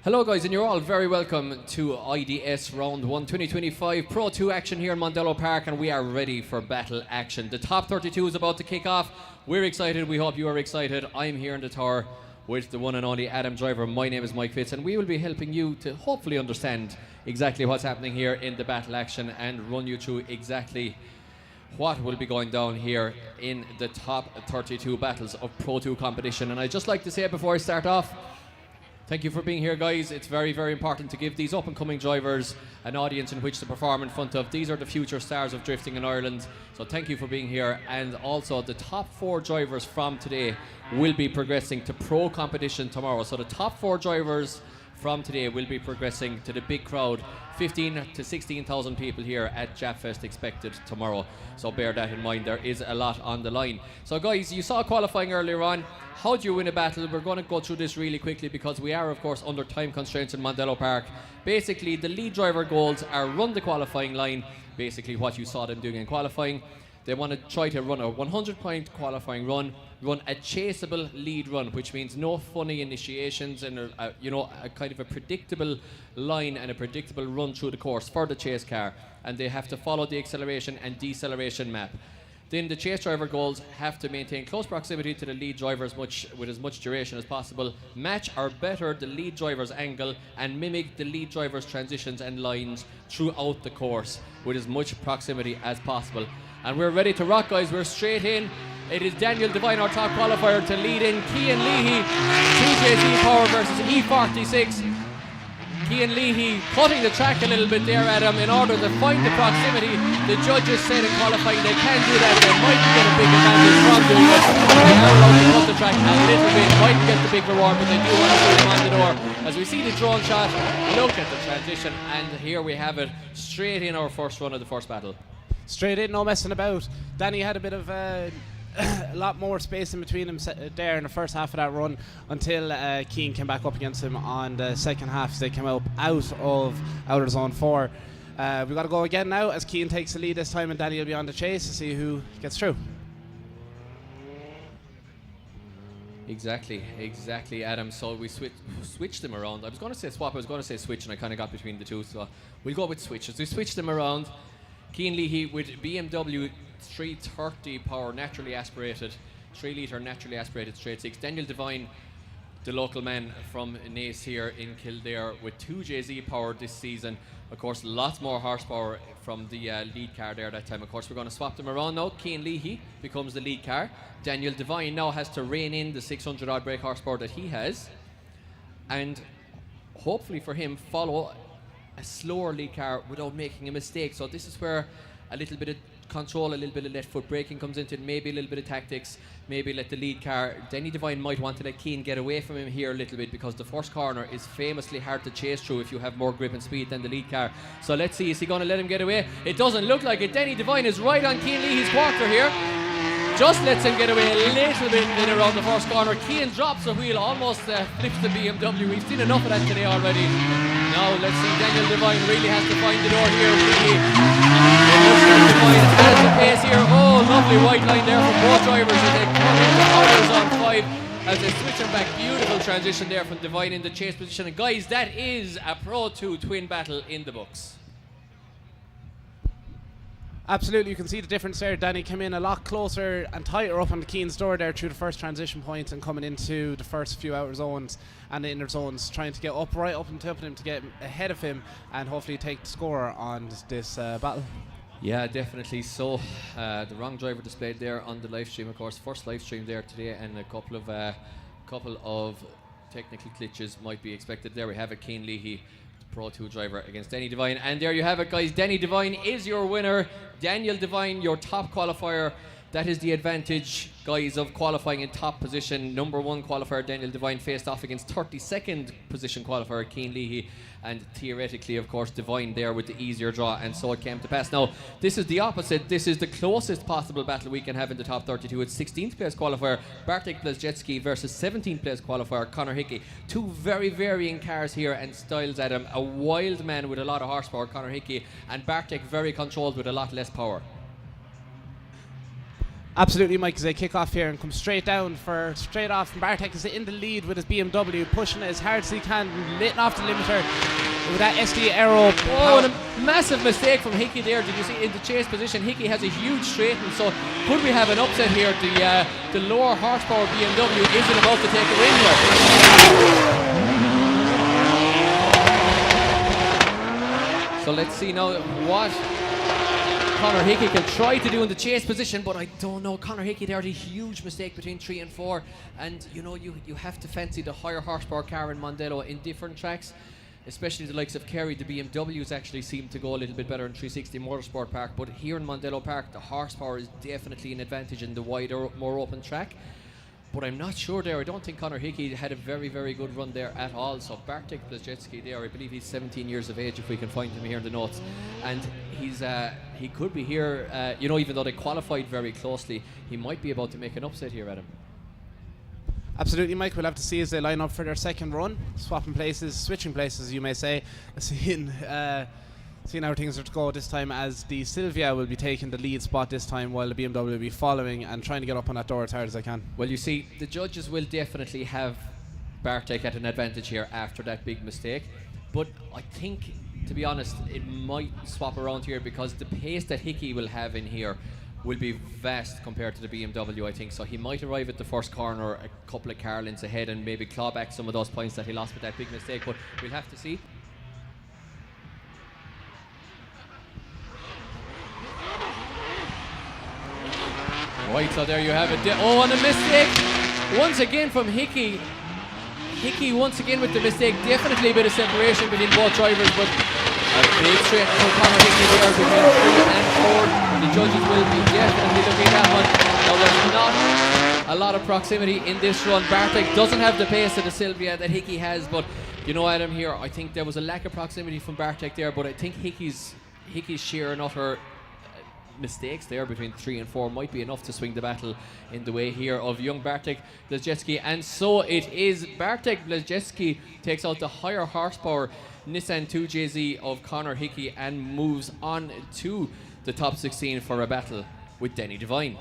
Hello guys, and you're all very welcome to IDS Round 1 2025 Pro 2 action here in Mondello Park, and we are ready for battle action. The top 32 is about to kick off. We're excited, we hope you are excited. I'm here in the tower with the one and only Adam Driver. My name is Mike Fitz, and we will be helping you to hopefully understand exactly what's happening here in the battle action and run you through exactly what will be going down here in the top 32 battles of Pro 2 competition. And I'd just like to say before I start off, thank you for being here, guys. It's very, very important to give these up-and-coming drivers an audience in which to perform in front of. These are the future stars of drifting in Ireland, so thank you for being here. And also, the top 4 drivers from today will be progressing to pro competition tomorrow. So the top 4 drivers from today will be progressing to the big crowd. 15 to 16,000 people here at Japfest expected tomorrow, so bear that in mind. There is a lot on the line. So guys, you saw qualifying earlier on. How do you win a battle? We're going to go through this really quickly because we are of course under time constraints in Mondello Park. Basically, the lead driver goals are run the qualifying line, basically what you saw them doing in qualifying. They want to try to run a 100-point qualifying run a chaseable lead run, which means no funny initiations and a kind of a predictable line and a predictable run through the course for the chase car, and they have to follow the acceleration and deceleration map. Then the chase driver goals have to maintain close proximity to the lead driver with as much duration as possible, match or better the lead driver's angle, and mimic the lead driver's transitions and lines throughout the course with as much proximity as possible. And we're ready to rock, guys. We're straight in. It is Daniel Devine, our top qualifier, to lead in. Cian Leahy, 2JZ Power versus E46. Cian Leahy cutting the track a little bit there, Adam, in order to find the proximity. The judges said in qualifying they can do that. They might get a big advantage from doing it. They are allowed to cut the track a little bit, might get the big reward, but they do want to put him on the door. As we see the drone shot, look at the transition, and here we have it, straight in our first run of the first battle. Straight in, no messing about. Danny had a bit of a lot more space in between him there in the first half of that run until Cian came back up against him on the second half. They came out of zone 4. We got to go again now as Cian takes the lead this time, and Danny will be on the chase to see who gets through. Exactly, Adam. So we switched them around. I was going to say swap, I was going to say switch, and I kind of got between the two, so we'll go with switches. We switched them around. Cian Leahy with BMW 330 power naturally aspirated, 3 litre naturally aspirated straight 6. Daniel Devine, the local man from Naas here in Kildare, with 2JZ power this season. Of course, lots more horsepower from the lead car there that time. Of course, we're going to swap them around now. Cian Leahy becomes the lead car. Daniel Devine now has to rein in the 600 odd brake horsepower that he has, and hopefully for him follow a slower lead car without making a mistake. So this is where a little bit of control, a little bit of left foot braking comes into it, maybe a little bit of tactics, maybe let the lead car. Danny Devine might want to let Cian get away from him here a little bit, because the first corner is famously hard to chase through if you have more grip and speed than the lead car. So let's see, is he going to let him get away? It doesn't look like it. Danny Devine is right on Cian Leahy's quarter here. Just lets him get away a little bit in around the first corner. Cian drops a wheel, almost flips the BMW. We've seen enough of that today already. Now let's see, Daniel Devine really has to find the door here. Really, it looks like Devine has the pace here. Oh, lovely white line there from both drivers as they come into outer zone 5 as they switch them back. Beautiful transition there from Devine in the chase position. And guys, that is a Pro 2 twin battle in the books. Absolutely, you can see the difference there. Danny came in a lot closer and tighter up on the Cian's door there through the first transition point and coming into the first few outer zones and the inner zones, trying to get up right up on top of him to get ahead of him and hopefully take the score on this battle. Yeah, definitely. So the wrong driver displayed there on the live stream, of course. First live stream there today, and a couple of technical glitches might be expected. There we have it, Cian Leahy, Pro 2 driver against Danny Devine, and there you have it, guys. Danny Devine is your winner. Daniel Devine, your top qualifier. That is the advantage, guys, of qualifying in top position. Number 1 qualifier Daniel Devine faced off against 32nd position qualifier Cian Leahy, and theoretically, of course, Devine there with the easier draw, and so it came to pass. Now, this is the opposite. This is the closest possible battle we can have in the top 32. It's 16th place qualifier Bartek Blazjetski versus 17th place qualifier Conor Hickey. Two very varying cars here and styles, Adam. A wild man with a lot of horsepower, Conor Hickey, and Bartek very controlled with a lot less power. Absolutely, Mike, as they kick off here and come straight off from Bartek is in the lead with his BMW, pushing it as hard as he can, letting off the limiter with that SD aero. Oh, and a massive mistake from Hickey there. Did you see in the chase position? Hickey has a huge straighten, so could we have an upset here? The lower horsepower BMW isn't about to take a win here. So let's see now what Conor Hickey can try to do in the chase position, but I don't know. Conor Hickey there had a huge mistake between 3 and 4, and you know you have to fancy the higher horsepower car in Mondello in different tracks, especially the likes of Kerry. The BMWs actually seem to go a little bit better in 360 Motorsport Park, but here in Mondello Park the horsepower is definitely an advantage in the wider, more open track. But I'm not sure there. I don't think Conor Hickey had a very, very good run there at all. So Bartek Blazejewski there, I believe he's 17 years of age if we can find him here in the notes. And he could be here, you know, even though they qualified very closely, he might be about to make an upset here, Adam. Absolutely, Mike. We'll have to see as they line up for their second run, switching places, you may say. Seeing how things are to go this time, as the Silvia will be taking the lead spot this time, while the BMW will be following and trying to get up on that door as hard as they can. Well, you see, the judges will definitely have Bartek at an advantage here after that big mistake, but I think, to be honest, it might swap around here because the pace that Hickey will have in here will be vast compared to the BMW, I think. So he might arrive at the first corner a couple of car lengths ahead and maybe claw back some of those points that he lost with that big mistake, but we'll have to see. Right, so there you have it. Oh, and a mistake once again from Hickey. Hickey once again with the mistake. Definitely a bit of separation between both drivers, but a big straight from Conor Hickey there between 3 and 4. The judges will be definitely looking at that one. Now there's not a lot of proximity in this run. Bartek doesn't have the pace of the Silvia that Hickey has, but you know, Adam, here I think there was a lack of proximity from Bartek there, but I think Hickey's sheer and utter mistakes there between 3 and 4 might be enough to swing the battle in the way here of young Bartek Blazejewski, and so it is. Bartek Blazejewski takes out the higher horsepower Nissan 2JZ of Conor Hickey and moves on to the top 16 for a battle with Denny Devine.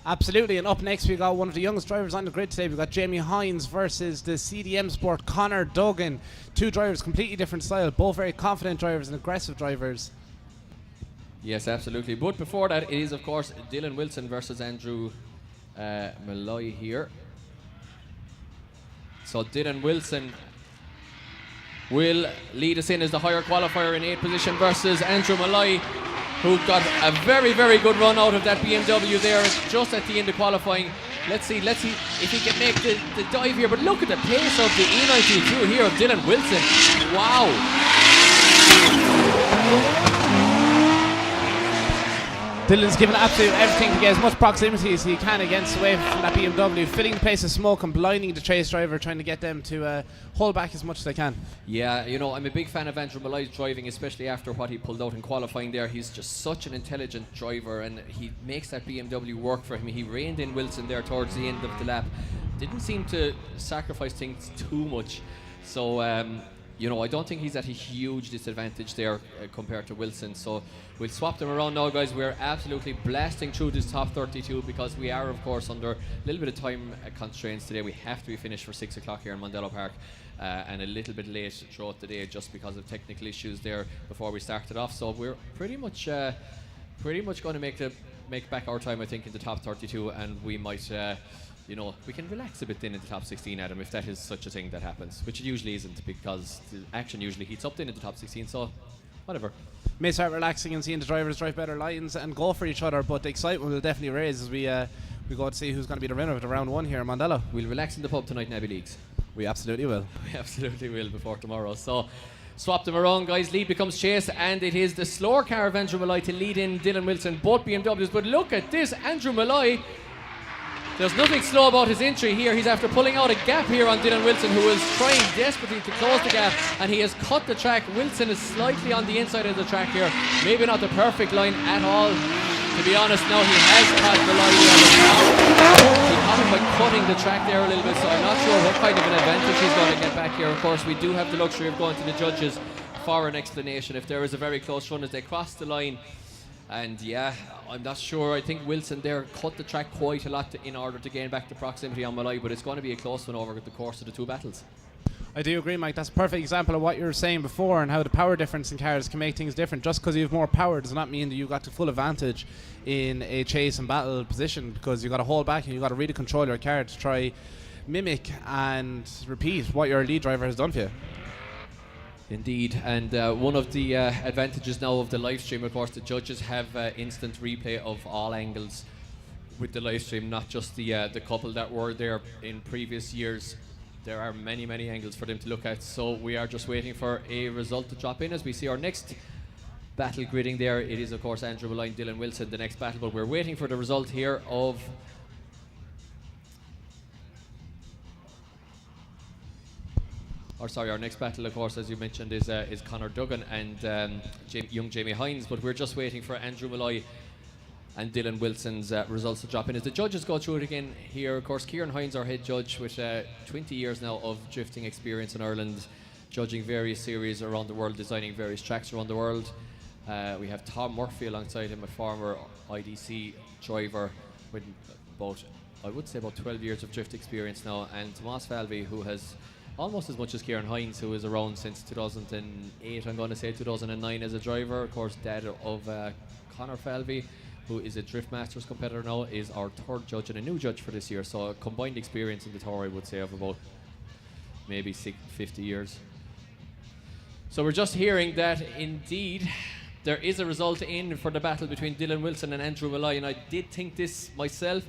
Absolutely, and up next we got one of the youngest drivers on the grid today. We've got Jamie Hynes versus the CDM Sport Conor Duggan. Two drivers, completely different style, both very confident drivers and aggressive drivers. Yes, absolutely. But before that, it is, of course, Dylan Wilson versus Andrew Molloy here. So Dylan Wilson will lead us in as the higher qualifier in 8th position versus Andrew Molloy, who got a very, very good run out of that BMW there just at the end of qualifying. Let's see if he can make the dive here. But look at the pace of the E92 here of Dylan Wilson. Wow. Dylan's given absolutely everything to get as much proximity as he can against away from that BMW, filling the place of smoke and blinding the chase driver, trying to get them to hold back as much as they can. Yeah, you know, I'm a big fan of Andrew Molloy's driving, especially after what he pulled out in qualifying there. He's just such an intelligent driver, and he makes that BMW work for him. He reined in Wilson there towards the end of the lap. Didn't seem to sacrifice things too much. So, you know, I don't think he's at a huge disadvantage there compared to Wilson. So we'll swap them around now, guys. We're absolutely blasting through this top 32 because we are, of course, under a little bit of time constraints today. We have to be finished for 6 o'clock here in Mondello Park, and a little bit late throughout the day just because of technical issues there before we started off. So we're pretty much going to make back our time, I think, in the top 32, and we might. You know, we can relax a bit then in the top 16, Adam, if that is such a thing that happens, which it usually isn't because the action usually heats up then in the top 16, so whatever. May start relaxing and seeing the drivers drive better lines and go for each other, but the excitement will definitely raise as we go to see who's going to be the winner of the round 1 here in Mondello. We'll relax in the pub tonight, Navy Leagues. We absolutely will. We absolutely will before tomorrow. So swap them around, guys. Lead becomes chase, and it is the slower car of Andrew Molloy to lead in Dylan Wilson, both BMWs. But look at this, Andrew Molloy. There's nothing slow about his entry here. He's after pulling out a gap here on Dylan Wilson, who is trying desperately to close the gap, and he has cut the track. Wilson is slightly on the inside of the track here. Maybe not the perfect line at all. To be honest, now he has caught the line here. He caught him by cutting the track there a little bit, so I'm not sure what kind of an advantage he's going to get back here. Of course, we do have the luxury of going to the judges for an explanation if there is a very close run as they cross the line. And yeah, I'm not sure. I think Wilson there cut the track quite a lot in order to gain back the proximity on Molloy, but it's going to be a close one over the course of the two battles. I do agree, Mike. That's a perfect example of what you were saying before and how the power difference in cars can make things different. Just because you have more power does not mean that you got the full advantage in a chase and battle position, because you got to hold back and you got to really control your car to try mimic and repeat what your lead driver has done for you. Indeed, and one of the advantages now of the live stream, of course, the judges have instant replay of all angles with the live stream, not just the couple that were there in previous years. There are many, many angles for them to look at, so we are just waiting for a result to drop in as we see our next battle gridding there. It is, of course, Andrew Molloy and Dylan Wilson, the next battle, but we're waiting for the result here of our next battle, of course, as you mentioned, is Conor Duggan and young Jamie Hynes, but we're just waiting for Andrew Molloy and Dylan Wilson's results to drop in. As the judges go through it again here, of course, Kieran Hynes, our head judge, with 20 years now of drifting experience in Ireland, judging various series around the world, designing various tracks around the world. We have Tom Murphy alongside him, a former IDC driver with about, I would say, about 12 years of drift experience now, and Tomas Falvey, who has almost as much as Kieran Hynes, who is around since 2008, I'm going to say 2009 as a driver. Of course, dad of Conor Falvey, who is a Drift Masters competitor now, is our third judge and a new judge for this year. So a combined experience in the tour, I would say, of about maybe 50 years. So we're just hearing that indeed there is a result in for the battle between Dylan Wilson and Andrew Molloy, and I did think this myself.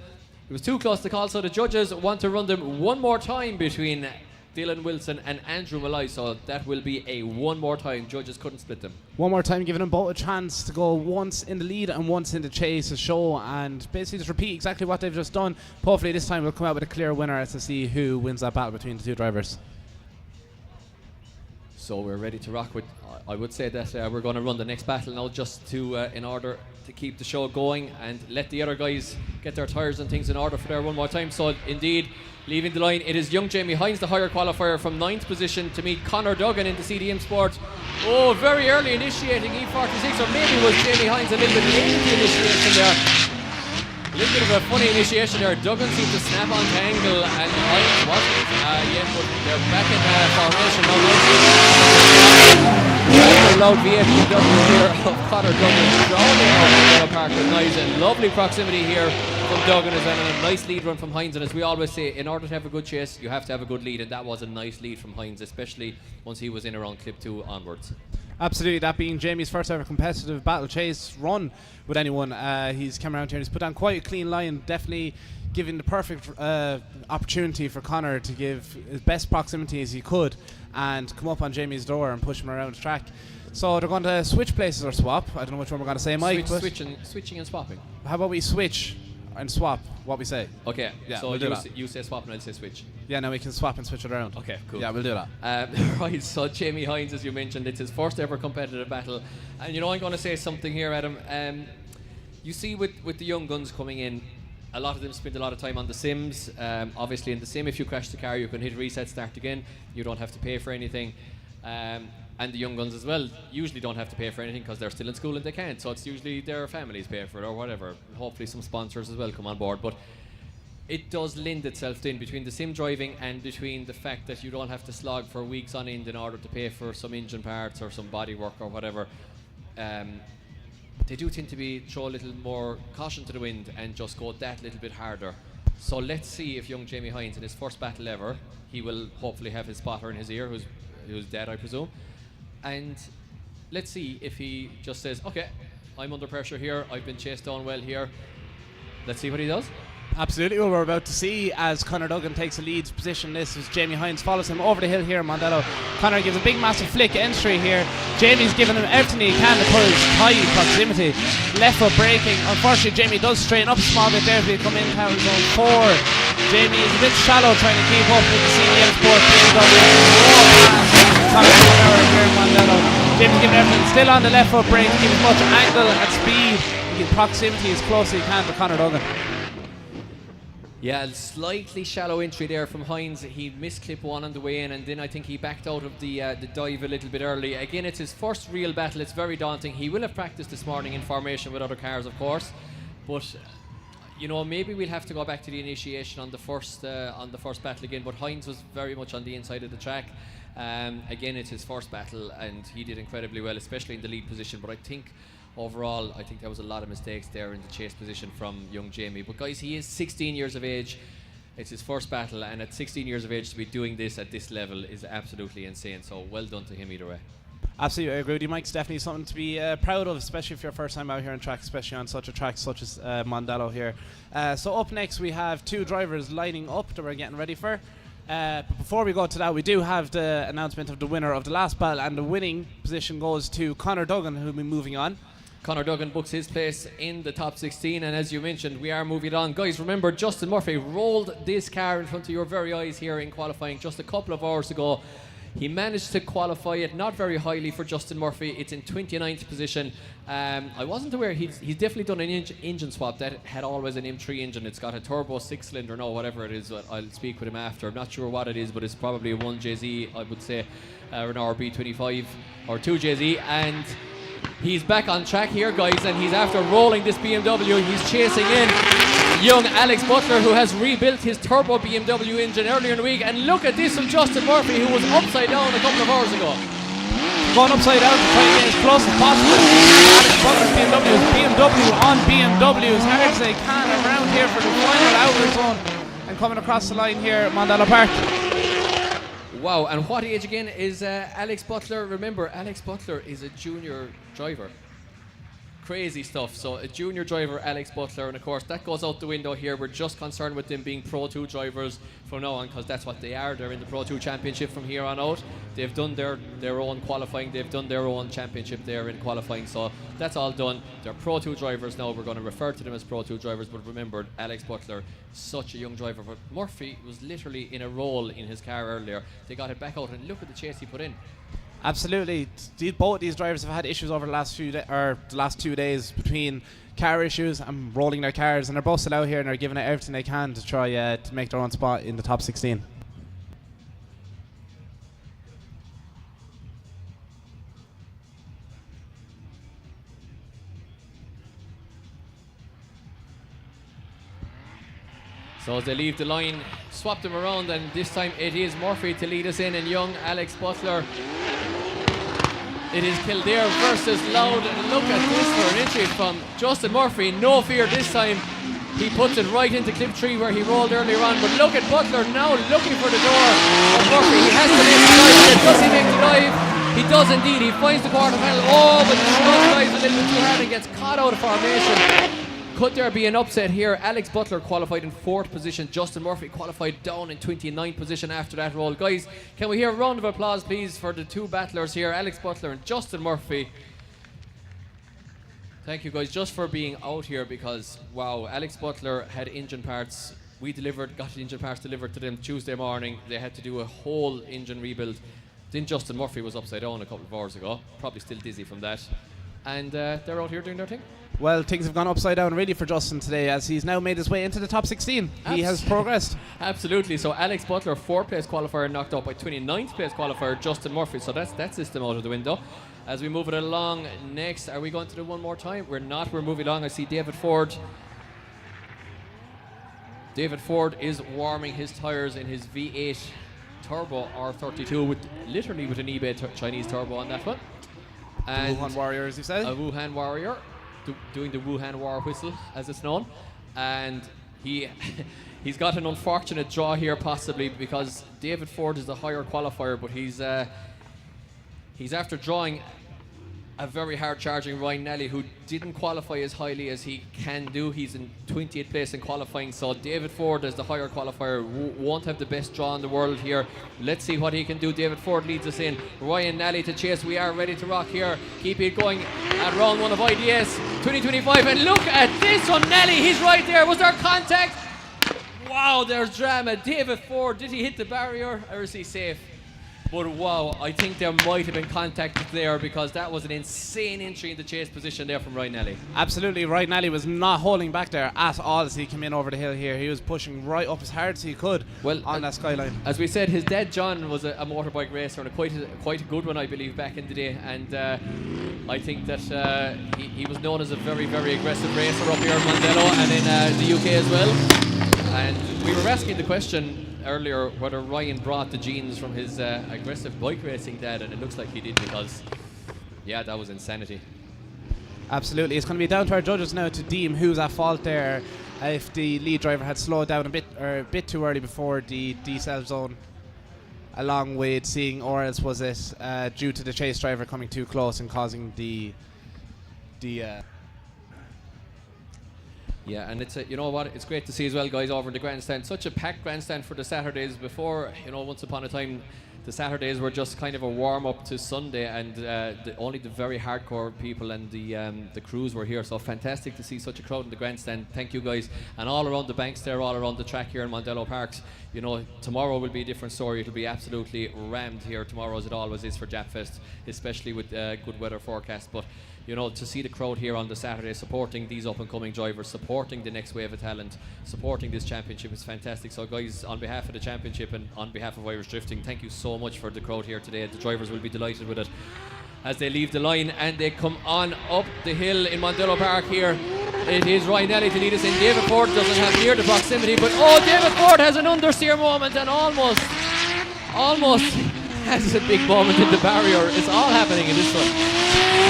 It was too close to call, so the judges want to run them one more time between Dylan Wilson and Andrew Molloy, so that will be a one more time. Judges couldn't split them. One more time, giving them both a chance to go once in the lead and once in the chase to show and basically just repeat exactly what they've just done. Hopefully this time we'll come out with a clear winner as to see who wins that battle between the two drivers. So we're ready to rock with, I would say that we're going to run the next battle now, just to in order to keep the show going and let the other guys get their tyres and things in order for there one more time. So indeed, leaving the line, it is young Jamie Hynes, the higher qualifier, from 9th position to meet Conor Duggan in the CDM Sport. Oh, very early initiating E46, or maybe was Jamie Hynes a little bit late in the initiation there. A little bit of a funny initiation there. Duggan seemed to snap onto angle and Hynes wasn't yet, but they're back in formation now. Loud V8 here of Conor Duggan, drawing out the park with nice and lovely proximity here from Duggan as well, and a nice lead run from Hynes. And as we always say, in order to have a good chase, you have to have a good lead, and that was a nice lead from Hynes, especially once he was in around clip 2 onwards. Absolutely, that being Jamie's first ever competitive battle chase run with anyone. He's come around here and he's put down quite a clean line, definitely giving the perfect opportunity for Conor to give his best proximity as he could and come up on Jamie's door and push him around the track. So they're going to switch places or swap. I don't know which one we're going to say, Mike. Switching and swapping. How about we switch and swap what we say? Okay, yeah, so we'll you say swap and I'll say switch. Yeah, now we can swap and switch it around. Okay, cool. Yeah, we'll do that. Right, so Jamie Hynes, as you mentioned, it's his first ever competitive battle. And you know, I'm going to say something here, Adam. You see with the young guns coming in, a lot of them spend a lot of time on the sims. Obviously in the sim, if you crash the car, you can hit reset, start again. You don't have to pay for anything. And the young guns as well usually don't have to pay for anything because they're still in school and they can't. So it's usually their families pay for it or whatever. Hopefully some sponsors as well come on board. But it does lend itself in between the sim driving and between the fact that you don't have to slog for weeks on end in order to pay for some engine parts or some body work or whatever. They do tend to throw a little more caution to the wind and just go that little bit harder. So let's see if young Jamie Hynes in his first battle ever, he will hopefully have his spotter in his ear, who's dead, I presume. And let's see if he just says, okay, I'm under pressure here, I've been chased down well here. Let's see what he does. Absolutely, well, we're about to see as Conor Duggan takes a lead position. This is Jamie Hynes follows him over the hill here in Mondello. Conor gives a big massive flick entry here. Jamie's giving him everything he can to put his tight proximity. Left foot braking. Unfortunately, Jamie does straighten up a small bit there as we come in town zone 4. Jamie is a bit shallow trying to keep up with the CDM Sport BMW. Conor Duggan here in Mondello. Jamie's giving everything still on the left foot brake, giving as much angle and speed and proximity as close as he can to Conor Duggan. Yeah, slightly shallow entry there from Hynes. He missed clip one on the way in, and then I think he backed out of the dive a little bit early. Again, it's his first real battle. It's very daunting. He will have practiced this morning in formation with other cars, of course, but you know, maybe we'll have to go back to the initiation on the first battle again. But Hynes was very much on the inside of the track. Again, it's his first battle, and he did incredibly well, especially in the lead position. But I think overall, I think there was a lot of mistakes there in the chase position from young Jamie. But guys, he is 16 years of age. It's his first battle, and at 16 years of age to be doing this at this level is absolutely insane. So well done to him either way. Absolutely, I agree with you, Mike. It's definitely something to be proud of, especially if you're first time out here on track, especially on such a track such as Mondello here. So up next we have two drivers lining up that we're getting ready for. But before we go to that, we do have the announcement of the winner of the last battle, and the winning position goes to Conor Duggan, who will be moving on. Conor Duggan books his place in the top 16, and as you mentioned, we are moving on. Guys, remember, Justin Murphy rolled this car in front of your very eyes here in qualifying just a couple of hours ago. He managed to qualify it not very highly for Justin Murphy. It's in 29th position. I wasn't aware he's definitely done an engine swap. That had always an M3 engine. It's got a turbo 6-cylinder, no, whatever it is. I'll speak with him after. I'm not sure what it is, but it's probably a 1JZ, I would say, or an RB25 or 2JZ. And he's back on track here, guys, and he's after rolling this BMW. He's chasing in young Alex Butler, who has rebuilt his turbo BMW engine earlier in the week. And look at this from Justin Murphy, who was upside down a couple of hours ago. Going upside down to try to get as close as possible. Alex Butler's BMW on BMWs. Hard to say, can around here for the final outer zone. And coming across the line here at Mondello Park. Wow, and what age again is Alex Butler? Remember, Alex Butler is a junior driver. Crazy stuff. So a junior driver, Alex Butler, and of course that goes out the window here. We're just concerned with them being Pro 2 drivers from now on, because that's what they are. They're in the Pro 2 championship from here on out. They've done their own qualifying. They've done their own championship there in qualifying. So that's all done. They're Pro 2 drivers now. We're going to refer to them as Pro 2 drivers. But remember, Alex Butler, such a young driver. But Murphy was literally in a roll in his car earlier. They got it back out, and look at the chase he put in. Absolutely. Both these drivers have had issues over the last the last 2 days between car issues and rolling their cars, and they're both still out here and they're giving it everything they can to try to make their own spot in the top 16. So as they leave the line, swap them around, and this time it is Murphy to lead us in, and young Alex Butler. It is Kildare versus Loud, and look at this for an entry from Justin Murphy. No fear this time. He puts it right into clip 3 where he rolled earlier on, but look at Butler now looking for the door of Murphy. He has to make the dive. Does he make the dive? He does indeed. He finds the quarter panel. Oh, but he dives a little bit too hard and gets caught out of formation. Could there be an upset here? Alex Butler qualified in 4th position. Justin Murphy qualified down in 29th position after that roll. Guys, can we hear a round of applause, please, for the two battlers here, Alex Butler and Justin Murphy. Thank you, guys, just for being out here, because, wow, Alex Butler had engine parts. We got engine parts delivered to them Tuesday morning. They had to do a whole engine rebuild. Then Justin Murphy was upside down a couple of hours ago. Probably still dizzy from that. And they're out here doing their thing. Well, things have gone upside down really for Justin today, as he's now made his way into the top 16. He has progressed. Absolutely. So Alex Butler, 4th place qualifier, knocked out by 29th place qualifier Justin Murphy. So that's that system out of the window. As we move it along next, are we going to do one more time? We're not. We're moving along. I see David Forde. David Forde is warming his tyres in his V8 Turbo R32 literally with an eBay Chinese turbo on that one. And Wuhan Warrior, as you said. A Wuhan Warrior, doing the Wuhan War whistle, as it's known. And he's got an unfortunate draw here, possibly, because David Forde is the higher qualifier, but he's after drawing a very hard charging Ryan Nally, who didn't qualify as highly as he can do. He's in 28th place in qualifying, so David Forde, as the higher qualifier, won't have the best draw in the world here. Let's see what he can do. David Forde leads us in. Ryan Nally to chase. We are ready to rock here. Keep it going at round 1 of IDS 2025, and look at this on Nally. He's right there. Was there contact? Wow, there's drama. David Forde, did he hit the barrier, or is he safe? But wow, I think there might have been contact there because that was an insane entry in the chase position there from Nally. Absolutely, Nally was not holding back there at all as he came in over the hill here. He was pushing right up as hard as he could on that skyline. As we said, his dad John was a motorbike racer and quite a good one, I believe, back in the day. And I think that he was known as a very, very aggressive racer up here in Mondello and in the UK as well. And we were asking the question earlier whether Ryan brought the genes from his aggressive bike racing dad, and it looks like he did because, yeah, that was insanity. Absolutely. It's going to be down to our judges now to deem who's at fault there if the lead driver had slowed down a bit too early before the decel zone, along with seeing, or else was it due to the chase driver coming too close and causing the Yeah, and it's you know what, it's great to see as well, guys, over in the grandstand. Such a packed grandstand for the Saturdays. Before, once upon a time, the Saturdays were just kind of a warm-up to Sunday, and only the very hardcore people and the crews were here. So fantastic to see such a crowd in the grandstand. Thank you, guys. And all around the banks there, all around the track here in Mondello Parks. Tomorrow will be a different story. It'll be absolutely rammed here tomorrow, as it always is for Japfest, especially with good weather forecast. But to see the crowd here on the Saturday supporting these up-and-coming drivers, supporting the next wave of talent, supporting this championship is fantastic. So guys, on behalf of the championship and on behalf of Irish Drifting, thank you so much for the crowd here today. The drivers will be delighted with it as they leave the line and they come on up the hill in Mondello Park here. It is Nally to lead us in. David Forde doesn't have near the proximity, but David Forde has an understeer moment and almost has a big moment in the barrier. It's all happening in this one.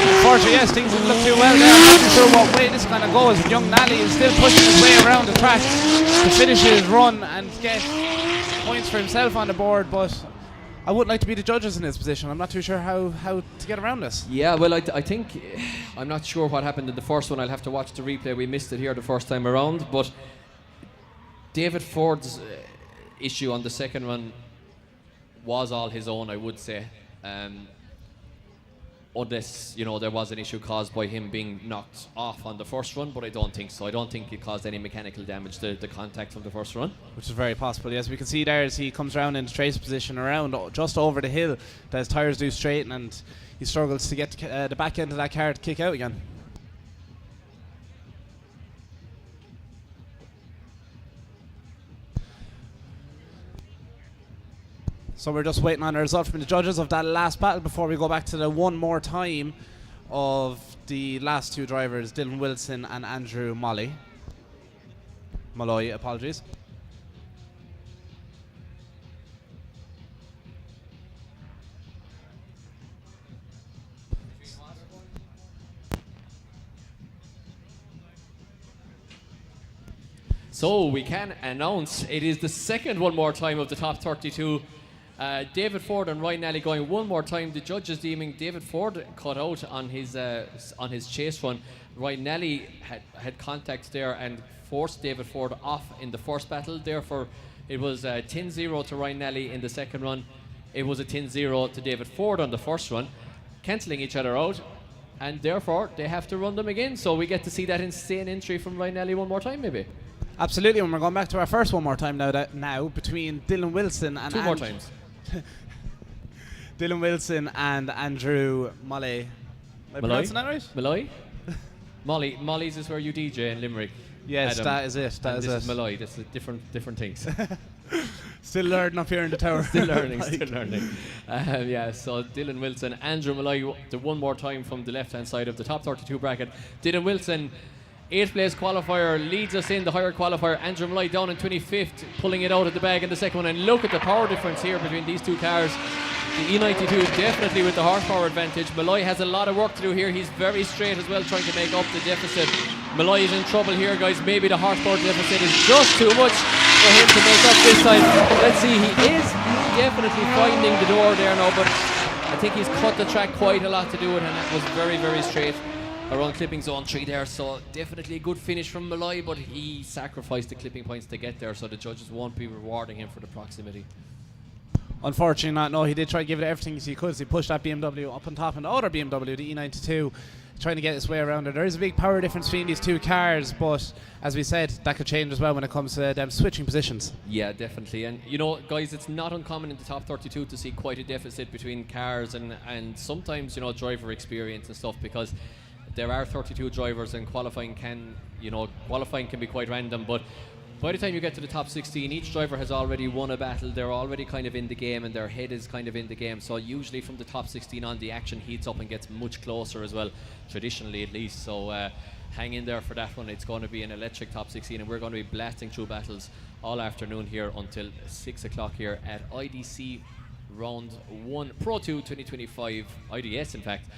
Unfortunately, yes, things didn't look too well there. I'm not too sure what way this kind of goes. Young Nally is still pushing his way around the track to finish his run and get points for himself on the board, but I wouldn't like to be the judges in this position. I'm not too sure how to get around this. Yeah, well, I think I'm not sure what happened in the first one. I'll have to watch the replay. We missed it here the first time around, but David Forde's issue on the second run was all his own, I would say. Unless, there was an issue caused by him being knocked off on the first run, but I don't think so. I don't think it caused any mechanical damage, the contact from the first run. Which is very possible, yes. We can see there as he comes around in the trace position around just over the hill that his tyres do straighten and he struggles to get the back end of that car to kick out again. So we're just waiting on a result from the judges of that last battle before we go back to the one more time of the last two drivers, Dylan Wilson and Andrew Molloy, apologies. So we can announce it is the second one more time of the top 32. David Forde and Nally going one more time. The judges deeming David Forde cut out on his chase run. Nally had contact there and forced David Forde off in the first battle. Therefore, it was 10-0 to Nally in the second run. It was a 10-0 to David Forde on the first run, cancelling each other out. And therefore, they have to run them again. So we get to see that insane entry from Nally one more time, maybe. Absolutely, and we're going back to our first one more time now between Dylan Wilson and two more times. Dylan Wilson and Andrew Molloy. Am I pronouncing that right? Molloy? Molly's is where you DJ in Limerick. Yes, Adam. that is it. This is Molloy. This is different things. Still learning up here in the tower. Still learning. Yeah, so Dylan Wilson, Andrew Molloy, the one more time from the left-hand side of the top 32 bracket. Dylan Wilson, 8th place qualifier, leads us in the higher qualifier. Andrew Molloy down in 25th, pulling it out of the bag in the second one. And look at the power difference here between these two cars. The E92 definitely with the horsepower advantage. Molloy has a lot of work to do here. He's very straight as well, trying to make up the deficit. Molloy is in trouble here, guys. Maybe the horsepower deficit is just too much for him to make up this time. Let's see, he is definitely finding the door there now, but I think he's cut the track quite a lot to do it, and that was very, very straight around clipping zone 3 there. So definitely a good finish from Molloy, but he sacrificed the clipping points to get there, so the judges won't be rewarding him for the proximity. Unfortunately not, no. He did try to give it everything he could. He pushed that BMW up on top and the other BMW, the E92, trying to get his way around it. There is a big power difference between these two cars, but as we said, that could change as well when it comes to them switching positions. Yeah, definitely. And guys, it's not uncommon in the top 32 to see quite a deficit between cars and sometimes driver experience and stuff, because there are 32 drivers and qualifying can be quite random, but by the time you get to the top 16, each driver has already won a battle. They're already kind of in the game and their head is kind of in the game. So usually from the top 16 on, the action heats up and gets much closer as well, traditionally at least. So hang in there for that one. It's going to be an electric top 16, and we're going to be blasting through battles all afternoon here until 6 o'clock here at IDC Round 1 Pro 2 2025, IDS in fact.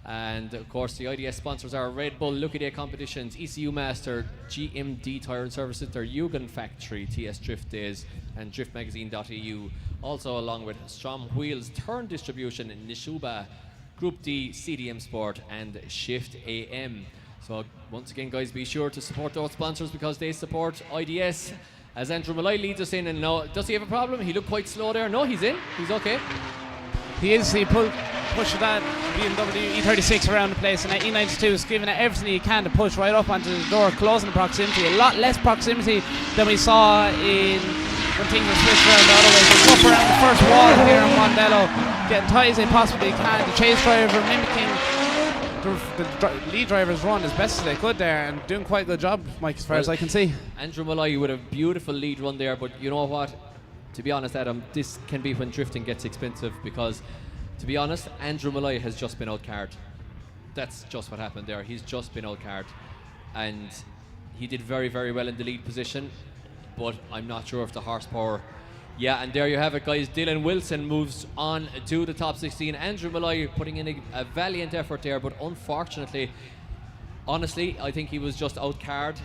And of course the IDS sponsors are Red Bull, Lucky Day Competitions, ECU Master, GMD Tire and Service Centre, Duggan Factory, TS Drift Days and driftmagazine.eu. Also along with Strom Wheels, Turn Distribution, Nishuba, Group D, CDM Sport and Shift AM. So once again guys, be sure to support those sponsors because they support IDS. As Andrew Molloy leads us in, and now, does he have a problem? He looked quite slow there. No, he's in. He's okay. He pushed that BMW E36 around the place, and that E92 is giving it everything he can to push right up onto the door, closing the proximity. A lot less proximity than we saw in when things were switched around the other way. So up around the first wall here in Mondello, getting tight as they possibly can. The chase driver mimicking the lead driver's run as best as they could there, and doing quite a good job, Mike, as far as I can see. Andrew Molloy with a beautiful lead run there, but you know what? To be honest, Adam, this can be when drifting gets expensive because, to be honest, Andrew Molloy has just been outcarred. That's just what happened there. He's just been outcarred. And he did very, very well in the lead position, but I'm not sure if the horsepower... Yeah, and there you have it, guys. Dylan Wilson moves on to the top 16. Andrew Molloy putting in a valiant effort there, but unfortunately, honestly, I think he was just outcarred.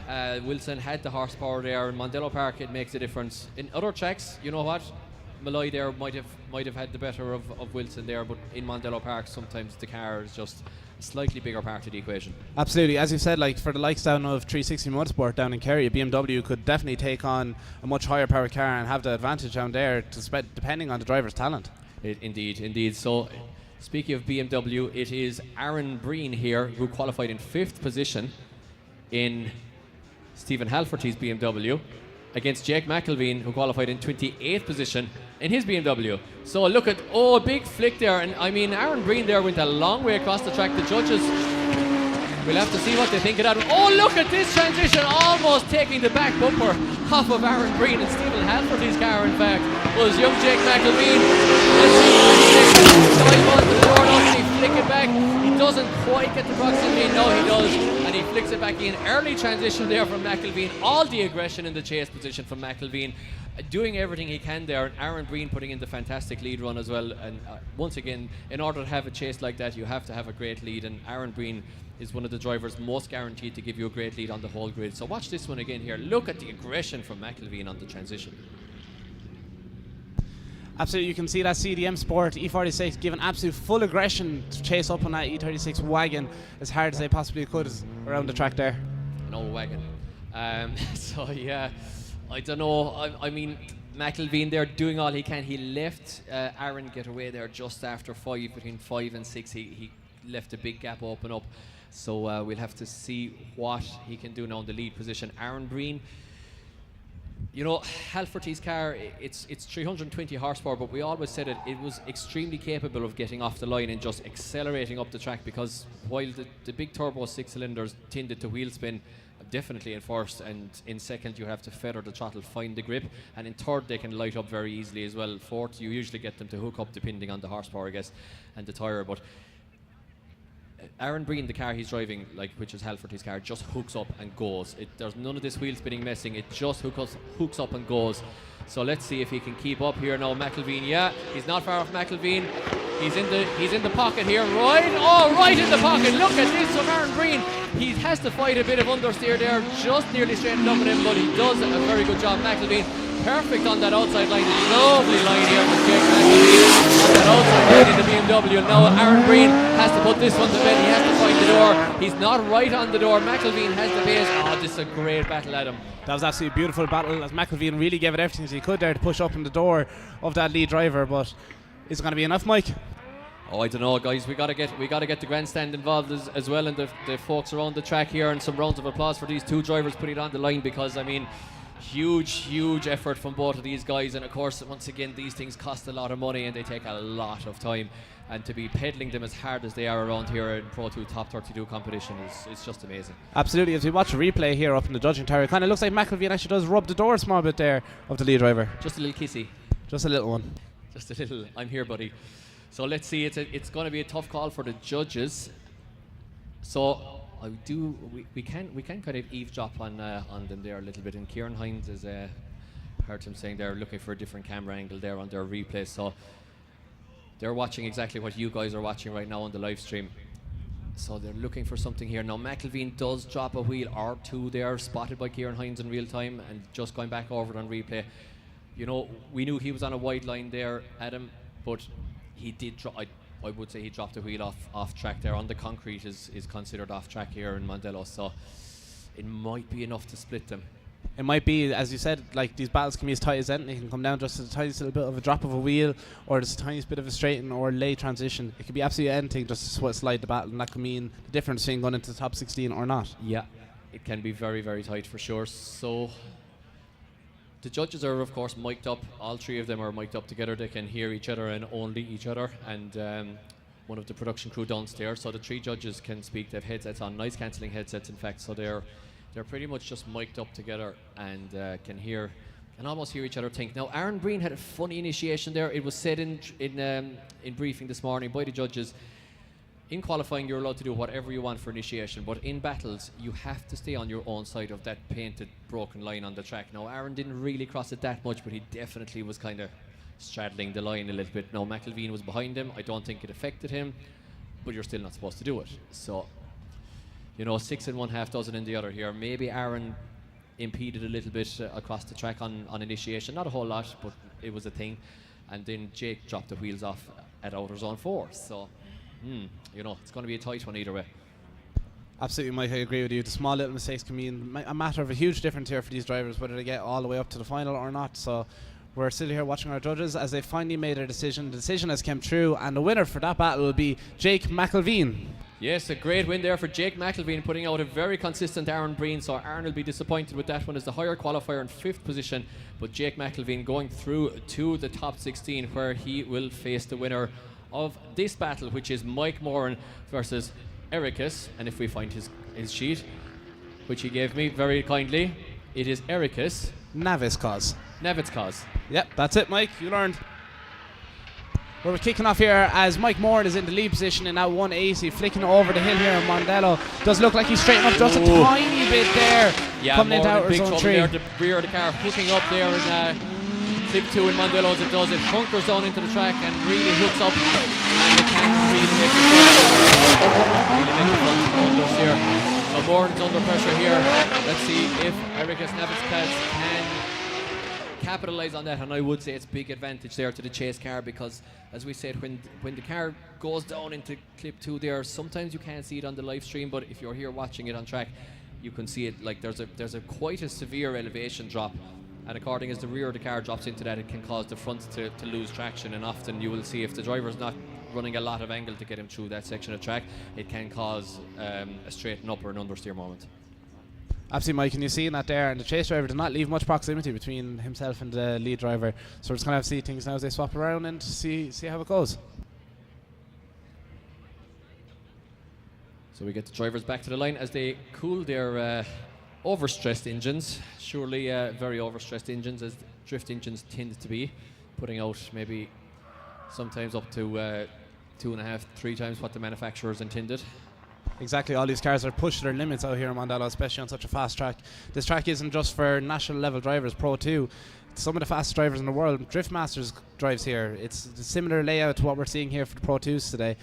Wilson had the horsepower there. In Mondello Park, it makes a difference. In other tracks, you know what? Molloy there might have had the better of Wilson there, but in Mondello Park, sometimes the car is just a slightly bigger part of the equation. Absolutely. As you said, like for the likes down of 360 Motorsport down in Kerry, a BMW could definitely take on a much higher power car and have the advantage down there to depending on the driver's talent. Indeed. So, speaking of BMW, it is Aaron Breen here who qualified in 5th position in Stephen Halforty's BMW against Jake McIlveen, who qualified in 28th position in his BMW. So look at, a big flick there, and I mean Aaron Breen there went a long way across the track. The judges, we'll have to see what they think of that. Oh, look at this transition, almost taking the back bumper off of Aaron Breen, and Stephen Halforty's car in fact was young Jake McIlveen. Let's see what he takes. Dive onto the door, does he flick it back? He doesn't quite get the proximity, no he does, and he flicks it back in. Early transition there from McIlveen, all the aggression in the chase position from McIlveen, doing everything he can there, and Aaron Breen putting in the fantastic lead run as well. And once again, in order to have a chase like that, you have to have a great lead, and Aaron Breen is one of the drivers most guaranteed to give you a great lead on the whole grid. So watch this one again here. Look at the aggression from McIlveen on the transition. Absolutely, you can see that CDM Sport E46 giving absolute full aggression to chase up on that E36 wagon as hard as they possibly could around the track there. An old wagon. So yeah, I don't know. I mean, McIlveen there doing all he can. He left Aaron get away there just after 5, between 5 and 6. He left a big gap open up. So we'll have to see what he can do now in the lead position. Aaron Breen, you know, Halforty's car, it's 320 horsepower, but we always said it was extremely capable of getting off the line and just accelerating up the track, because while the big turbo 6 cylinders tended to wheel spin, definitely in first, and in second you have to feather the throttle, find the grip, and in third they can light up very easily as well. Fourth, you usually get them to hook up depending on the horsepower, I guess, and the tyre. But Aaron Breen, the car he's driving, like, which is Halforty's car, just hooks up and goes. There's none of this wheel spinning messing. It just hooks up and goes. So let's see if he can keep up here now. McIlveen, yeah, he's not far off McIlveen. He's in the pocket here, right in the pocket. Look at this from Aaron Breen. He has to fight a bit of understeer there, just nearly straightened up on him, but he does a very good job. McIlveen, perfect on that outside line. Lovely line here from Jake McIlveen on that outside line in the BMW. Now Aaron Breen has to put this one to bed. He has to find the door. He's not right on the door. McIlveen has the pace. Oh, this is a great battle, Adam. That was absolutely a beautiful battle, as McIlveen really gave it everything he could there to push up in the door of that lead driver. But is it going to be enough, Mike? Oh, I don't know, guys. We gotta get the grandstand involved as well, and the folks around the track here, and some rounds of applause for these two drivers putting it on the line, because I mean, huge effort from both of these guys, and of course, once again, these things cost a lot of money and they take a lot of time, and to be peddling them as hard as they are around here in Pro 2 Top 32 competition is just amazing. Absolutely. As we watch a replay here up in the judging tower, it kind of looks like McIlveen actually does rub the door a small bit there of the lead driver. Just a little kissy. Just a little one. Just a little, I'm here, buddy. So let's see, it's going to be a tough call for the judges. So we can kind of eavesdrop on them there a little bit. And Kieran Hynes has heard him saying they're looking for a different camera angle there on their replay. So they're watching exactly what you guys are watching right now on the live stream. So they're looking for something here. Now McIlveen does drop a wheel or two there, spotted by Kieran Hynes in real time, and just going back over it on replay. You know, we knew he was on a wide line there, Adam, but he did drop. I would say he dropped the wheel off track there. On the concrete is considered off track here in Mondello, so it might be enough to split them. It might be, as you said, like these battles can be as tight as anything. It can come down just to the tiniest little bit of a drop of a wheel, or just the tiniest bit of a straighten or lay transition. It could be absolutely anything just to slide the battle, and that could mean the difference between going into the top 16 or not. Yeah, it can be very, very tight for sure. So the judges are, of course, mic'd up. All three of them are mic'd up together. They can hear each other and only each other. And one of the production crew downstairs. So the three judges can speak. They have headsets on, noise cancelling headsets, in fact. So they're pretty much just mic'd up together and can almost hear each other think. Now, Breen had a funny initiation there. It was said in briefing this morning by the judges. In qualifying, you're allowed to do whatever you want for initiation, but in battles, you have to stay on your own side of that painted broken line on the track. Now, Aaron didn't really cross it that much, but he definitely was kind of straddling the line a little bit. Now, McIlveen was behind him. I don't think it affected him, but you're still not supposed to do it. So, you know, 6 in one half dozen in the other here. Maybe Aaron impeded a little bit across the track on initiation. Not a whole lot, but it was a thing. And then Jake dropped the wheels off at outer zone 4. So, you know, it's going to be a tight one either way. Absolutely, Mike, I agree with you. The small little mistakes can mean a matter of a huge difference here for these drivers, whether they get all the way up to the final or not. So we're still here watching our judges as they finally made their decision. The decision has come true, and the winner for that battle will be Jake McIlveen. Yes, a great win there for Jake McIlveen, putting out a very consistent Aaron Breen. So Aaron will be disappointed with that one as the higher qualifier in 5th position, but Jake McIlveen going through to the top 16, where he will face the winner of this battle, which is Mike Moran versus Erikas. And if we find his sheet, which he gave me very kindly, it is Erikas Navickas. Yep, that's it, Mike. You learned. We're kicking off here as Mike Moran is in the lead position in that 180, flicking over the hill here in Mondello. Does look like he's straightening up just a tiny bit there. Yeah, coming into outer zone 3. There, the rear of the car hooking up there in clip 2 in Mondello as it does. It hunkers down into the track and really hooks up, and it can't really make the front here. So Moran's under pressure here. Let's see if Erikas Navickas can capitalise on that, and I would say it's big advantage there to the chase car, because as we said, when the car goes down into clip 2 there, sometimes you can't see it on the live stream, but if you're here watching it on track, you can see it. Like there's a quite a severe elevation drop, and according as the rear of the car drops into that, it can cause the front to lose traction, and often you will see if the driver's not running a lot of angle to get him through that section of track, it can cause a straighten up or an understeer moment. Absolutely, Mike, and you're seeing that there, and the chase driver did not leave much proximity between himself and the lead driver, so we're just going to have to see things now as they swap around and see how it goes. So we get the drivers back to the line as they cool their overstressed engines, surely very overstressed engines, as drift engines tend to be, putting out maybe sometimes up to 2.5, 3 times what the manufacturers intended. Exactly, all these cars are pushed to their limits out here in Mondello, especially on such a fast track. This track isn't just for national level drivers, Pro 2. Some of the fastest drivers in the world, Drift Masters drives here. It's a similar layout to what we're seeing here for the Pro 2s today,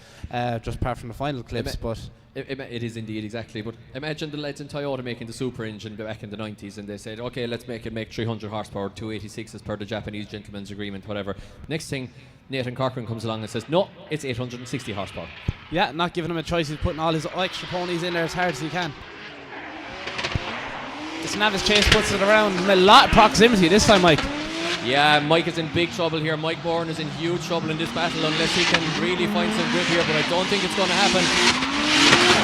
just apart from the final clips. But it is indeed, exactly. But imagine the lads in Toyota making the super engine back in the 90s, and they said, okay, let's make 300 horsepower, 286 as per the Japanese gentleman's agreement, whatever. Next thing, Nathan Corcoran comes along and says, no, it's 860 horsepower. Yeah, not giving him a choice. He's putting all his extra ponies in there as hard as he can. This Navis chase puts it around in a lot of proximity this time, Mike. Yeah, Mike is in big trouble here. Mike Moran is in huge trouble in this battle unless he can really find some grip here, but I don't think it's going to happen.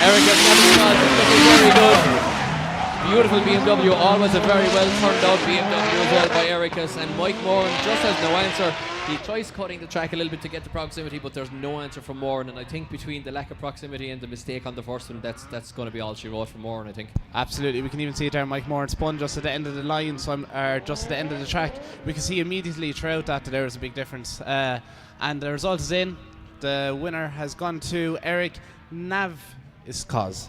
Erikas looking very good. Beautiful BMW, always a very well turned out BMW as well by Erikas, and Mike Moran just has no answer. He tries cutting the track a little bit to get the proximity, but there's no answer from Moran, and I think between the lack of proximity and the mistake on the first one, that's going to be all she wrote for Moran, I think. Absolutely, we can even see it there. Mike Moran spun just at the end of the line, just at the end of the track. We can see immediately throughout that there was a big difference, and the result is in. The winner has gone to Eric Navickas.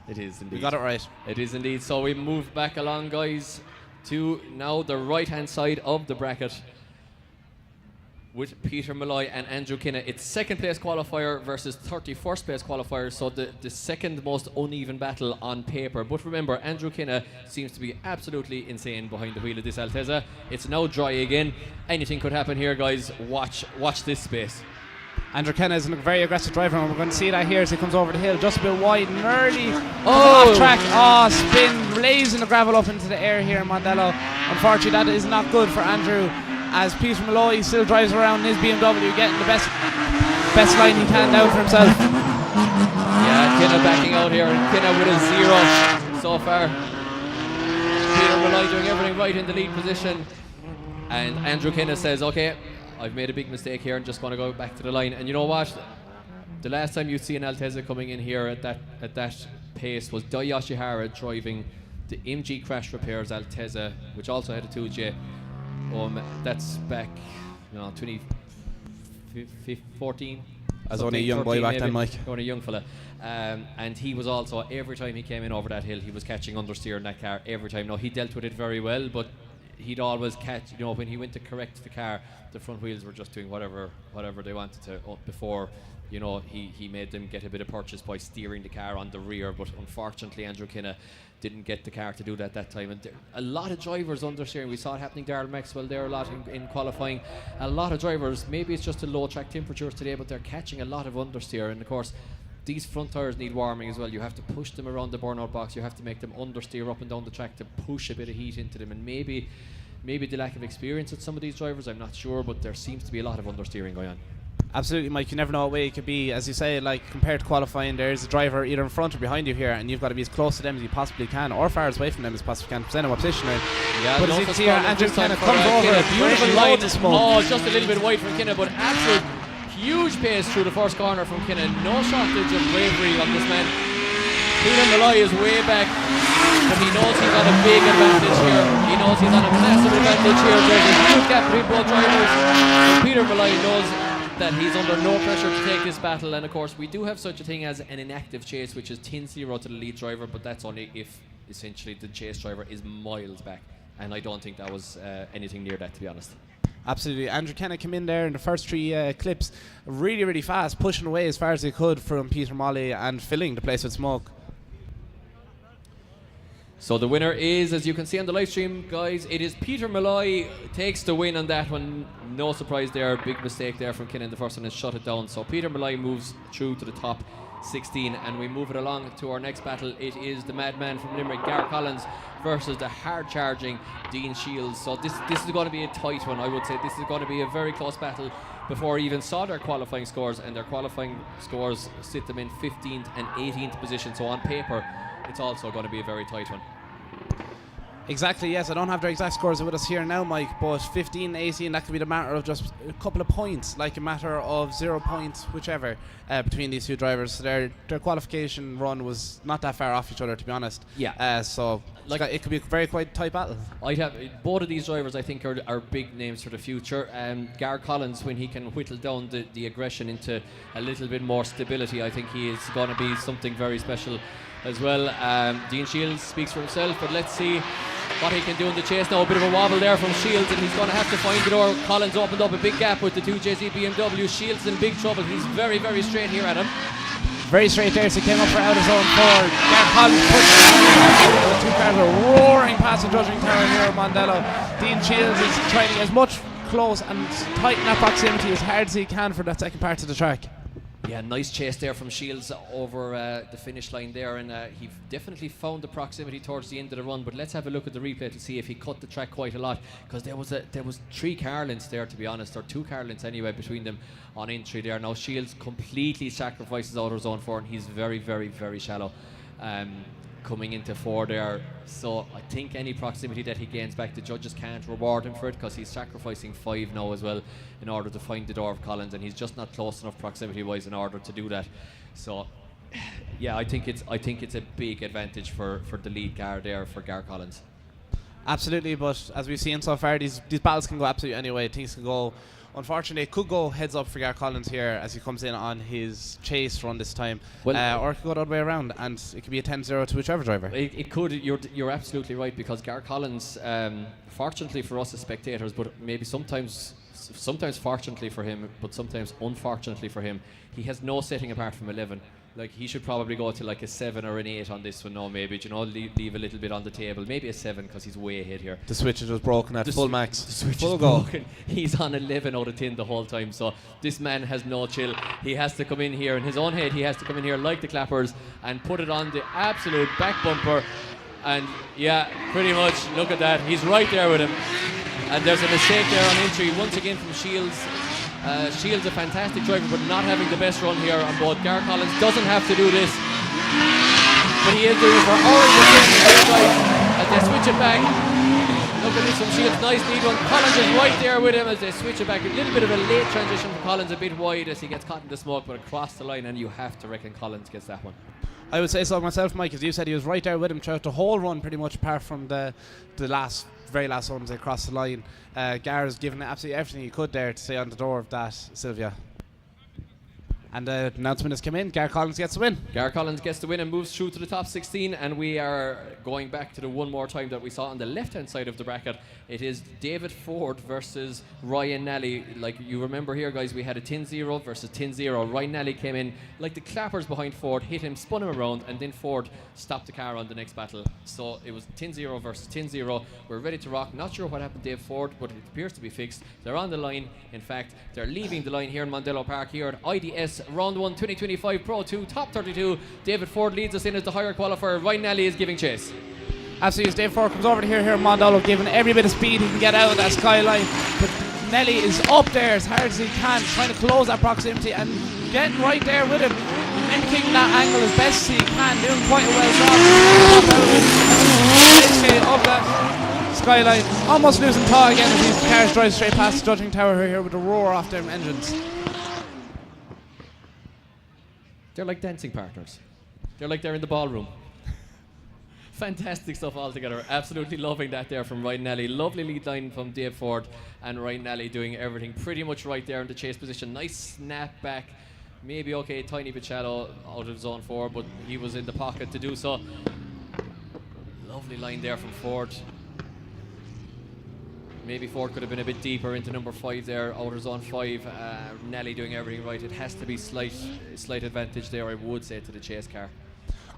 It is indeed. We got it right. It is indeed. So we move back along, guys, to now the right-hand side of the bracket with Peter Molloy and Andrew Kenna. It's second place qualifier versus 31st place qualifier, so the second most uneven battle on paper. But remember, Andrew Kenna seems to be absolutely insane behind the wheel of this Altezza. It's now dry again. Anything could happen here, guys. Watch this space. Andrew Kenna is a very aggressive driver, and we're going to see that here as he comes over the hill, just a bit wide and early. Off track, spin, blazing the gravel up into the air here in Mondello. Unfortunately, that is not good for Andrew, as Peter Molloy still drives around in his BMW, getting the best line he can down for himself. Yeah, Kenna backing out here, and Kenna with a 0 so far. Peter Molloy doing everything right in the lead position, and Andrew Kenna says, okay, I've made a big mistake here and just going to go back to the line. And you know what? The last time you see an Altezza coming in here at that pace was Dai Yoshihara driving the MG Crash Repairs Altezza, which also had a 2J. That's back, 2014. I was only a young boy back then, Mike. Only a young fella. And he was also, every time he came in over that hill, he was catching understeer in that car every time. Now, he dealt with it very well, but he'd always catch, when he went to correct the car, the front wheels were just doing whatever they wanted to before, he made them get a bit of purchase by steering the car on the rear. But unfortunately, Andrew Kenna didn't get the car to do that time. And a lot of drivers understeering. We saw it happening. Darrell Maxwell there a lot in qualifying. A lot of drivers, maybe it's just the low track temperatures today, but they're catching a lot of understeer. And of course, these front tyres need warming as well. You have to push them around the burnout box. You have to make them understeer up and down the track to push a bit of heat into them. And maybe the lack of experience at some of these drivers, I'm not sure, but there seems to be a lot of understeering going on. Absolutely, Mike. You never know what way it could be. As you say, like compared to qualifying, there's a driver either in front or behind you here, and you've got to be as close to them as you possibly can, or far as away from them as possibly can, present them a position. Yeah, but as you can see here, Andrew Kenna comes over. Beautiful line. Just a little bit wide from Kenna, but absolute huge pace through the first corner from Kenna. No shortage of bravery on this man. Peter Molloy is way back, but he knows he's on a big advantage here. He knows he's on a massive advantage here. There's a huge gap between both drivers. And Peter Molloy knows that he's under no pressure to take this battle. And of course, we do have such a thing as an inactive chase, which is 10-0 to the lead driver, but that's only if essentially the chase driver is miles back. And I don't think that was anything near that, to be honest. Absolutely. Andrew Kenna came in there in the first three clips really, really fast, pushing away as far as he could from Peter Molloy and filling the place with smoke. So the winner is, as you can see on the live stream, guys, it is Peter Molloy takes the win on that one. No surprise there, big mistake there from Kenna in the first one and shut it down. So Peter Molloy moves through to the top 16, and we move it along to our next battle. It is the madman from Limerick, Gareth Collins, versus the hard-charging Dean Shiels. So this is going to be a tight one, I would say. This is going to be a very close battle before I even saw their qualifying scores, and their qualifying scores sit them in 15th and 18th position. So on paper, it's also going to be a very tight one. Exactly, yes. I don't have their exact scores with us here now, Mike, but 15, 18, that could be the matter of just a couple of points, like a matter of 0 points, whichever, between these two drivers. So their qualification run was not that far off each other, to be honest. Yeah. So like it could be a very quite tight battle. Both of these drivers, I think, are big names for the future. Gareth Collins, when he can whittle down the aggression into a little bit more stability, I think he is going to be something very special as well. Dean Shiels speaks for himself, but let's see what he can do in the chase now. A bit of a wobble there from Shiels, and he's going to have to find the door. Collins opened up a big gap with the 2JZ BMW. Shiels in big trouble. He's very, very straight here at him. Very straight there, so he came up for out of zone 4. Gareth Collins pushed the two cars are roaring past the judging tower here at Mondello. Dean Shiels is trying to get as much close and tighten that proximity as hard as he can for that second part of the track. Yeah, nice chase there from Shiels over the finish line there, and he definitely found the proximity towards the end of the run. But let's have a look at the replay to see if he cut the track quite a lot, because there was 3 car lengths there, to be honest, or 2 car lengths anyway between them on entry there. Now Shiels completely sacrifices outer zone 4, and he's very, very, very shallow coming into 4 there. So I think any proximity that he gains back, the judges can't reward him for it, because he's sacrificing 5 now as well in order to find the door of Collins, and he's just not close enough proximity wise in order to do that. So yeah, I think it's a big advantage for the lead car there for Gar Collins. Absolutely, but as we've seen so far, these battles can go absolutely anyway. Things can go, unfortunately, it could go heads up for Gar Collins here as he comes in on his chase run this time, well, or it could go the other way around, and it could be a 10-0 to whichever driver. It could. You're absolutely right, because Gar Collins, fortunately for us as spectators, but maybe sometimes fortunately for him, but sometimes unfortunately for him, he has no setting apart from 11. Like, he should probably go to like a 7 or an 8 on this one now, maybe, you know, leave a little bit on the table, maybe a 7, because he's way ahead here. The switch was broken at full max. The switch full is go. broken. He's on 11 out of 10 the whole time, so this man has no chill. He has to come in here in his own head. He has to come in here like the clappers and put it on the absolute back bumper. And yeah, pretty much, look at that. He's right there with him. And there's a mistake there on entry once again from Shiels. Shiels a fantastic driver, but not having the best run here on both. Gar Collins doesn't have to do this, but he is doing it for Orange as they switch it back. Look at this from Shiels, nice lead one. Collins is right there with him as they switch it back. A little bit of a late transition for Collins, a bit wide as he gets caught in the smoke, but across the line, and you have to reckon Collins gets that one. I would say so myself, Mike, as you said, he was right there with him throughout the whole run, pretty much, apart from the very last ones they crossed the line. Gar has given absolutely everything he could there to stay on the door of that Sylvia. And the announcement has come in. Gar Collins gets the win. Gar Collins gets the win and moves through to the top 16, and we are going back to the one more time that we saw on the left-hand side of the bracket. It is David Forde versus Ryan Nally. Like you remember here, guys, we had a 10-0 versus 10-0. Ryan Nally came in like the clappers behind Forde, hit him, spun him around, and then Forde stopped the car on the next battle. So it was 10-0 versus 10-0. We're ready to rock. Not sure what happened to Dave Forde, but it appears to be fixed. They're on the line. In fact, they're leaving the line here in Mondello Park here at IDS Round 1 2025 Pro 2 Top 32. David Forde leads us in as the higher qualifier. Ryan Nally is giving chase. Absolutely, as Dave Forde comes over to here in Mondello, giving every bit of speed he can get out of that skyline. But Nelly is up there as hard as he can, trying to close that proximity and getting right there with him, mimicking that angle as best he can, doing quite a well job. Up that skyline, almost losing thought again as these cars drive straight past the judging tower here with a roar off their engines. They're like dancing partners. They're like they're in the ballroom. Fantastic stuff altogether. Absolutely loving that there from Ryan Nally. Lovely lead line from Dave Forde, and Ryan Nally doing everything pretty much right there in the chase position. Nice snap back. Maybe okay, tiny bit shallow out of zone 4, but he was in the pocket to do so. Lovely line there from Forde. Maybe Forde could have been a bit deeper into number 5 there, outer zone 5. Nally doing everything right. It has to be slight advantage there, I would say, to the chase car.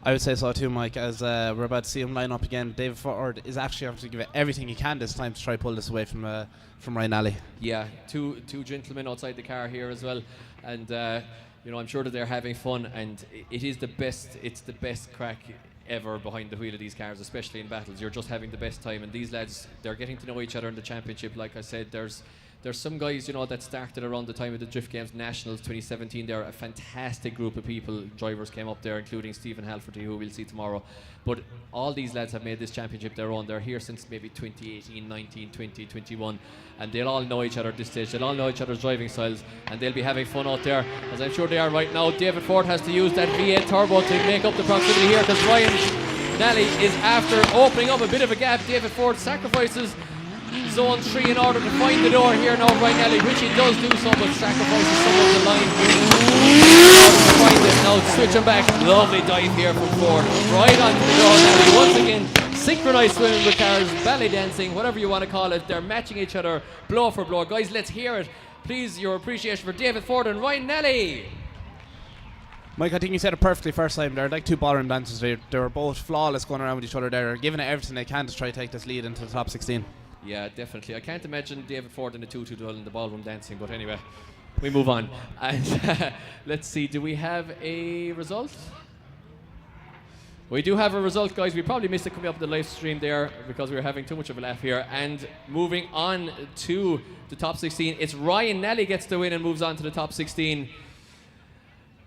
I would say so too, Mike, as we're about to see him line up again. David Forde is actually having to give it everything he can this time to try to pull this away from Ryan Nally. Yeah, two gentlemen outside the car here as well, and you know, I'm sure that they're having fun, and it is the best. It's the best crack ever behind the wheel of these cars, especially in battles. You're just having the best time, and these lads, they're getting to know each other in the championship. Like I said, there's some guys, you know, that started around the time of the Drift Games Nationals 2017. They're a fantastic group of people. Drivers came up there, including Stephen Halferty, who we'll see tomorrow. But all these lads have made this championship their own. They're here since maybe 2018, 19, 20, 21, and they'll all know each other at this stage. They'll all know each other's driving styles, and they'll be having fun out there, as I'm sure they are right now. David Forde has to use that V8 turbo to make up the proximity here, because Ryan Nally is after opening up a bit of a gap. David Forde sacrifices zone 3 in order to find the door here now, Ryan Nally, which he does do so, but sacrifices some of the line in order to find it. Now switching back, lovely dive here from Forde, right onto the door. Nally once again synchronized swimming with cars, ballet dancing, whatever you want to call it. They're matching each other blow for blow. Guys, let's hear it, please, your appreciation for David Forde and Ryan Nally. Mike, I think you said it perfectly first time. They're like two ballroom dancers. They were both flawless going around with each other. They're giving it everything they can to try to take this lead into the top 16. Yeah, definitely. I can't imagine David Forde in a 2-2 duel in the ballroom dancing, but anyway, We move on. And let's see, do we have a result? We do have a result, guys. We probably missed it coming up the live stream there because we were having too much of a laugh here. And moving on to the top 16, it's Ryan Nally gets the win and moves on to the top 16.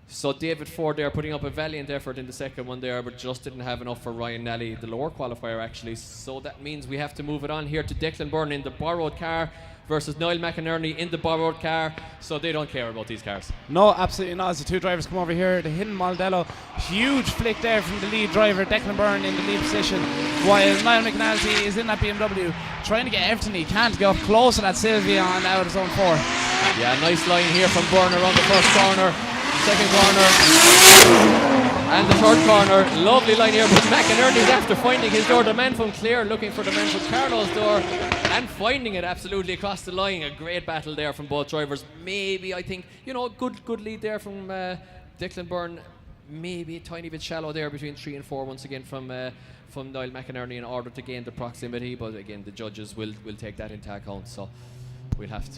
So David Forde there putting up a valiant effort in the second one there, but just didn't have enough for Ryan Nally, the lower qualifier actually. So that means we have to move it on here to Declan Byrne in the borrowed car versus Niall McInerney in the borrowed car. So they don't care about these cars. No, absolutely not. As the two drivers come over here, the hidden Mondello, huge flick there from the lead driver, Declan Byrne in the lead position, while Niall McInerney is in that BMW, trying to get everything he can to get up close to that Sylvia on out of zone 4. Yeah, nice line here from Byrne around the first corner. Second corner and the third corner, lovely line here, but McInerney's after finding his door, the man from Clare looking for the man from Carlo's door and finding it absolutely across the line. A great battle there from both drivers. Maybe, I think, you know, good lead there from Declan Byrne. Maybe a tiny bit shallow there between 3 and 4 once again from Niall McInerney in order to gain the proximity, but again the judges will take that into account, so we'll have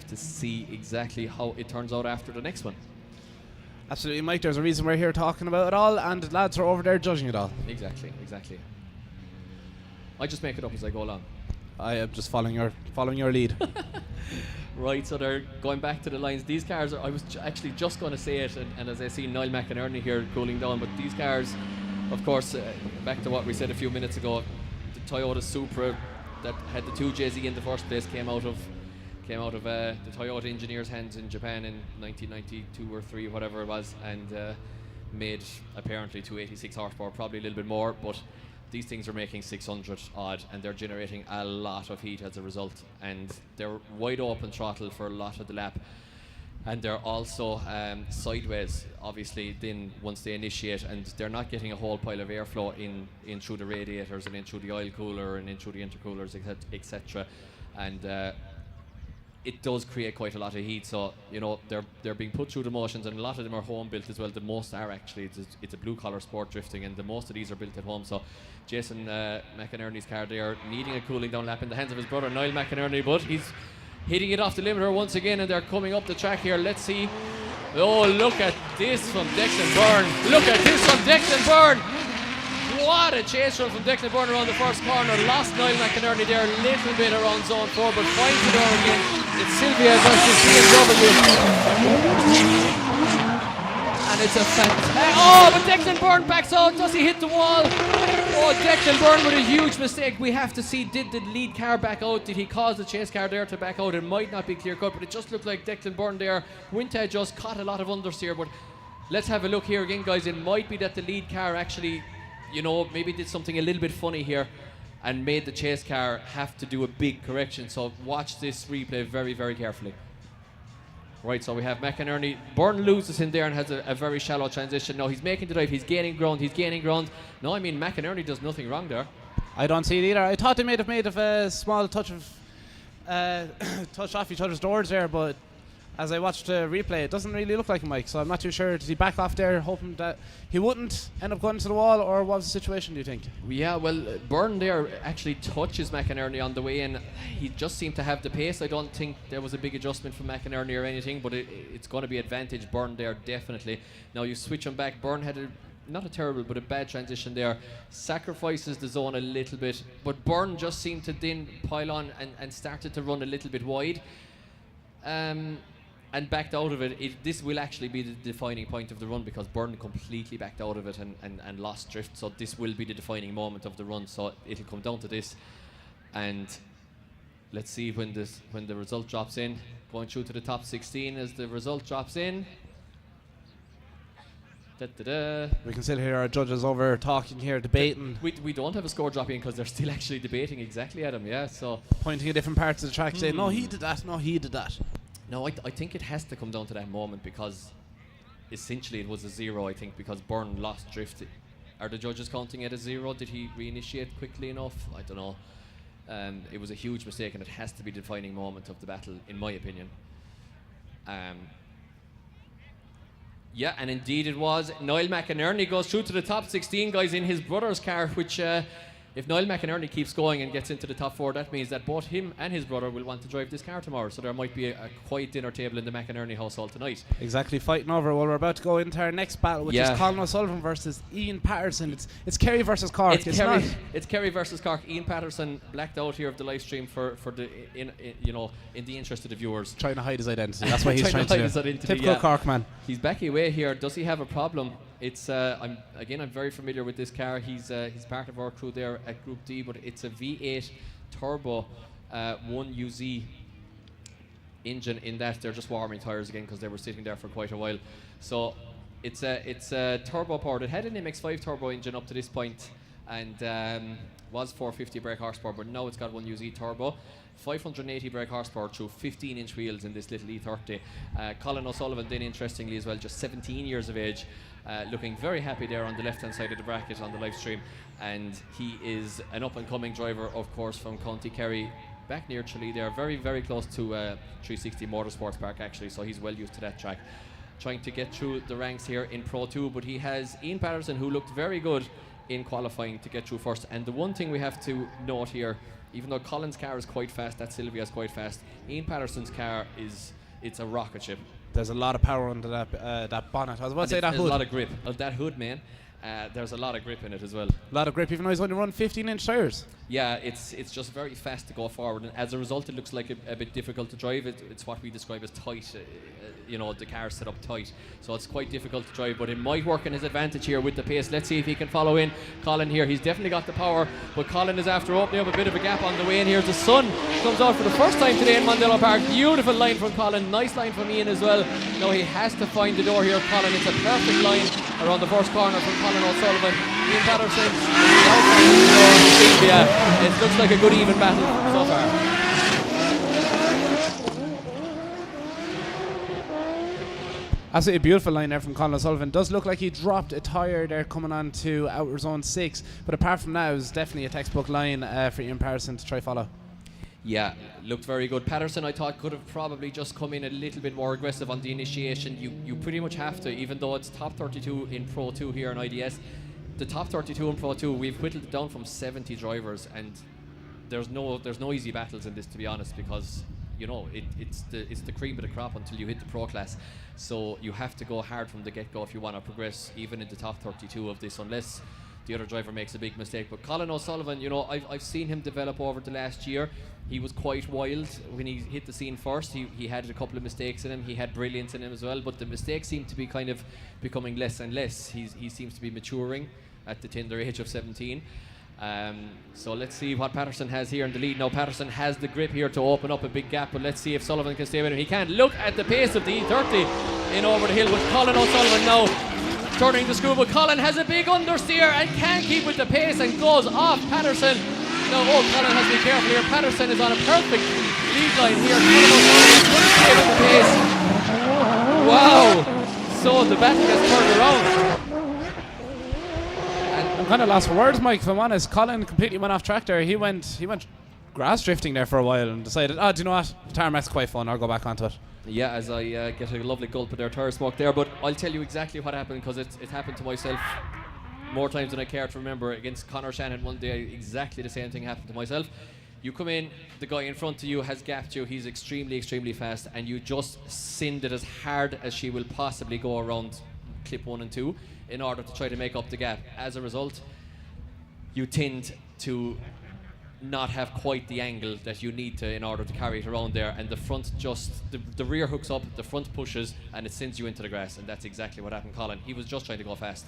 to see exactly how it turns out after the next one. Absolutely, Mike. There's a reason we're here talking about it all, and the lads are over there judging it all. Exactly. I just make it up as I go along. I am just following your lead. Right, so they're going back to the lines. These cars I was actually just going to say it, and as I see Niall McInerney here cooling down, but these cars, of course, back to what we said a few minutes ago, the Toyota Supra that had the 2JZ in the first place came out of the Toyota engineers' hands in Japan in 1992 or 3, whatever it was, and made apparently 286 horsepower, probably a little bit more, but these things are making 600 odd, and they're generating a lot of heat as a result, and they're wide open throttle for a lot of the lap, and they're also sideways, obviously, then once they initiate, and they're not getting a whole pile of airflow in through the radiators and in through the oil cooler and in through the intercoolers, etc. And it does create quite a lot of heat, so you know they're being put through the motions, and a lot of them are home built as well. The most are actually, it's a blue collar sport drifting, and the most of these are built at home. So Jason McInerney's car there needing a cooling down lap in the hands of his brother Niall McInerney, but he's hitting it off the limiter once again, and they're coming up the track here. Let's see. Oh, look at this from Declan Byrne. Look at this from Declan Byrne. What a chase run from Declan Byrne around the first corner. Lost Niall McInerney there a little bit around zone 4, but finds it over again. It's Sylvia versus BMW. And it's a fantastic... Oh, but Declan Byrne backs out. Does he hit the wall? Oh, Declan Byrne with a huge mistake. We have to see, did the lead car back out? Did he cause the chase car there to back out? It might not be clear cut, but it just looked like Declan Byrne there went to just caught a lot of understeer. But let's have a look here again, guys. It might be that the lead car actually, you know, maybe did something a little bit funny here and made the chase car have to do a big correction. So watch this replay very, very carefully. Right, so we have McInerney. Byrne loses in there and has a very shallow transition. Now he's making the dive, he's gaining ground. No, I mean, McInerney does nothing wrong there. I don't see it either. I thought they may have made a small touch off each other's doors there, but as I watched the replay, it doesn't really look like a Mike, so I'm not too sure. Did he back off there hoping that he wouldn't end up going to the wall, or what was the situation, do you think? Yeah, well, Byrne there actually touches McInerney on the way in. He just seemed to have the pace. I don't think there was a big adjustment from McInerney or anything, but it's going to be advantage Byrne there, definitely. Now you switch him back. Byrne had not a terrible, but a bad transition there. Sacrifices the zone a little bit, but Byrne just seemed to then pile on and started to run a little bit wide. And backed out of it. This will actually be the defining point of the run, because Byrne completely backed out of it and lost drift, so this will be the defining moment of the run, so it'll come down to this. And let's see when the result drops in, going through to the top 16 as the result drops in. We can still hear our judges over talking here, debating. We don't have a score drop in because they're still actually debating exactly, Adam, yeah, so pointing at different parts of the track, saying, no, he did that, no, he did that. No, I think it has to come down to that moment, because essentially it was a 0, I think, because Byrne lost drift. Are the judges counting it as 0? Did he reinitiate quickly enough? I don't know. It was a huge mistake, and it has to be the defining moment of the battle, in my opinion. Yeah, and indeed it was. Niall McInerney goes through to the top 16, guys, in his brother's car, which if Niall McInerney keeps going and gets into the top 4, that means that both him and his brother will want to drive this car tomorrow. So there might be a quiet dinner table in the McInerney household tonight. Exactly, fighting over. Well, we're about to go into our next battle, which is Colin O'Sullivan versus Ian Patterson. It's Kerry versus Cork. It's Kerry versus Cork. Ian Patterson blacked out here of the live stream for the in the interest of the viewers. Trying to hide his identity. That's what he's trying to do. Typical Cork man. He's backing away here. Does he have a problem? It's I'm very familiar with this car. He's part of our crew there at Group D, but it's a V8 turbo 1UZ engine. In that they're just warming tires again because they were sitting there for quite a while. So it's a turbo powered. It had an MX5 turbo engine up to this point, and was 450 brake horsepower, but now it's got 1UZ turbo. 580 brake horsepower through 15-inch wheels in this little E30. Colin O'Sullivan then, interestingly as well, just 17 years of age, looking very happy there on the left-hand side of the bracket on the live stream, and he is an up-and-coming driver, of course, from County Kerry, back near Tralee there, very, very close to 360 Motorsports Park actually, so he's well used to that track. Trying to get through the ranks here in Pro 2, but he has Ian Patterson, who looked very good in qualifying, to get through first. And the one thing we have to note here, even though Colin's car is quite fast, that Sylvia's quite fast, Ian Patterson's car it's a rocket ship. There's a lot of power under that bonnet. I was about to say that hood. There's a lot of grip. That hood, man. There's a lot of grip in it as well. A lot of grip, even though he's only run 15-inch tires. Yeah, it's just very fast to go forward, and as a result, it looks like a bit difficult to drive. It's what we describe as tight. The car's set up tight, so it's quite difficult to drive. But it might work in his advantage here with the pace. Let's see if he can follow in. Colin here, he's definitely got the power, but Colin is after opening up a bit of a gap on the way in here. The sun comes out for the first time today in Mondello Park. Beautiful line from Colin, nice line from Ian as well. Now he has to find the door here, Colin. It's a perfect line around the first corner from Colin O'Sullivan. Ian Patterson, it looks like a good even battle so far. Absolutely beautiful line there from Colin O'Sullivan. Does look like he dropped a tyre there coming on to outer zone 6, but apart from that, it was definitely a textbook line for Ian Patterson to try follow. Yeah, looked very good. Patterson, I thought, could have probably just come in a little bit more aggressive on the initiation. You pretty much have to, even though it's top 32 in Pro 2 here in IDS. The top 32 in Pro 2, we've whittled it down from 70 drivers, and there's no easy battles in this, to be honest, because it's the cream of the crop until you hit the pro class. So you have to go hard from the get-go if you want to progress even in the top 32 of this, unless the other driver makes a big mistake. But Colin O'Sullivan, I've seen him develop over the last year. He was quite wild when he hit the scene first. He had a couple of mistakes in him. He had brilliance in him as well, but the mistakes seem to be kind of becoming less and less. He seems to be maturing at the tender age of 17. So let's see what Patterson has here in the lead. Now Patterson has the grip here to open up a big gap, but let's see if Sullivan can stay with him. He can. Look at the pace of the E30 in over the hill with Colin O'Sullivan now turning the screw, but Colin has a big understeer and can't keep with the pace and goes off Patterson. Now, Colin has to be careful here. Patterson is on a perfect lead line here. Colin O'Sullivan couldn't stay with the pace. Wow! So the battle gets turned around. I'm kind of lost for words, Mike, if I'm honest. Colin completely went off track there. He went grass drifting there for a while and decided, do you know what? The tarmac's quite fun. I'll go back onto it. Yeah, as I get a lovely gulp of their tyre smoke there, but I'll tell you exactly what happened, because it happened to myself more times than I care to remember. Against Conor Shannon one day, exactly the same thing happened to myself. You come in, the guy in front of you has gapped you, he's extremely, extremely fast, and you just send it as hard as she will possibly go around clip 1 and 2 in order to try to make up the gap. As a result, you tend to not have quite the angle that you need to in order to carry it around there, and the front the rear hooks up, the front pushes, and it sends you into the grass, and that's exactly what happened. Colin, he was just trying to go fast.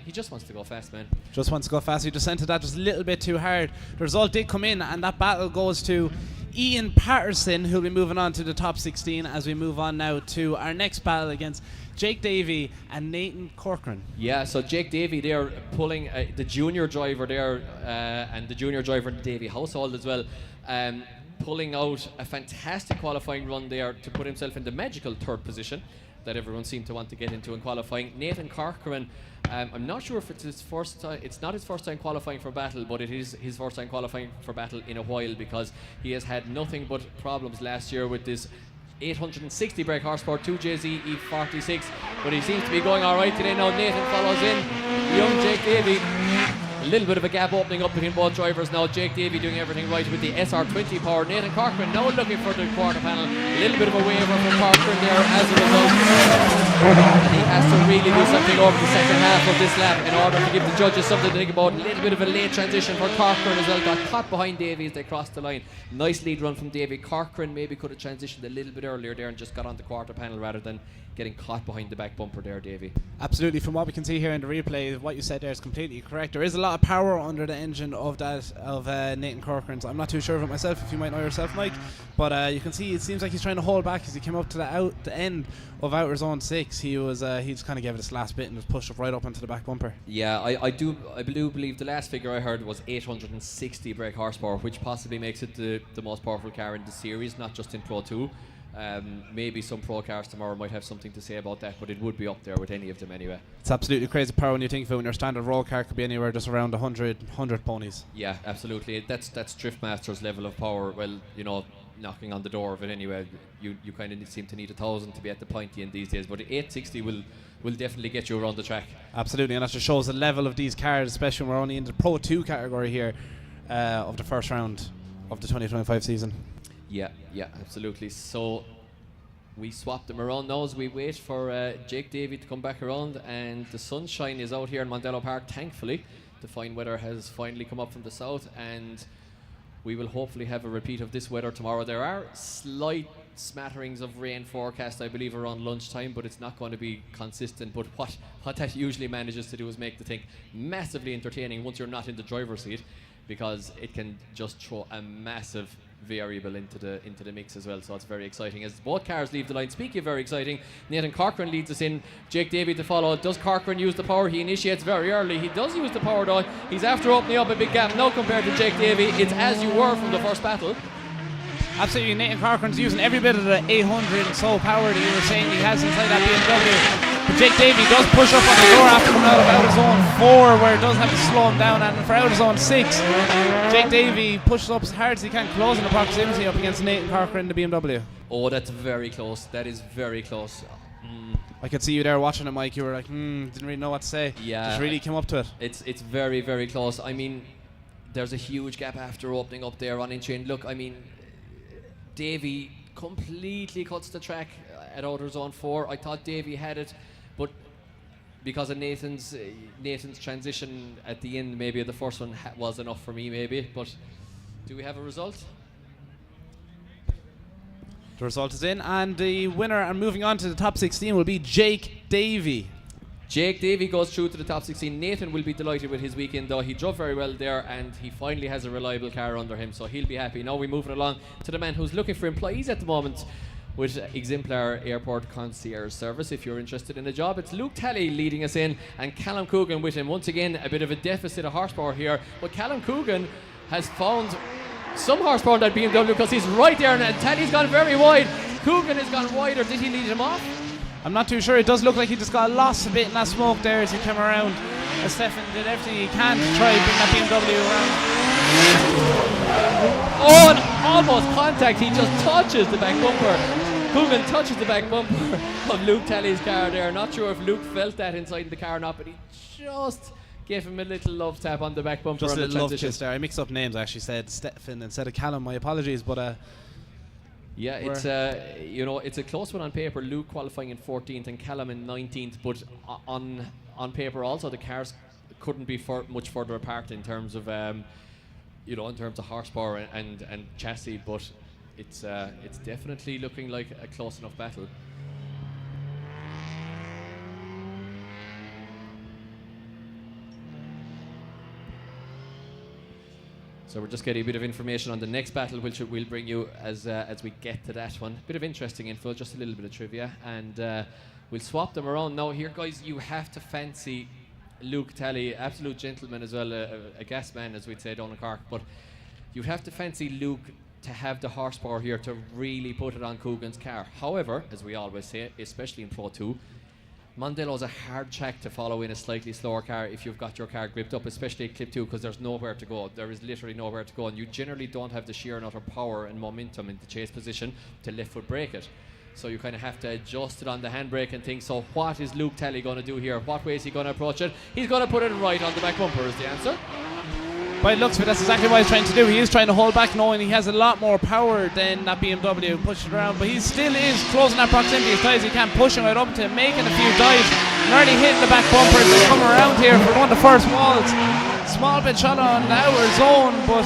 He just wants to go fast, man. Just wants to go fast. He just sent it that just a little bit too hard. The result did come in, and that battle goes to Ian Patterson, who'll be moving on to the top 16 as we move on now to our next battle against Jake Davey and Nathan Corcoran. Yeah, so Jake Davey, they're pulling the junior driver there, and the junior driver in the Davey household as well, pulling out a fantastic qualifying run there to put himself in the magical third position that everyone seemed to want to get into in qualifying. Nathan Corcoran, I'm not sure if it's his first time. It's not his first time qualifying for battle, but it is his first time qualifying for battle in a while, because he has had nothing but problems last year with this 860 brake horsepower 2JZ E46, but he seems to be going all right today. Now Nathan follows in. Young Jake Davey A little bit of a gap opening up between both drivers now. Jake Davey doing everything right with the SR20 power. Nathan Corcoran now looking for the quarter panel. A little bit of a waiver from Corcoran there as a result. And he has to really do something over the second half of this lap in order to give the judges something to think about. A little bit of a late transition for Corcoran as well. Got caught behind Davey as they crossed the line. Nice lead run from Davey. Corcoran maybe could have transitioned a little bit earlier there and just got on the quarter panel rather than getting caught behind the back bumper there, Davey. Absolutely. From what we can see here in the replay, what you said there is completely correct. There is a lot of power under the engine of Nathan Corcoran's. I'm not too sure of it myself, if you might know yourself, Mike, but you can see it seems like he's trying to hold back as he came up to the end of outer zone 6. He just kind of gave it his last bit and just pushed up right up onto the back bumper. Yeah, I do believe the last figure I heard was 860 brake horsepower, which possibly makes it the most powerful car in the series, not just in Pro 2. Maybe some pro cars tomorrow might have something to say about that, but it would be up there with any of them anyway. It's absolutely crazy power when you think of it. When your standard roll car could be anywhere just around 100 ponies. Yeah, absolutely. That's Driftmaster's level of power. Well, you know, knocking on the door of it anyway. You kind of seem to need 1,000 to be at the pointy end these days, but 860 will definitely get you around the track. Absolutely, and that just shows the level of these cars, especially when we're only in the Pro 2 category here of the first round of the 2025 season. Yeah, absolutely. So we swap them around now as we wait for Jake Davey to come back around, and the sunshine is out here in Mondello Park, thankfully. The fine weather has finally come up from the south, and we will hopefully have a repeat of this weather tomorrow. There are slight smatterings of rain forecast, I believe, around lunchtime, but it's not going to be consistent. But what that usually manages to do is make the thing massively entertaining once you're not in the driver's seat, because it can just throw a massive variable into the mix as well. So it's very exciting as both cars leave the line. Speaking of very exciting, Nathan Corcoran leads us in, Jake Davey to follow. Does Corcoran use the power? He initiates very early. He does use the power though. He's after opening up a big gap now compared to Jake Davey. It's as you were from the first battle. Absolutely, Nathan Corcoran's using every bit of the 800 and so power that you were saying he has inside that BMW. But Jake Davey does push up on the door after coming out of outer zone 4, where it does have to slow him down, and for outer zone 6, Jake Davey pushes up as hard as he can, closing the proximity up against Nathan Corcoran in the BMW. Oh, that's very close. That is very close. I could see you there watching it, Mike. You were like, didn't really know what to say. Yeah, just really came up to it. It's very, very close. I mean, there's a huge gap after opening up there on inch in. Look, I mean, Davey completely cuts the track at outer zone 4. I thought Davey had it, but because of Nathan's transition at the end, maybe the first one was enough for me, maybe. But do we have a result? The result is in, and the winner and moving on to the top 16 will be Jake Davey. Jake Davey goes through to the top 16. Nathan will be delighted with his weekend though. He drove very well there, and he finally has a reliable car under him, so he'll be happy. Now we're moving along to the man who's looking for employees at the moment with Exemplar Airport Concierge Service. If you're interested in a job, it's Luke Talley leading us in, and Callum Coogan with him. Once again, a bit of a deficit of horsepower here, but Callum Coogan has found some horsepower in that BMW because he's right there, and Talley's gone very wide. Coogan has gone wider. Did he lead him off? I'm not too sure. It does look like he just got lost a bit in that smoke there as he came around. As Stefan did everything he can to try and bring that BMW around. Oh, and almost contact. He just touches the back bumper. Coogan touches the back bumper of Luke Talley's car there. Not sure if Luke felt that inside the car or not, but he just gave him a little love tap on the back bumper. Just a little love kiss there. I mixed up names. I actually said Stefan instead of Callum. My apologies, but yeah, it's it's a close one on paper. Luke qualifying in 14th and Callum in 19th, but on paper also the cars couldn't be much further apart in terms of in terms of horsepower and chassis. But it's definitely looking like a close enough battle. So we're just getting a bit of information on the next battle, which we'll bring you as we get to that one. Bit of interesting info, just a little bit of trivia, and we'll swap them around now. Here, guys, you have to fancy Luke Talley, absolute gentleman as well, a gas man, as we'd say down in Cork. But you'd have to fancy Luke to have the horsepower here to really put it on Coogan's car. However, as we always say, especially in Pro 2, Mondello's a hard track to follow in a slightly slower car if you've got your car gripped up, especially at Clip 2, because there's nowhere to go. There is literally nowhere to go, and you generally don't have the sheer and utter power and momentum in the chase position to left foot brake it. So you kind of have to adjust it on the handbrake and things. So what is Luke Talley going to do here? What way is he going to approach it? He's going to put it right on the back bumper is the answer. By the looks of it, that's exactly what he's trying to do. He is trying to hold back, knowing he has a lot more power than that BMW, push it around, but he still is closing that proximity as tight as he can, pushing right up to him, making a few dives, nearly hitting the back bumper as they come around here for one of the first walls. Small bit shot on the outer zone, but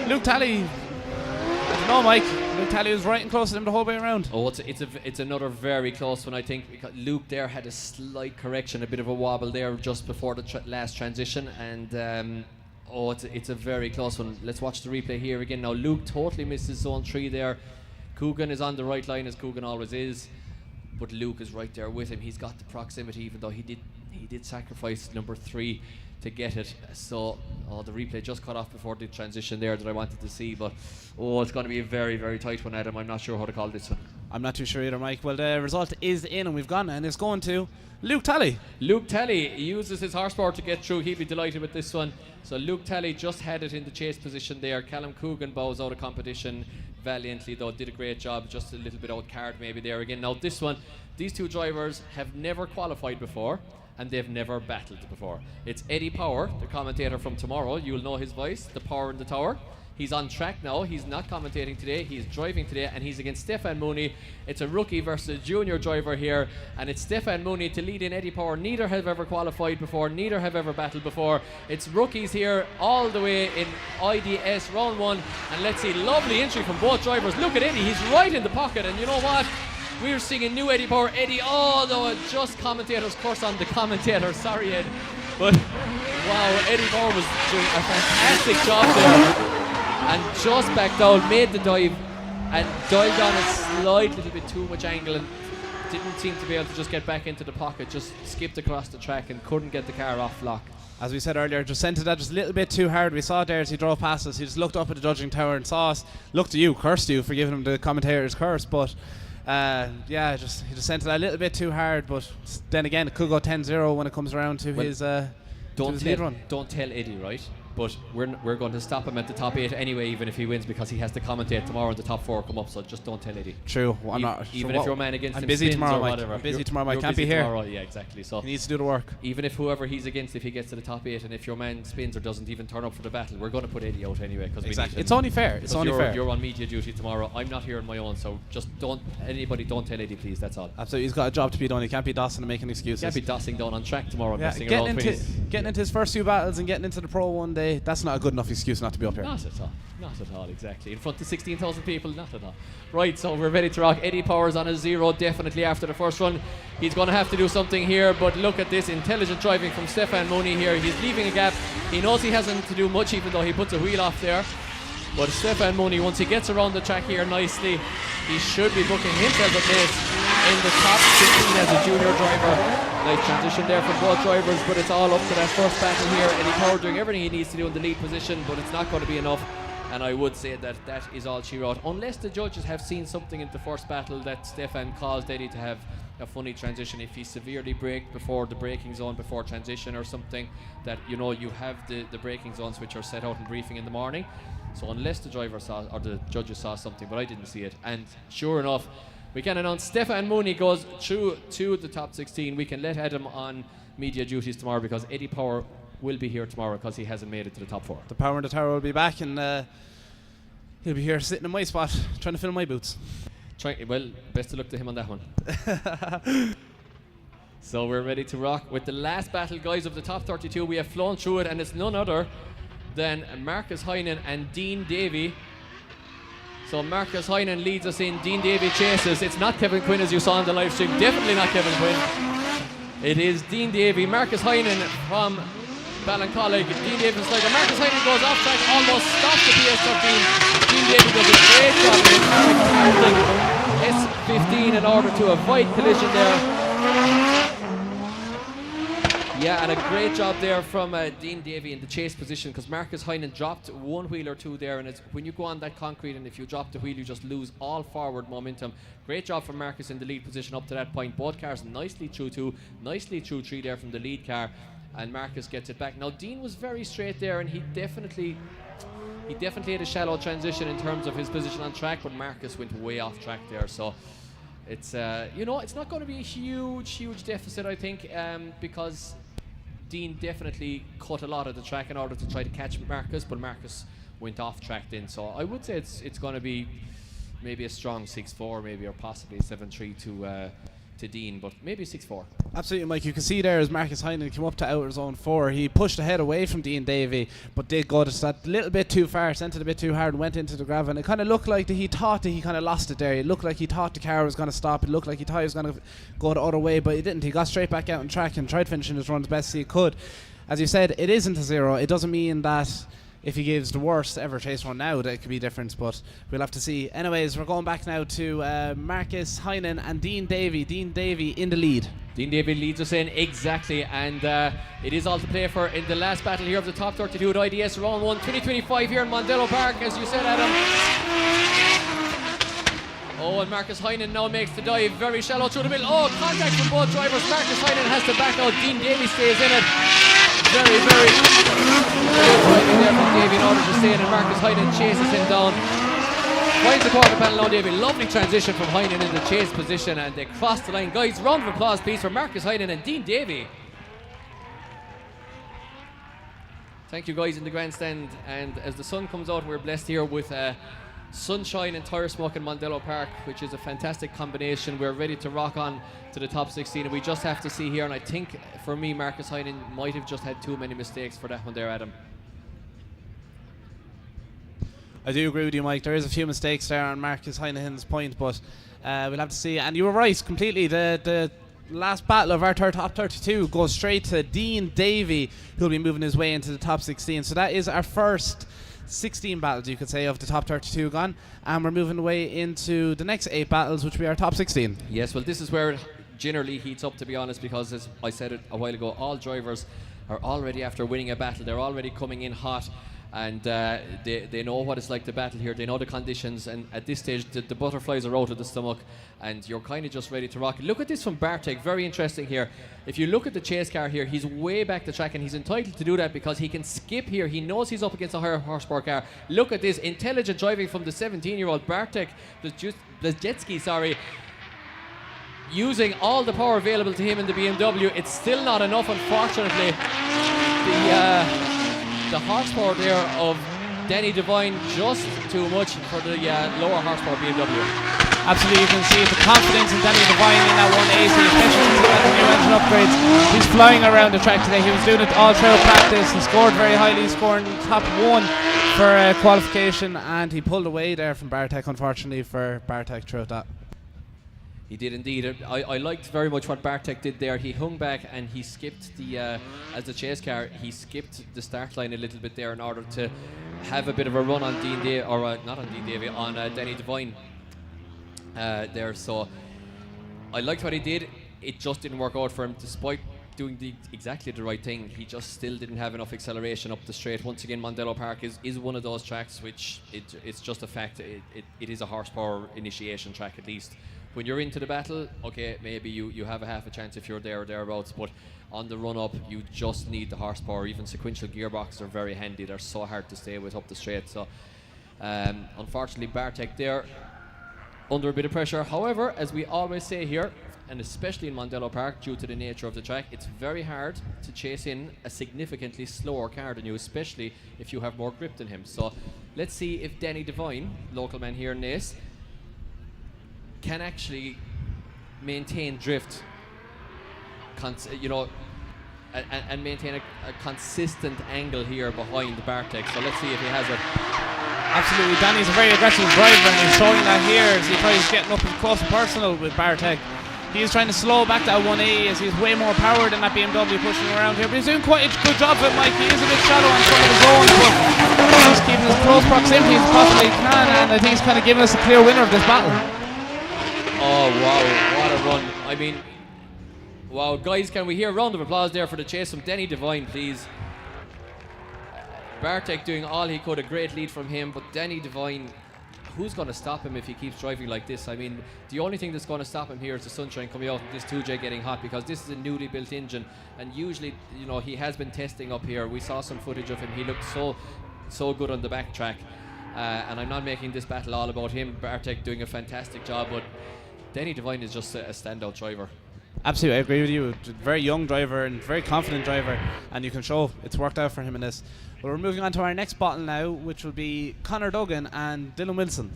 Luke Talley, I don't know, Mike. Luke Talley was right and close to him the whole way around. Oh, it's another very close one, I think, because Luke there had a slight correction, a bit of a wobble there just before the last transition, and it's a very close one. Let's watch the replay here again. Now Luke totally misses zone 3 there. Coogan is on the right line, as Coogan always is, but Luke is right there with him. He's got the proximity, even though he did sacrifice number 3 to get it. So the replay just cut off before the transition there that I wanted to see, but it's going to be a very, very tight one, Adam. I'm not sure how to call this one. I'm not too sure either, Mike. Well, the result is in, and we've gone, and it's going to Luke Talley. Luke Talley uses his horsepower to get through. He'll be delighted with this one. So Luke Talley just had it in the chase position there. Callum Coogan bows out of competition valiantly, though, did a great job, just a little bit out card maybe there again. Now this one, these two drivers have never qualified before, and they've never battled before. It's Eddie Power, the commentator from tomorrow. You'll know his voice, the Power in the Tower. He's on track now. He's not commentating today. He's driving today, and he's against Stefan Mooney. It's a rookie versus a junior driver here, and it's Stefan Mooney to lead in Eddie Power. Neither have ever qualified before. Neither have ever battled before. It's rookies here all the way in IDS round 1, and let's see, lovely entry from both drivers. Look at Eddie. He's right in the pocket, and you know what? We're singing new Eddie Power. Eddie, though, just commentator's curse on the commentator. Sorry, Ed. But, wow, Eddie Power was doing a fantastic job there. And just back down, made the dive, and dived on a slight little bit too much angle, and didn't seem to be able to just get back into the pocket. Just skipped across the track and couldn't get the car off lock. As we said earlier, just sent it that just a little bit too hard. We saw there as he drove past us. He just looked up at the judging tower and saw us, looked at you, cursed you for giving him the commentator's curse, but he just sent it a little bit too hard. But then again, it could go 10-0 when it comes around to his lead run. Don't tell Eddie, right? But we're going to stop him at the top 8 anyway, even if he wins, because he has to commentate tomorrow and the top 4 come up. So just don't tell Eddie. True. Well, I'm not. Even if your man against I'm him busy spins tomorrow, or Mike. whatever. I'm busy tomorrow, Mike. Can't be here. Tomorrow. Yeah, exactly. So he needs to do the work. Even if whoever he's against, if he gets to the top 8, and if your man spins or doesn't even turn up for the battle, we're going to put Eddie out anyway. Exactly. It's only fair. It's only fair. You're on media duty tomorrow. I'm not here on my own, so just don't tell Eddie, please. That's all. Absolutely. He's got a job to be done. He can't be dossing and making excuses. He can't be dossing down on track tomorrow. Yeah, getting into his first 2 battles and getting into the Pro one day, that's not a good enough excuse not to be up here. Not at all, exactly. In front of 16,000 people, not at all. Right, so we're ready to rock. Eddie Power's on a 0, definitely after the first run. He's going to have to do something here, but look at this intelligent driving from Stefan Mooney here. He's leaving a gap. He knows he hasn't to do much, even though he puts a wheel off there. But Stefan Mooney, once he gets around the track here nicely, he should be booking himself a place in the top 16 as a junior driver. Nice transition there from both drivers, but it's all up to that first battle here. Eddie Power doing everything he needs to do in the lead position, but it's not going to be enough. And I would say that is all she wrote, unless the judges have seen something in the first battle that Stefan caused Eddie to have a funny transition. If he severely braked before the braking zone, before transition or something, that you have the braking zones which are set out in briefing in the morning. So unless the driver saw or the judges saw something, but I didn't see it. And sure enough, we can announce Stefan Mooney goes through to the top 16. We can let Adam on media duties tomorrow because Eddie Power will be here tomorrow because he hasn't made it to the top 4. The Power in the Tower will be back, and he'll be here sitting in my spot trying to fill my boots. Well, best of luck to him on that one. So we're ready to rock with the last battle, guys, of the top 32. We have flown through it, and it's none other than Marcus Hynes and Dean Davey. So Marcus Hynes leads us in, Dean Davey chases. It's not Kevin Quinn as you saw on the live stream, definitely not Kevin Quinn. It is Dean Davey. Marcus Hynes from Ballincollig. Dean Davey's like Marcus Hynes goes off track, almost stops the PS13. Dean Davey does a great job in S15 in order to avoid collision there. Yeah, and a great job there from Dean Davey in the chase position, because Marcus Hynes dropped one wheel or two there, and it's when you go on that concrete and if you drop the wheel you just lose all forward momentum. Great job from Marcus in the lead position up to that point. Both cars nicely through 2, nicely through 3 there from the lead car, and Marcus gets it back. Now Dean was very straight there, and he definitely had a shallow transition in terms of his position on track, but Marcus went way off track there. So It's it's not going to be a huge deficit, I think, because Dean definitely cut a lot of the track in order to try to catch Marcus, but Marcus went off track then. So I would say it's going to be maybe a strong 6-4, maybe, or possibly 7-3 to Dean, but maybe 6-4. Absolutely, Mike. You can see there as Marcus Hynes came up to outer zone 4, he pushed ahead away from Dean Davey, but did go just that little bit too far, sent it a bit too hard and went into the gravel. And it kind of looked like that he thought that he kind of lost it there. It looked like he thought the car was going to stop. It looked like he thought he was going to go the other way, but he didn't. He got straight back out on track and tried finishing his run as best he could. As you said, it isn't a 0. It doesn't mean that if he gives the worst ever chase run now that it could be different, but we'll have to see. Anyways, we're going back now to Marcus Hynes and Dean Davey. Dean Davey in the lead. Dean Davey leads us in, exactly, and it is all to play for in the last battle here of the top 32 at IDS Round 1 2025 here in Mondello Park, as you said, Adam. Oh, and Marcus Hynes now makes the dive very shallow through the middle. Oh, contact from both drivers. Marcus Hynes has to back out. Dean Davey stays in it. Very driving there from Davey in order to stay in, and Marcus Hynes chases him down. Finds the quarter panel now, Davey. Lovely transition from Hynes in the chase position, and they cross the line. Guys, round of applause please for Marcus Hynes and Dean Davey. Thank you guys in the grandstand, and as the sun comes out, we're blessed here with sunshine and tire smoke in Mondello Park, which is a fantastic combination. We're ready to rock on to the top 16, and we just have to see here, and I think for me Marcus Hynes might have just had too many mistakes for that one there, Adam. I do agree with you, Mike. There is a few mistakes there on Marcus Hynes' point, but we'll have to see. And you were right completely. The last battle of our top 32 goes straight to Dean Davey, who'll be moving his way into the top 16. So that is our first 16 battles, you could say, of the top 32 gone, and we're moving away into the next 8 battles, which will be our top 16. Yes, well, this is where it generally heats up, to be honest, because as I said it a while ago, all drivers are already after winning a battle. They're already coming in hot, and they know what it's like to battle here. They know the conditions, and at this stage the butterflies are out of the stomach, and you're kind of just ready to rock it. Look at this from Bartek, very interesting here. If you look at the chase car here, he's way back the track, and he's entitled to do that because he can skip here. He knows he's up against a higher horsepower car. Look at this intelligent driving from the 17-year-old Bartek, the jet ski, using all the power available to him in the BMW. It's still not enough, unfortunately. The horsepower there of Danny Devine, just too much for the lower horsepower BMW. Absolutely, you can see the confidence in Danny Devine in that 180, especially with the new engine upgrades. He's flying around the track today. He was doing it all throughout practice. He scored very highly, scoring top 1 for qualification, and he pulled away there from Bartek, unfortunately for Bartek throughout that. He did indeed. I liked very much what Bartek did there. He hung back and he skipped as the chase car, he skipped the start line a little bit there in order to have a bit of a run on Dean Davey, or not on Dean Davey, on Danny Devine there. So I liked what he did. It just didn't work out for him, despite doing exactly the right thing. He just still didn't have enough acceleration up the straight. Once again, Mondello Park is one of those tracks which it's just a fact. It is a horsepower initiation track, at least. When you're into the battle, okay, maybe you have a half a chance if you're there or thereabouts, but on the run up, you just need the horsepower. Even sequential gearboxes are very handy. They're so hard to stay with up the straight. So unfortunately, Bartek there under a bit of pressure. However, as we always say here, and especially in Mondello Park, due to the nature of the track, it's very hard to chase in a significantly slower car than you, especially if you have more grip than him. So let's see if Danny Devine, local man here in Naas, can actually maintain drift, and maintain a consistent angle here behind Bartek. So let's see if he has it. Absolutely, Danny's a very aggressive driver, and he's showing that here as he tries getting up close and personal with Bartek. He's trying to slow back that 180 as he's way more power than that BMW pushing around here, but he's doing quite a good job of it, Mike. He is a bit shallow on some of his own, but he's keeping as close proximity as possibly can, and I think he's kind of giving us a clear winner of this battle. Oh wow, what a run. I mean, wow, guys, can we hear a round of applause there for the chase from Danny Devine, please? Bartek doing all he could, a great lead from him, but Danny Devine, who's going to stop him if he keeps driving like this? I mean, the only thing that's going to stop him here is the sunshine coming out and this 2J getting hot, because this is a newly built engine, and usually, he has been testing up here. We saw some footage of him. He looked so good on the back track, and I'm not making this battle all about him. Bartek doing a fantastic job, but Denny Devine is just a standout driver. Absolutely, I agree with you. Very young driver and very confident driver, and you can show it's worked out for him in this. But we're moving on to our next battle now, which will be Conor Duggan and Dylan Wilson.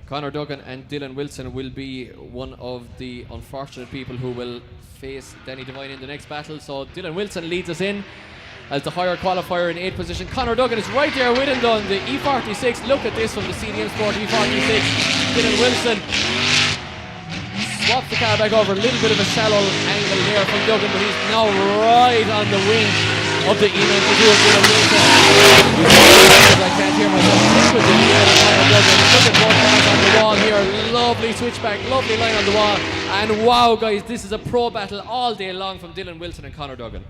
Conor Duggan and Dylan Wilson will be one of the unfortunate people who will face Denny Devine in the next battle. So Dylan Wilson leads us in as the higher qualifier in 8th position. Conor Duggan is right there with him though, the E46. Look at this from the CDM Sport E46. Dylan Wilson swaps the car back over, a little bit of a shallow angle there from Duggan, but he's now right on the wing of the E92 of Dylan Wilson. I can't hear myself think with the Conor Duggan. Look at both cars on the wall here. Lovely switchback, lovely line on the wall. And wow, guys, this is a pro battle all day long from Dylan Wilson and Conor Duggan.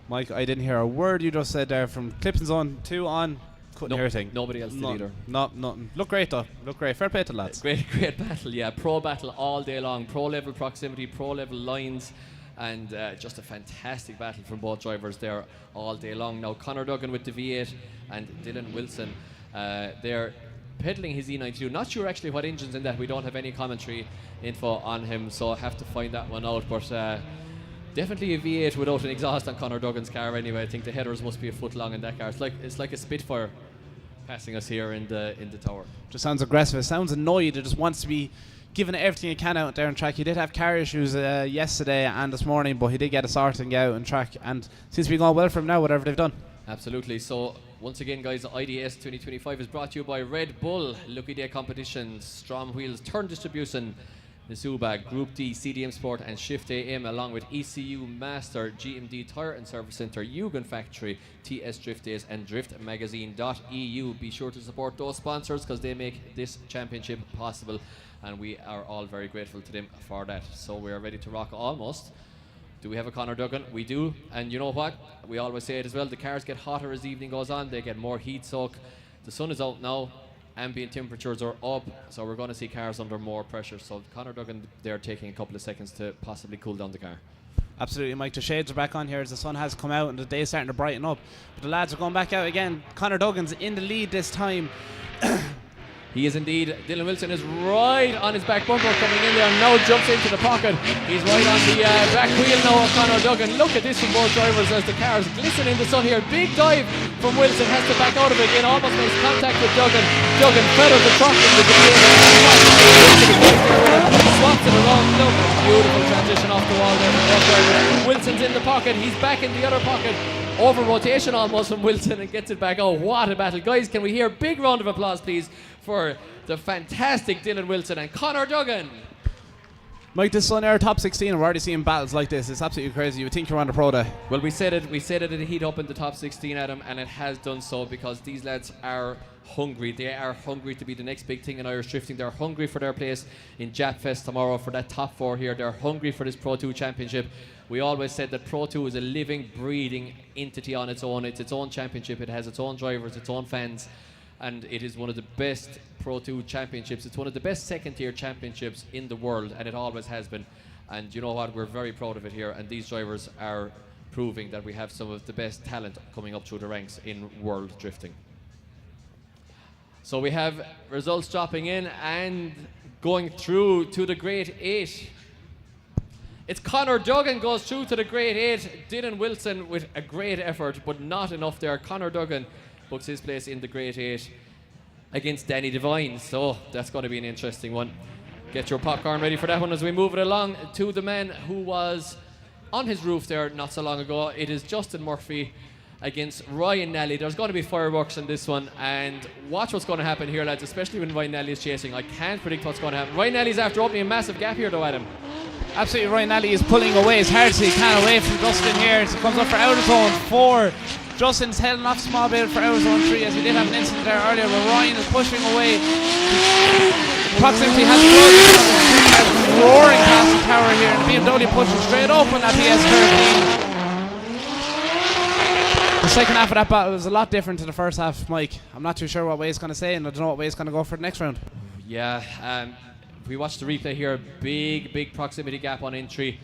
Mike, I didn't hear a word you just said there from Clipson Zone 2 on. Couldn't hear a thing. Nobody else did either. Nothing. Look great though. Look great. Fair play to the lads. Great battle, yeah. Pro battle all day long. Pro level proximity, pro level lines, and just a fantastic battle from both drivers there all day long. Now Conor Duggan with the V8 and Dylan Wilson, they're pedaling his E92. Not sure actually what engine's in that. We don't have any commentary info on him, so I have to find that one out. But definitely a V8 without an exhaust on Conor Duggan's car anyway. I think the headers must be a foot long in that car. It's like a Spitfire passing us here in the tower. Just sounds aggressive. It sounds annoyed. It just wants to be giving it everything he can out there on track. He did have car issues yesterday and this morning, but he did get a sorting out on track, and seems to be going well for him now, whatever they've done. Absolutely. So once again, guys, IDS 2025 is brought to you by Red Bull, Lucky Day Competitions, Strom Wheels, Turn Distribution, Nasuba, Group D, CDM Sport and Shift AM, along with ECU Master, GMD Tire and Service Centre, Yugen Factory, TS Drift Days and driftmagazine.eu. Be sure to support those sponsors because they make this championship possible, and we are all very grateful to them for that. So we are ready to rock almost. Do we have a Conor Duggan? We do. And you know what? We always say it as well. The cars get hotter as the evening goes on. They get more heat soak. The sun is out now. Ambient temperatures are up. So we're going to see cars under more pressure. So Conor Duggan, they're taking a couple of seconds to possibly cool down the car. Absolutely, Mike. The shades are back on here as the sun has come out and the day's starting to brighten up. But the lads are going back out again. Conor Duggan's in the lead this time. He is indeed. Dylan Wilson is right on his back bumper coming in there and now jumps into the pocket. He's right on the back wheel now of Conor Duggan. Look at this from both drivers as the cars glisten in the sun here. Big dive from Wilson, has to back out of it again, almost makes contact with Duggan. Duggan feathers the truck in the swaps it around. Look, beautiful transition off the wall there from both drivers. Wilson's in the pocket, he's back in the other pocket. Over rotation almost from Wilson and gets it back. Oh, what a battle. Guys, can we hear a big round of applause, please, for the fantastic Dylan Wilson and Conor Duggan. Mike, this is on our top 16 and we're already seeing battles like this. It's absolutely crazy. You would think you're on the Pro Day. Well, we said it'd heat up in the top 16, Adam, and it has done so because these lads are hungry. They are hungry to be the next big thing in Irish drifting. They're hungry for their place in Japfest tomorrow for that top 4 here. They're hungry for this Pro2 championship. We always said that Pro2 is a living, breathing entity on its own. It's its own championship. It has its own drivers, its own fans, and it is one of the best Pro2 championships. It's one of the best second-tier championships in the world, and it always has been. And you know what? We're very proud of it here, and these drivers are proving that we have some of the best talent coming up through the ranks in world drifting. So we have results dropping in and going through to the Grade 8. It's Conor Duggan goes through to the Grade 8. Dylan Wilson with a great effort, but not enough there. Conor Duggan books his place in the Grade 8 against Danny Devine. So that's going to be an interesting one. Get your popcorn ready for that one as we move it along to the man who was on his roof there not so long ago. It is Justin Murphy against Ryan Nally. There's going to be fireworks in this one, and watch what's going to happen here, lads, especially when Ryan Nally is chasing. I can't predict what's going to happen. Ryan Nally's after opening a massive gap here though, Adam. Absolutely, Ryan Nally is pulling away as hard as he can away from Justin here. So comes up for outer zone 4. Justin's heading off small bit for outer zone 3 as we did have an incident there earlier where Ryan is pushing away. Proximity has closed, roaring past the tower here, and BMW pushing straight open at PS13. The second half of that battle was a lot different to the first half, Mike. I'm not too sure what way he's going to say, and I don't know what way he's going to go for the next round. Yeah, if we watch the replay here, big proximity gap on entry.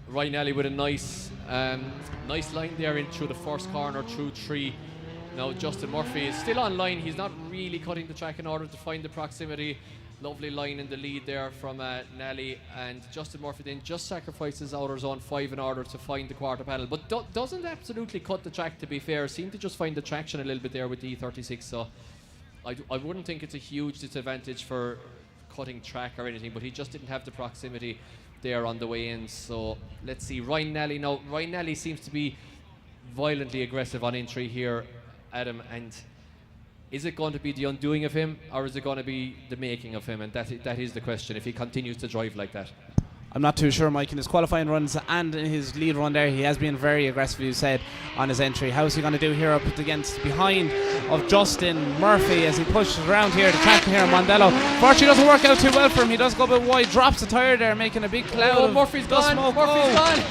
Ryan Nally with a nice line there in through the first corner, through 3. Now Justin Murphy is still on line. He's not really cutting the track in order to find the proximity. Lovely line in the lead there from Nally, and Justin Murphy then just sacrifices outer zone 5 in order to find the quarter panel, but doesn't absolutely cut the track, to be fair. Seemed to just find the traction a little bit there with the E36, so I wouldn't think it's a huge disadvantage for cutting track or anything, but he just didn't have the proximity there on the way in. So let's see, Ryan Nally now. Ryan Nally seems to be violently aggressive on entry here, Adam, and is it going to be the undoing of him, or is it going to be the making of him? And that is the question, if he continues to drive like that. I'm not too sure, Mike. In his qualifying runs and in his lead run there, he has been very aggressive, you said, on his entry. How's he going to do here up against behind of Justin Murphy as he pushes around here to tackle here Mondello? Fortunately, doesn't work out too well for him. He does go a bit wide, drops the tyre there, making a big cloud of Murphy's gone. smoke.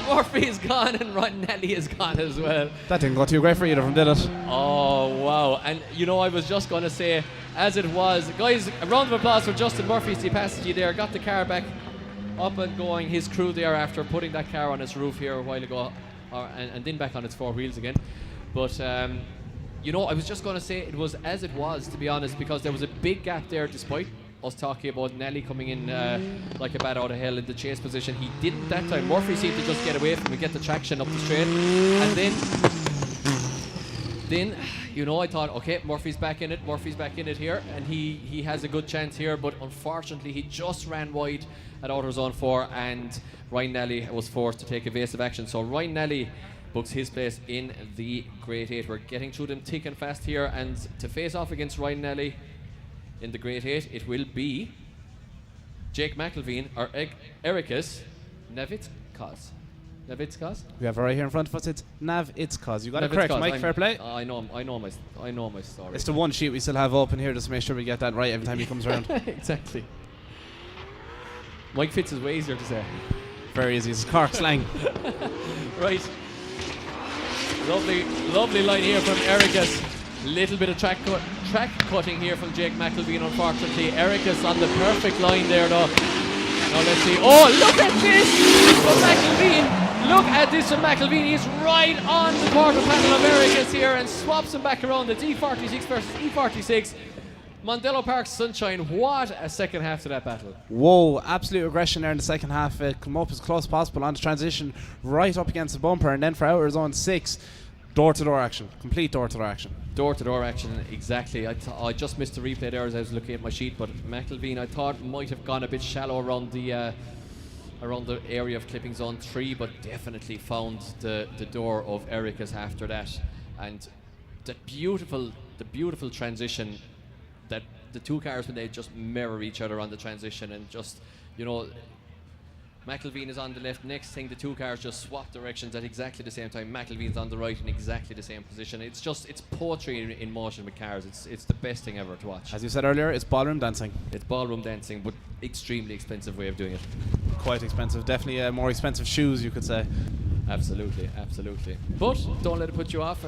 Murphy's gone, and Ron Nally is gone as well. That didn't go too great for either of them, did it? Oh, wow. And, you know, I was just going to say, as it was, guys, a round of applause for Justin Murphy's capacity there. Got the car back up and going, his crew there after putting that car on its roof here a while ago, and then back on its 4 wheels again. But you know, I was just going to say it was as it was, to be honest, because there was a big gap there despite us talking about Nally coming in like a bat out of hell in the chase position. He didn't that time. Murphy seemed to just get away from him, get the traction up the straight, and then you know, I thought, okay, Murphy's back in it here, and he has a good chance here, but unfortunately he just ran wide at outer zone 4, and Ryan Nally was forced to take evasive action. So Ryan Nally books his place in the Great 8. We're getting through them thick and fast here, and to face off against Ryan Nally in the Great 8, it will be Jake McIlveen or Erikas Navickas. Navickas? We have it right here in front of us. It's Navickas. You got it correct, Mike. Fair play. I know my story. It's the one sheet we still have open here just to make sure we get that right every time he comes around. Exactly. Mike Fitz is way easier to say. Very easy. It's Cork slang. Right. Lovely line here from Erikas. Little bit of track cutting here from Jake McIlveen, unfortunately. Erikas on the perfect line there, though. Now let's see. Oh, look at this from McIlveen. Look at this from McIlveen. He's right on the quarter panel of Erikas here and swaps him back around. It's E46 versus E46. Mondello Park Sunshine, what a second half to that battle. Whoa, absolute aggression there in the second half. Come up as close as possible on the transition, right up against the bumper, and then for outer zone 6, door-to-door action, complete door-to-door action. Door-to-door action, exactly. I just missed the replay there as I was looking at my sheet, but McIlveen, I thought, might have gone a bit shallow around the area of clipping zone 3, but definitely found the door of Erikas after that. And the beautiful transition that the two cars, when they just mirror each other on the transition, and just, you know, McIlveen is on the left, next thing the two cars just swap directions at exactly the same time. McIlveen's on the right in exactly the same position. It's poetry in motion with cars. It's the best thing ever to watch. As you said earlier, it's ballroom dancing. It's ballroom dancing, but extremely expensive way of doing it. Quite expensive, definitely more expensive shoes, you could say. Absolutely. But don't let it put you off.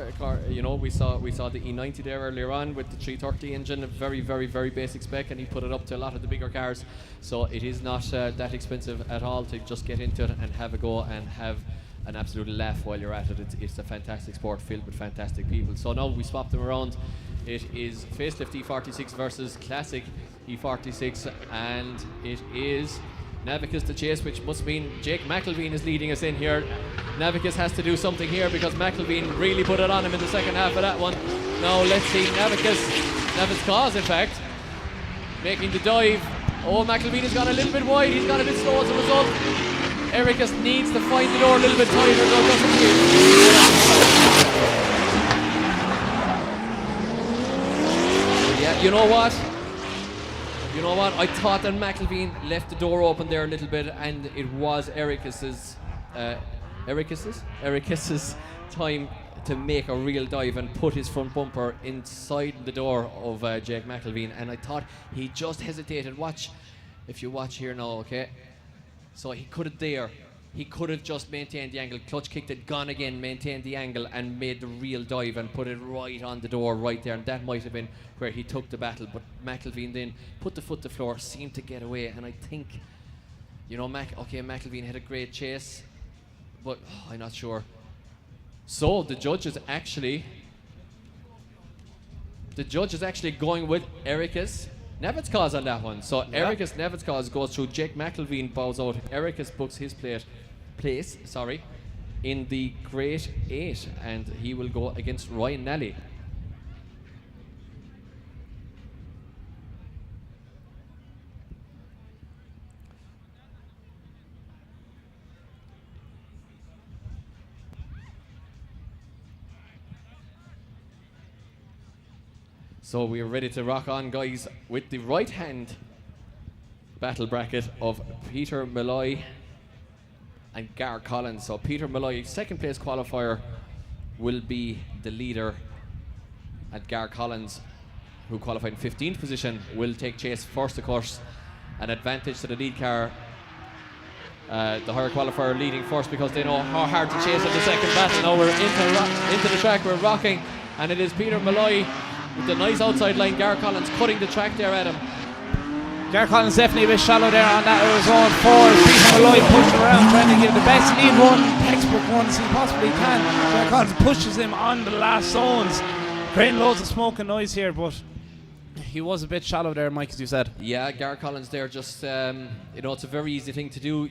You know, we saw the E90 there earlier on with the 330 engine, a very, very, very basic spec, and he put it up to a lot of the bigger cars. So it is not that expensive at all to just get into it and have a go and have an absolute laugh while you're at it. It's a fantastic sport filled with fantastic people. So now we swap them around. It is facelift E46 versus classic E46, and it is Navickas to chase, which must mean Jake McIlveen is leading us in here. Navickas has to do something here because McIlveen really put it on him in the second half of that one. Now let's see Navickas in fact, making the dive. Oh, McIlveen has gone a little bit wide, he's gone a bit slow as a result. Erikas needs to find the door a little bit tighter, though, doesn't he? Yeah, you know what? I thought that McIlveen left the door open there a little bit, and it was Erikas's time to make a real dive and put his front bumper inside the door of Jake McIlveen, and I thought he just hesitated. If you watch here now, okay? So he could have just maintained the angle, clutch kicked it, gone again, maintained the angle, and made the real dive and put it right on the door right there, and that might have been where he took the battle. But McIlveen then put the foot to the floor, seemed to get away, and I think, you know, McIlveen had a great chase, but I'm not sure. So the judge is actually going with Erikas Navickas on that one. So Erikas Navickas goes through. Jake McIlveen bows out. Erikas books his place in the Great 8, and he will go against Ryan Nally. So we are ready to rock on, guys, with the right hand battle bracket of Peter Molloy and Gar Collins. So Peter Molloy, second place qualifier, will be the leader, and Gar Collins, who qualified in 15th position, will take chase first, of course. An advantage to the lead car. The higher qualifier leading first because they know how hard to chase in the second battle. Now we're into the track, we're rocking, and it is Peter Molloy with the nice outside line. Gar Collins cutting the track there at him. Gar Collins definitely a bit shallow there on that zone 4. Peter Molloy pushed around trying to give the best lead run, textbook runs he possibly can. Gar Collins pushes him on the last zones, creating loads of smoke and noise here, but he was a bit shallow there, Mike, as you said. Yeah, Gar Collins there just, it's a very easy thing to do.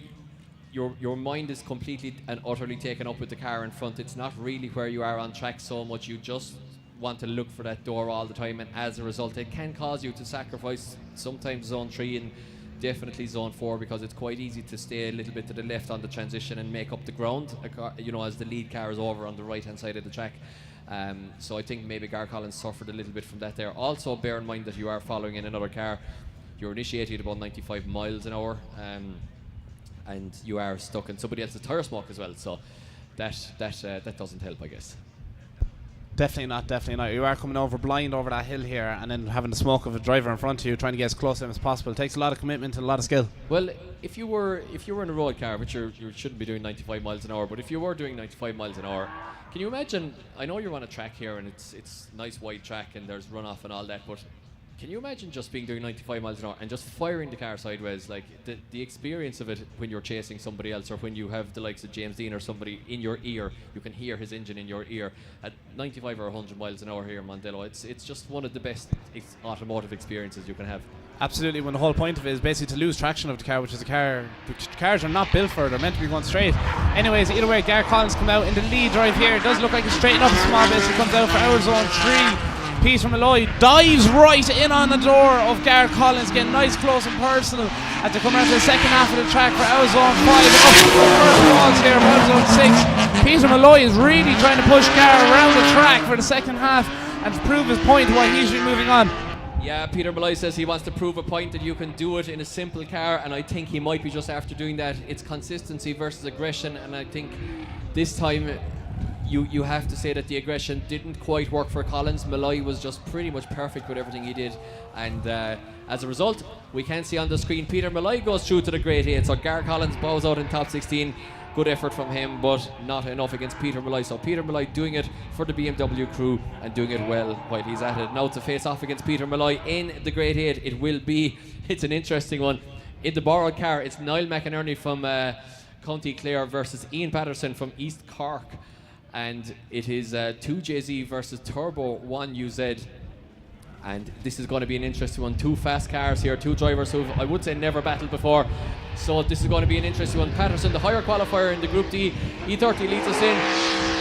Your mind is completely and utterly taken up with the car in front. It's not really where you are on track so much. You just want to look for that door all the time, and as a result it can cause you to sacrifice sometimes zone 3 and definitely zone 4, because it's quite easy to stay a little bit to the left on the transition and make up the ground, as the lead car is over on the right hand side of the track. So I think maybe Gar Collins suffered a little bit from that there. Also bear in mind that you are following in another car. You're initiated about 95 miles an hour, and you are stuck in somebody else's tyre smoke as well, so that doesn't help, I guess. Definitely not. You are coming over blind over that hill here, and then having the smoke of a driver in front of you, trying to get as close to him as possible. It takes a lot of commitment and a lot of skill. Well, if you were in a road car, which you shouldn't be doing 95 miles an hour, but if you were doing 95 miles an hour, can you imagine? I know you're on a track here, and it's nice wide track, and there's runoff and all that, but can you imagine just doing 95 miles an hour and just firing the car sideways? Like the experience of it when you're chasing somebody else, or when you have the likes of James Dean or somebody in your ear, you can hear his engine in your ear at 95 or 100 miles an hour here in Mondello. It's just one of the best automotive experiences you can have. Absolutely, when the whole point of it is basically to lose traction of the car, which cars are not built for. They're meant to be going straight. Anyways, either way, Gar Collins come out in the lead drive here. It does look like he's straightened up a small bit. He comes out for our zone 3. Peter Molloy dives right in on the door of Gar Collins, getting nice, close and personal as they come around to the second half of the track for our zone 5. Up the first walls here for our zone 6. Peter Molloy is really trying to push Gar around the track for the second half and to prove his point why he's moving on. Yeah, Peter Molloy says he wants to prove a point that you can do it in a simple car, and I think he might be just after doing that. It's consistency versus aggression, and I think this time you have to say that the aggression didn't quite work for Collins. Molloy was just pretty much perfect with everything he did, and as a result, we can see on the screen Peter Molloy goes through to the Great 8. So Gar Collins bows out in top 16. Good effort from him, but not enough against Peter Molloy. So Peter Molloy doing it for the BMW crew and doing it well while he's at it. Now to face off against Peter Molloy in the Great 8, it's an interesting one. In the borrowed car, it's Niall McInerney from County Clare versus Ian Patterson from East Cork. And it is 2JZ versus Turbo 1UZ, and this is going to be an interesting one. Two fast cars here, two drivers who I would say never battled before, so this is going to be an interesting one. Patterson, the higher qualifier in the Group D, E30 leads us in.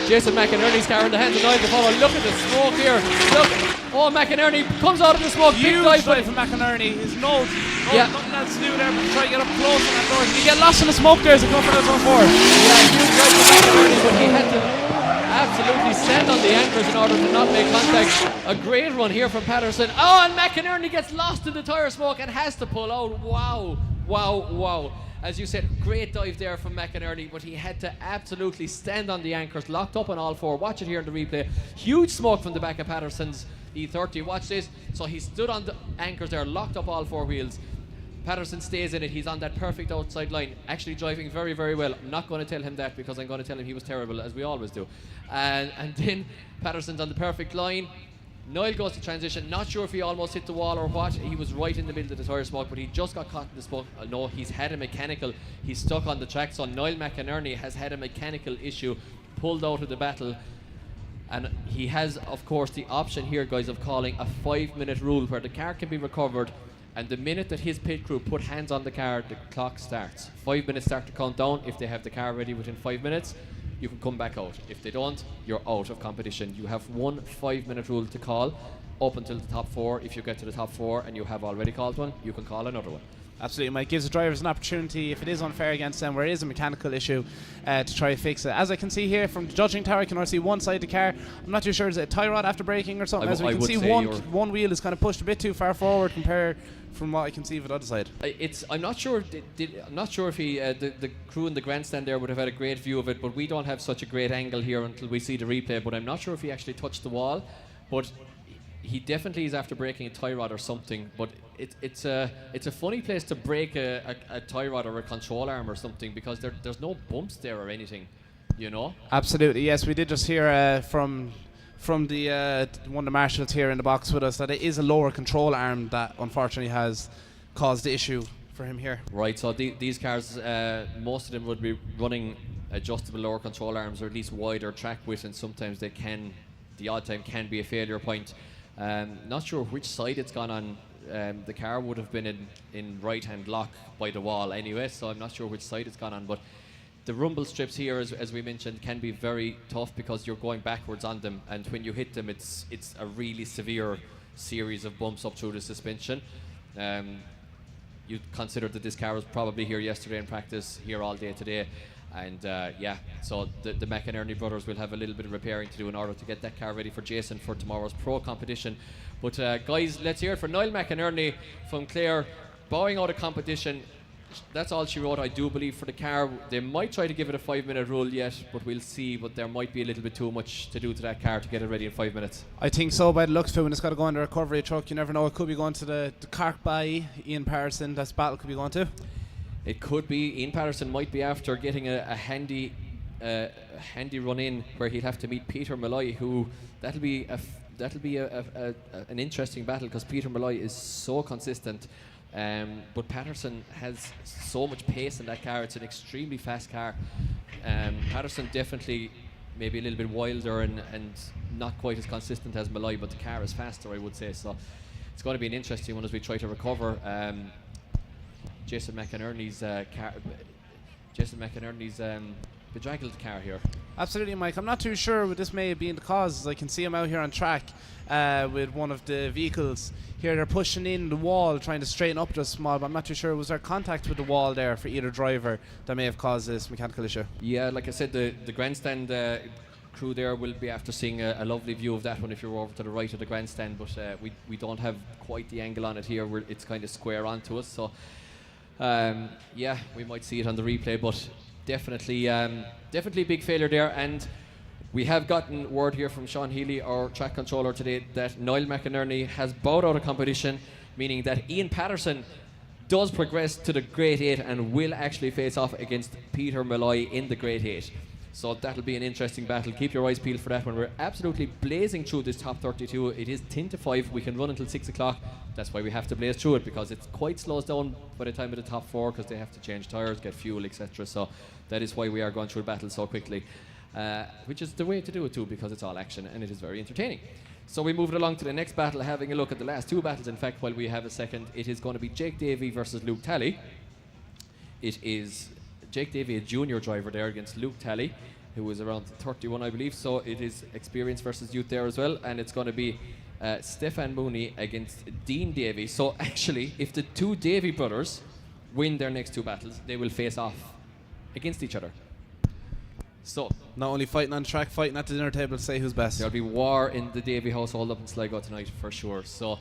Jason McInerney's car in the hands of Niall to follow. Look at the smoke here. Look, McInerney comes out of the smoke. Huge drive from McInerney. His nothing else to do there but try to get up close on that door. Did he get lost in the smoke there as he comes for that zone 4? Yeah, huge drive from McInerney, but he had to absolutely stand on the anchors in order to not make contact. A great run here from Patterson. Oh, and McInerney gets lost in the tyre smoke and has to pull out. Wow. As you said, great dive there from McInerney, but he had to absolutely stand on the anchors, locked up on all four. Watch it here in the replay. Huge smoke from the back of Patterson's E30. Watch this. So he stood on the anchors there, locked up all four wheels. Patterson stays in it. He's on that perfect outside line, actually driving very, very well. I'm not going to tell him that because I'm going to tell him he was terrible, as we always do. And then Patterson's on the perfect line. Niall goes to transition. Not sure if he almost hit the wall or what. He was right in the middle of the tyre smoke, but he just got caught in the smoke. No, he's had a mechanical. He's stuck on the track. So Niall McInerney has had a mechanical issue, pulled out of the battle. And he has, of course, the option here, guys, of calling a 5-minute rule where the car can be recovered And the minute that his pit crew put hands on the car, the clock starts. 5 minutes start to count down. If they have the car ready within 5 minutes, you can come back out. If they don't, you're out of competition. You have one 5-minute rule to call up until the top 4. If you get to the top 4 and you have already called one, you can call another one. Absolutely, Mike. Gives the drivers an opportunity, if it is unfair against them, where it is a mechanical issue, to try to fix it. As I can see here from the judging tower, I can only see one side of the car. I'm not too sure, is it a tie rod after braking or something? As we can see, one wheel is kind of pushed a bit too far forward compared from what I can see of the other side. I'm not sure. I'm not sure if the crew in the grandstand there would have had a great view of it, but we don't have such a great angle here until we see the replay. But I'm not sure if he actually touched the wall, but he definitely is after breaking a tie rod or something. But it's a funny place to break a tie rod or a control arm or something, because there's no bumps there or anything, you know. Absolutely, yes. We did just hear from the one of the marshals here in the box with us that it is a lower control arm that unfortunately has caused the issue for him here. Right, so these cars, most of them would be running adjustable lower control arms, or at least wider track width, and sometimes they can, the odd time, can be a failure point. Not sure which side it's gone on. The car would have been in right-hand lock by the wall anyway, so I'm not sure which side it's gone on. But the rumble strips here, as we mentioned, can be very tough because you're going backwards on them, and when you hit them, it's a really severe series of bumps up through the suspension. You consider that this car was probably here yesterday in practice, here all day today, and so the McInerney brothers will have a little bit of repairing to do in order to get that car ready for Jason for tomorrow's pro competition. But guys, let's hear it for Niall McInerney from Clare, bowing out of competition. That's all she wrote, I do believe, for the car. They might try to give it a 5-minute rule yet, but we'll see. But there might be a little bit too much to do to that car to get it ready in 5 minutes. I think so, by the looks of it, when it's got to go under a recovery truck. You never know, it could be going to the Cork by Ian Patterson. That's battle could be going to. It could be. Ian Patterson might be after getting a handy run in where he'll have to meet Peter Molloy, who that'll be an interesting battle, because Peter Molloy is so consistent. But Patterson has so much pace in that car. It's an extremely fast car. Patterson definitely maybe a little bit wilder and not quite as consistent as Molloy, but the car is faster, I would say. So it's going to be an interesting one as we try to recover Jason McInerney's bedraggled car here. Absolutely, Mike. I'm not too sure what this may have been the cause. I can see him out here on track with one of the vehicles. Here they're pushing in the wall, trying to straighten up just small, but I'm not too sure. Was there contact with the wall there for either driver that may have caused this mechanical issue? Yeah, like I said, the grandstand crew there will be after seeing a lovely view of that one if you're over to the right of the grandstand, but we don't have quite the angle on it here. It's kind of square onto us, so we might see it on the replay, but definitely a big failure there. And we have gotten word here from Sean Healy, our track controller today, that Niall McInerney has bowed out of competition, meaning that Ian Patterson does progress to the Grade 8 and will actually face off against Peter Molloy in the Grade 8. So that'll be an interesting battle. Keep your eyes peeled for that one. We're absolutely blazing through this top 32. It is 10 to 5. We can run until 6 o'clock. That's why we have to blaze through it, because it quite slows down by the time of the top 4, because they have to change tyres, get fuel, etc. So that is why we are going through the battle so quickly, which is the way to do it too, because it's all action and it is very entertaining. So we move it along to the next battle, having a look at the last 2 battles. In fact, while we have a second, it is going to be Jake Davey versus Luke Talley. It is Jake Davey, a junior driver there, against Luke Talley, who is around 31, I believe. So it is experience versus youth there as well. And it's going to be Stefan Mooney against Dean Davey. So actually, if the 2 Davey brothers win their next 2 battles, they will face off against each other. So not only fighting on track, fighting at the dinner table to say who's best. There'll be war in the Davey household up in Sligo tonight for sure. So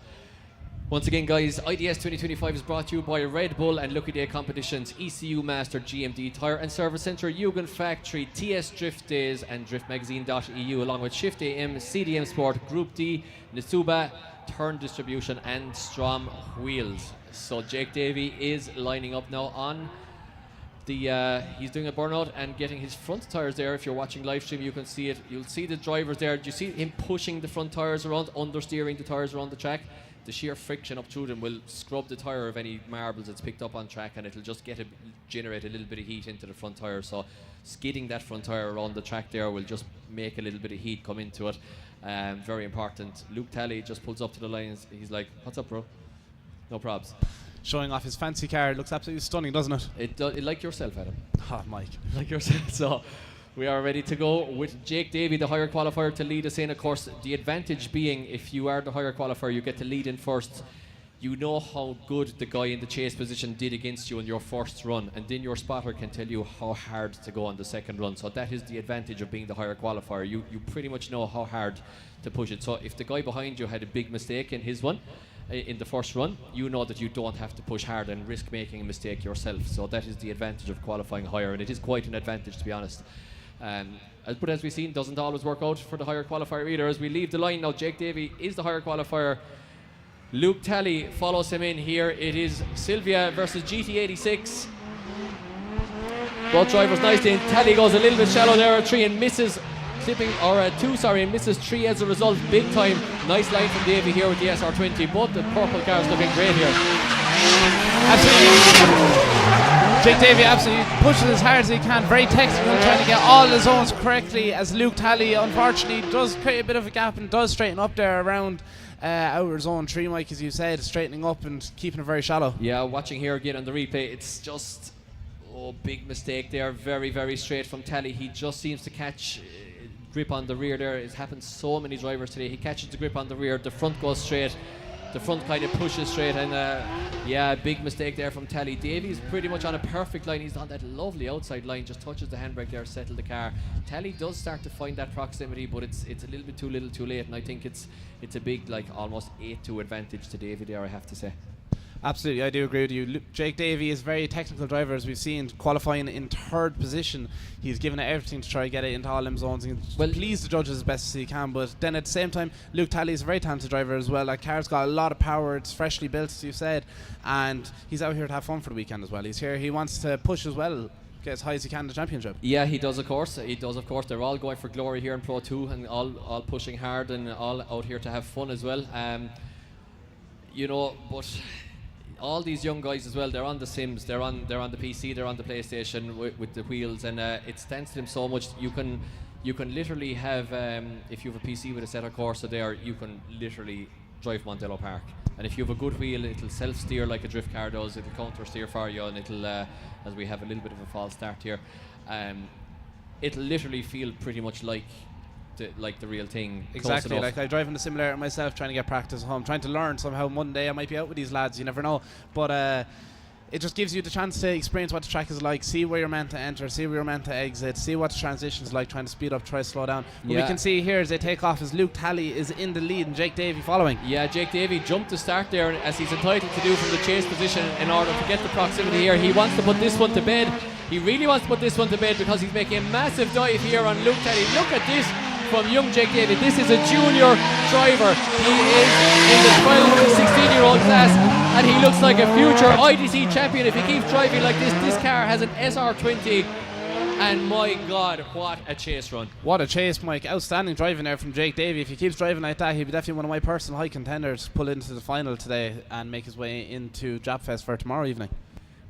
once again, guys, IDS 2025 is brought to you by Red Bull and Lucky Day Competitions, ECU Master, GMD Tyre and Service Centre, Yugen Factory, TS Drift Days and driftmagazine.eu, along with Shift AM, CDM Sport, Group D, Nisuba, Turn Distribution and Strom Wheels. So Jake Davey is lining up now on he's doing a burnout and getting his front tyres there. If you're watching live stream, you can see it. You'll see the drivers there. Do you see him pushing the front tyres around, understeering the tyres around the track? The sheer friction up through them will scrub the tyre of any marbles that's picked up on track, and it'll just generate a little bit of heat into the front tyre. So skidding that front tyre around the track there will just make a little bit of heat come into it. Very important. Luke Talley just pulls up to the line. He's like, "What's up, bro?" No probs. Showing off his fancy car. It looks absolutely stunning, doesn't it? It like yourself, Adam. Oh, Mike. Like yourself. So we are ready to go with Jake Davey, the higher qualifier, to lead us in. Of course, the advantage being if you are the higher qualifier, you get to lead in first. You know how good the guy in the chase position did against you in your first run, and then your spotter can tell you how hard to go on the second run. So that is the advantage of being the higher qualifier. You pretty much know how hard to push it. So if the guy behind you had a big mistake in his one, in the first run, you know that you don't have to push hard and risk making a mistake yourself. So that is the advantage of qualifying higher, and it is quite an advantage, to be honest. But as we've seen, doesn't always work out for the higher qualifier either. As we leave the line now, Jake Davey is the higher qualifier. Luke Talley follows him in here. It is Sylvia versus GT86. Both drivers nicely in. Talley goes a little bit shallow there, a 3 and misses. Clipping, or a 2, sorry, and misses 3 as a result. Big time. Nice line from Davey here with the SR20. Both the purple cars looking great here. Absolutely. Jake Davey absolutely pushes as hard as he can. Very technical, trying to get all the zones correctly, as Luke Talley unfortunately does create a bit of a gap and does straighten up there around outer zone 3, Mike, as you said, straightening up and keeping it very shallow. Yeah, watching here again on the replay, it's just big mistake there. Very, very straight from Talley. He just seems to catch grip on the rear there. It's happened so many drivers today. He catches the grip on the rear, the front goes straight, the front kind of pushes straight, and big mistake there from Talley. Davey's pretty much on a perfect line. He's on that lovely outside line, just touches the handbrake there, settle the car. Talley does start to find that proximity, but it's a little bit too little too late, and I think it's a big, like, almost 8-2 advantage to Davey there, I have to say. Absolutely, I do agree with you. Jake Davey is a very technical driver, as we've seen, qualifying in 3rd position. He's given it everything to try to get it into all them zones. And please the judges as best as he can, but then at the same time, Luke Talley is a very talented driver as well. That car's got a lot of power, it's freshly built, as you said, and he's out here to have fun for the weekend as well. He's here, he wants to push as well, get as high as he can in the championship. Yeah, he does, of course. They're all going for glory here in Pro 2, and all pushing hard, and all out here to have fun as well. But all these young guys as well, they're on the Sims, they're on the PC, they're on the PlayStation with the wheels, and it stands to them so much. You can literally have, if you have a PC with a set of Corsa there, you can literally drive Mondello Park. And if you have a good wheel, it'll self-steer like a drift car does, it'll counter-steer for you, and it'll, as we have a little bit of a false start here, it'll literally feel pretty much like the real thing. Exactly, like I drive in the simulator myself, trying to get practice at home, trying to learn somehow. One day I might be out with these lads, you never know, but it just gives you the chance to experience what the track is like, see where you're meant to enter, see where you're meant to exit, see what the transitions like, trying to speed up, try to slow down. What we can see here as they take off is Luke Talley is in the lead and Jake Davey following. Yeah, Jake Davey jumped to start there, as he's entitled to do from the chase position in order to get the proximity here. He wants to put this one to bed. He really wants to put this one to bed, because he's making a massive dive here on Luke Talley. Look at this from young Jake Davey. This is a junior driver. He is in the 12 to 16-year-old class, and he looks like a future IDC champion if he keeps driving like this. This car has an SR20, and my God, what a chase run. What a chase, Mike. Outstanding driving there from Jake Davey. If he keeps driving like that, he'll be definitely one of my personal high contenders to pull into the final today and make his way into Japfest for tomorrow evening.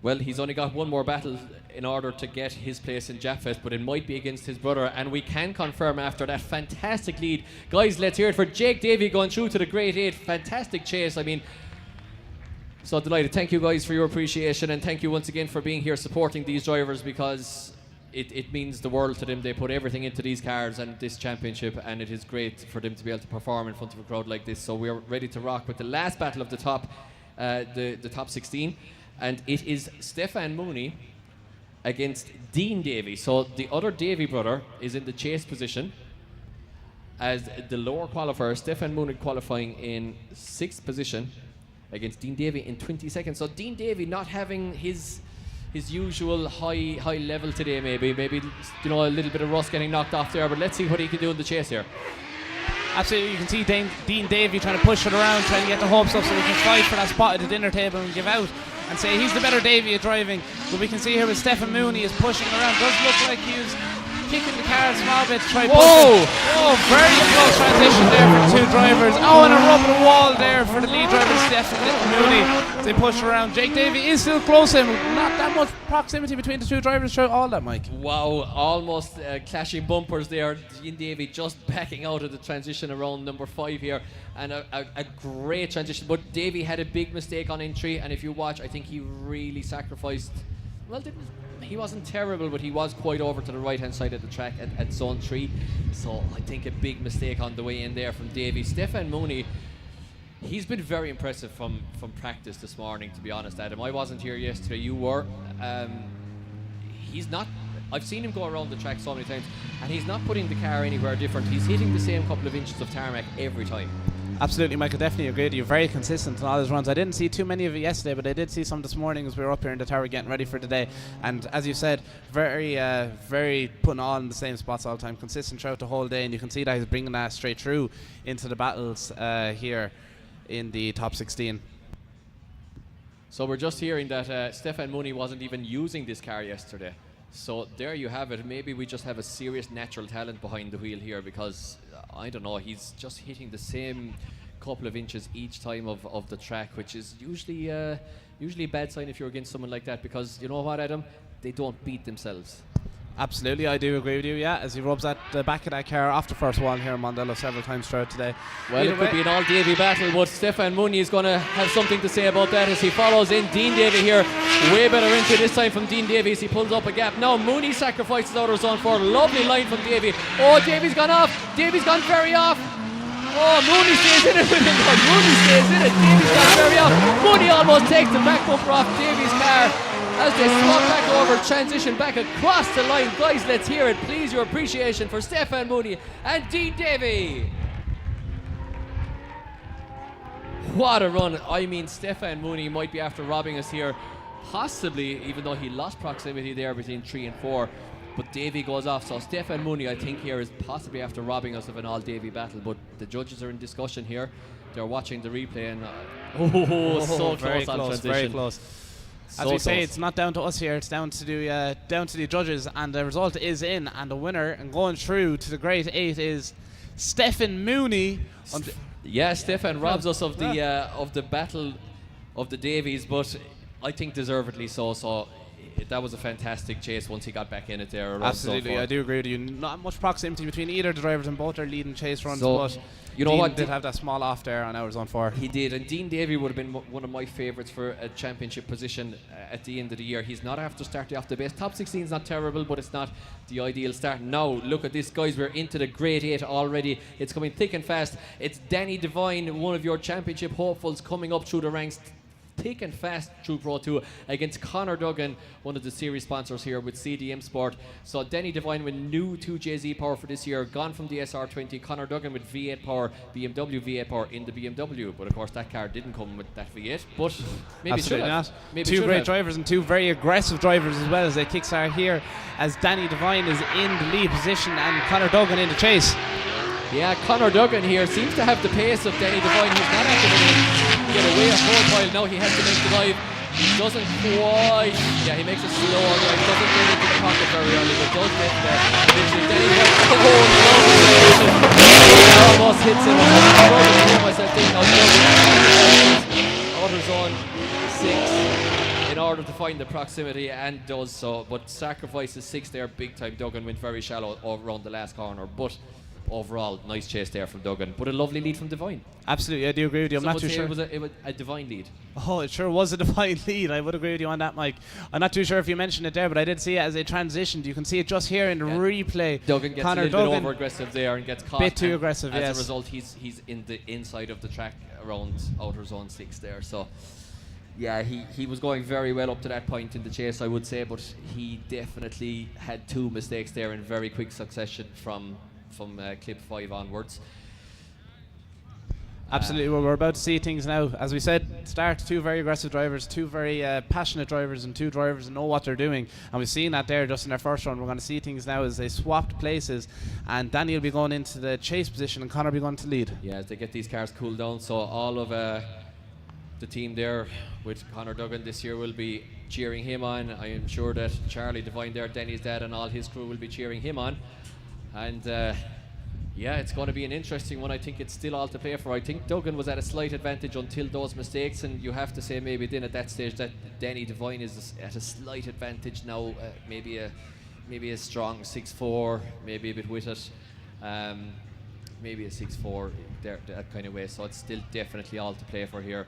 Well, he's only got one more battle in order to get his place in Japfest, but it might be against his brother, and we can confirm after that fantastic lead. Guys, let's hear it for Jake Davey going through to the Great 8. Fantastic chase. I mean, so delighted. Thank you guys for your appreciation, and thank you once again for being here supporting these drivers, because it means the world to them. They put everything into these cars and this championship, and it is great for them to be able to perform in front of a crowd like this. So we're ready to rock with the last battle of the top, the top 16. And it is Stefan Mooney against Dean Davey. So the other Davey brother is in the chase position as the lower qualifier. Stefan Mooney qualifying in 6th position against Dean Davey in 22nd. So Dean Davey not having his usual high level today, maybe a little bit of rust getting knocked off there, but let's see what he can do in the chase here. Absolutely, you can see Dean Davey trying to push it around, trying to get the hopes up so he can fight for that spot at the dinner table and give out and say he's the better Davey at driving. But we can see here with Stefan Mooney is pushing around. Does look like he's kicking the car a small bit to try and Whoa! Oh, very close transition there for the two drivers. Oh, and a rub of the wall there for the lead driver, Stephen Mooney. They push around. Jake Davey is still close to him. Not that much proximity between the two drivers throughout all that, Mike. Wow, almost clashing bumpers there. Dean Davey just backing out of the transition around number 5 here. And a great transition. But Davey had a big mistake on entry. And if you watch, I think he really sacrificed. Well, he wasn't terrible, but he was quite over to the right-hand side of the track at zone 3. So I think a big mistake on the way in there from Davey. Stefan Mooney, he's been very impressive from practice this morning, to be honest, Adam. I wasn't here yesterday, you were. He's not, I've seen him go around the track so many times, and he's not putting the car anywhere different. He's hitting the same couple of inches of tarmac every time. Absolutely, Mike, I definitely agree with you. Very consistent in all his runs. I didn't see too many of it yesterday, but I did see some this morning as we were up here in the tower getting ready for today. And as you said, very putting all in the same spots all the time, consistent throughout the whole day, and you can see that he's bringing that straight through into the battles here in the top 16. So we're just hearing that Stefan Mooney wasn't even using this car yesterday. So there you have it. Maybe we just have a serious natural talent behind the wheel here, because I don't know, he's just hitting the same couple of inches each time of the track, which is usually a bad sign if you're against someone like that, because you know what, Adam, they don't beat themselves. Absolutely, I do agree with you, yeah, as he rubs at the back of that car off the first wall here in Mondello several times throughout today. Well, it could be an all-Davey battle, but Stefan Mooney is going to have something to say about that as he follows in Dean Davey here. Way better entry this time from Dean Davey as he pulls up a gap. Now Mooney sacrifices out of zone 4. Lovely line from Davey. Oh, Davey's gone off. Davey's gone very off. Oh, Mooney stays in it with him. Mooney stays in it. Davey's gone very off. Mooney almost takes the back bumper off Davey's car as they swap back over, transition back across the line. Guys, let's hear it. Please, your appreciation for Stefan Mooney and Dean Davey. What a run. I mean, Stefan Mooney might be after robbing us here, possibly, even though he lost proximity there between 3 and 4. But Davey goes off, so Stefan Mooney, I think, here is possibly after robbing us of an all-Davey battle. But the judges are in discussion here. They're watching the replay, and so close on transition. Very close. As we say, it's not down to us here, it's down to the judges, and the result is in, and the winner and going through to the Great 8 is Stefan Mooney. Yeah, Stefan robs us of the battle of the Davies, but I think deservedly so. So that was a fantastic chase once he got back in it there. Absolutely, I do agree with you. Not much proximity between either of the drivers, and both are leading chase runs, but you know Dean what? did have that small off there on hours on 4. He did, and Dean Davey would have been one of my favourites for a championship position at the end of the year. He's not after starting off the base. Top 16 is not terrible, but it's not the ideal start. Now, look at this, guys. We're into the Great 8 already. It's coming thick and fast. It's Danny Devine, one of your championship hopefuls, coming up through the ranks thick and fast through Pro 2 against Conor Duggan, one of the series sponsors here with CDM Sport. So Danny Devine with new 2JZ power for this year, gone from the SR20. Conor Duggan with V8 power, BMW V8 power in the BMW. But of course that car didn't come with that V8, but maybe absolutely should have. not. Maybe two great drivers and two very aggressive drivers as well as they kickstart here, as Danny Devine is in the lead position and Conor Duggan in the chase. Yeah, Conor Duggan here seems to have the pace of Danny Devine. He's not actually get away a profile. Now he has to make the dive. He doesn't quite. Yeah, he makes a slow dive. Doesn't get into the pocket very early, but does get there. Eventually, Danny almost hits him. Outer zone 6 in order to find the proximity, and does so. But sacrifices 6 there, big time. Duggan went very shallow around the last corner, but overall, nice chase there from Duggan, but a lovely lead from Devine. Absolutely, I do agree with you. I'm not too sure. It was a Devine lead. Oh, it sure was a Devine lead. I would agree with you on that, Mike. I'm not too sure if you mentioned it there, but I did see it as it transitioned. You can see it just here in the replay. Duggan gets a little bit over aggressive there and gets caught. Bit too aggressive, yes. As a result, he's in the inside of the track around outer zone 6 there. So, yeah, he was going very well up to that point in the chase, I would say, but he definitely had 2 mistakes there in very quick succession from clip 5 onwards. Absolutely, well, we're about to see things now. As we said, start 2 very aggressive drivers, 2 very passionate drivers, and 2 drivers that know what they're doing. And we've seen that there just in their first run. We're going to see things now as they swapped places, and Danny will be going into the chase position and Conor will be going to lead. Yeah, as they get these cars cooled down. So all of the team there with Conor Duggan this year will be cheering him on. I am sure that Charlie Devine there, Denny's dad, and all his crew will be cheering him on. And yeah, it's going to be an interesting one. I think it's still all to play for. I think Duggan was at a slight advantage until those mistakes, and you have to say maybe then at that stage that Denny Devine is at a slight advantage now. Maybe a strong 6'4", maybe a bit with it. Maybe a 6'4", there, that kind of way. So it's still definitely all to play for here.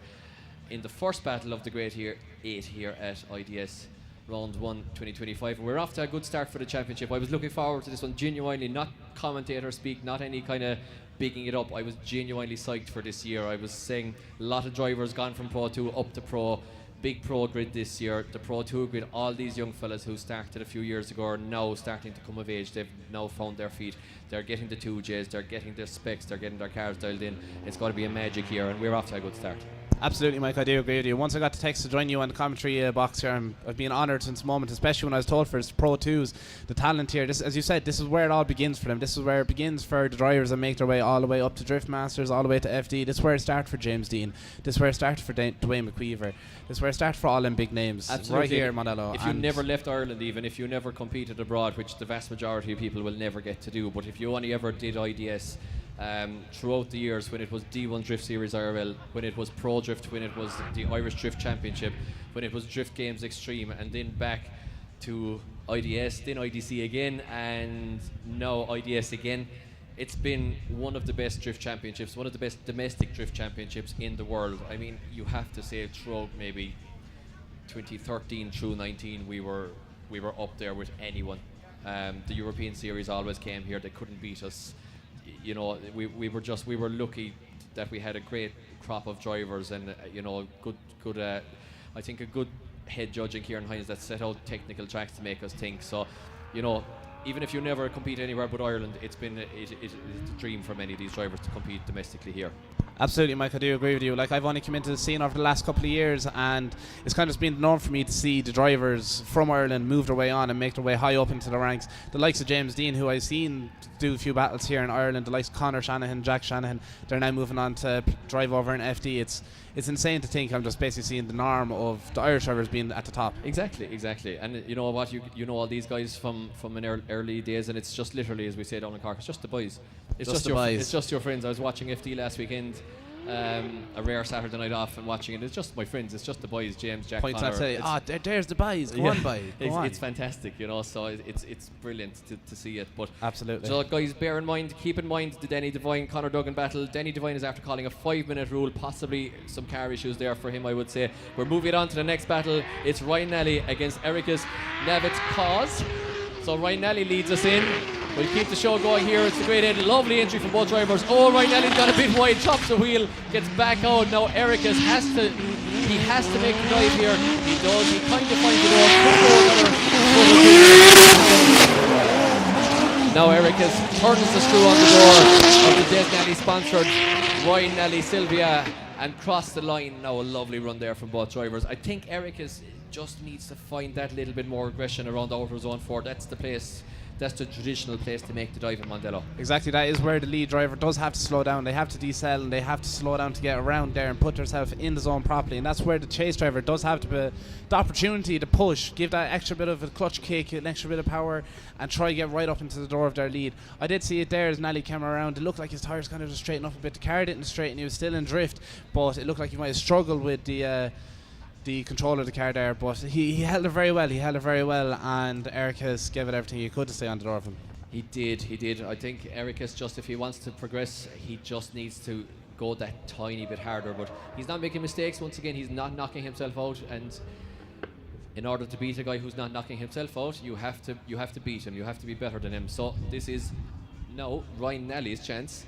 In the first battle of the Great 8 here at IDS Round 1 2025. We're off to a good start for the championship. I was looking forward to this one genuinely, not commentator speak, not any kind of bigging it up. I was genuinely psyched for this year. I was saying a lot of drivers gone from Pro 2 up to Pro. Big Pro grid this year. The Pro 2 grid, all these young fellas who started a few years ago are now starting to come of age. They've now found their feet. They're getting the 2Js, they're getting their specs, they're getting their cars dialed in. It's going to be a magic year, and we're off to a good start. Absolutely, Mike, I do agree with you. Once I got the text to join you on the commentary box here, I've been honoured since the moment, especially when I was told for his Pro 2s, the talent here. This, as you said, this is where it all begins for them. This is where it begins for the drivers that make their way all the way up to Drift Masters, all the way to FD. This is where it started for James Dean. This is where it started for Dwayne McQueever. This is where it started for all them big names. Absolutely. Right here in Mondello. If you never left Ireland, even if you never competed abroad, which the vast majority of people will never get to do, but if you only ever did IDS, throughout the years, when it was D1 Drift Series IRL, when it was Pro Drift, when it was the Irish Drift Championship, when it was Drift Games Extreme, and then back to IDS, then IDC again, and now IDS again. It's been one of the best drift championships, one of the best domestic drift championships in the world. I mean, you have to say throughout maybe 2013 through 19, we were up there with anyone. The European Series always came here; they couldn't beat us. You know, we were lucky that we had a great crop of drivers and you know, good. I think a good head judging here in Hynes that set out technical tracks to make us think. So, you know, even if you never compete anywhere but Ireland, it's a dream for many of these drivers to compete domestically here. Absolutely, Mike, I do agree with you. Like, I've only come into the scene over the last couple of years, and it's kind of been the norm for me to see the drivers from Ireland move their way on and make their way high up into the ranks. The likes of James Dean, who I've seen do a few battles here in Ireland, the likes of Conor Shanahan, Jack Shanahan, they're now moving on to drive over in FD. It's insane to think I'm just basically seeing the norm of the Irish drivers being at the top. Exactly. And you know what, you know all these guys from an early days, and it's just literally, as we say down in Cork, it's just the boys. It's just your friends. I was watching FD last weekend, a rare Saturday night off, and watching it. It's just my friends. It's just the boys, James, Jack, Points Conor. I'd say, there's the boys. Go on, boy. It's fantastic, you know. So it's brilliant to see it. But absolutely. So guys, keep in mind the Denny Devine Conor Duggan battle. Denny Devine is after calling a 5-minute rule, possibly some car issues there for him, I would say. We're moving on to the next battle. It's Ryan Nally against Erikas Navickas. So Ryan Nally leads us in. We'll keep the show going here. It's a great end. Lovely entry from both drivers. Oh, Ryan Nally's got a bit wide, chops the wheel, gets back out. Now Erikas has to make the dive here. He does. He kind of finds it off. Now Erikas turns the screw on the door of the Des Nally sponsored Ryan Nally Sylvia and cross the line. Now a lovely run there from both drivers. I think Erikas just needs to find that little bit more aggression around the outer zone 4. That's the place. That's the traditional place to make the dive in Mondello. Exactly, that is where the lead driver does have to slow down. They have to decel and they have to slow down to get around there and put themselves in the zone properly. And that's where the chase driver does have to be the opportunity to push, give that extra bit of a clutch kick, an extra bit of power, and try to get right up into the door of their lead. I did see it there as Nally came around. It looked like his tyres kind of just straightened up a bit. The car didn't straighten, he was still in drift, but it looked like he might have struggled with the control of the car there, but he held it very well. And Erikas gave it everything he could to stay on the door of him. He did. I think Erikas, just if he wants to progress, he just needs to go that tiny bit harder, but he's not making mistakes. Once again, he's not knocking himself out, and in order to beat a guy who's not knocking himself out, you have to beat him. You have to be better than him. So this is now Ryan Nally's chance,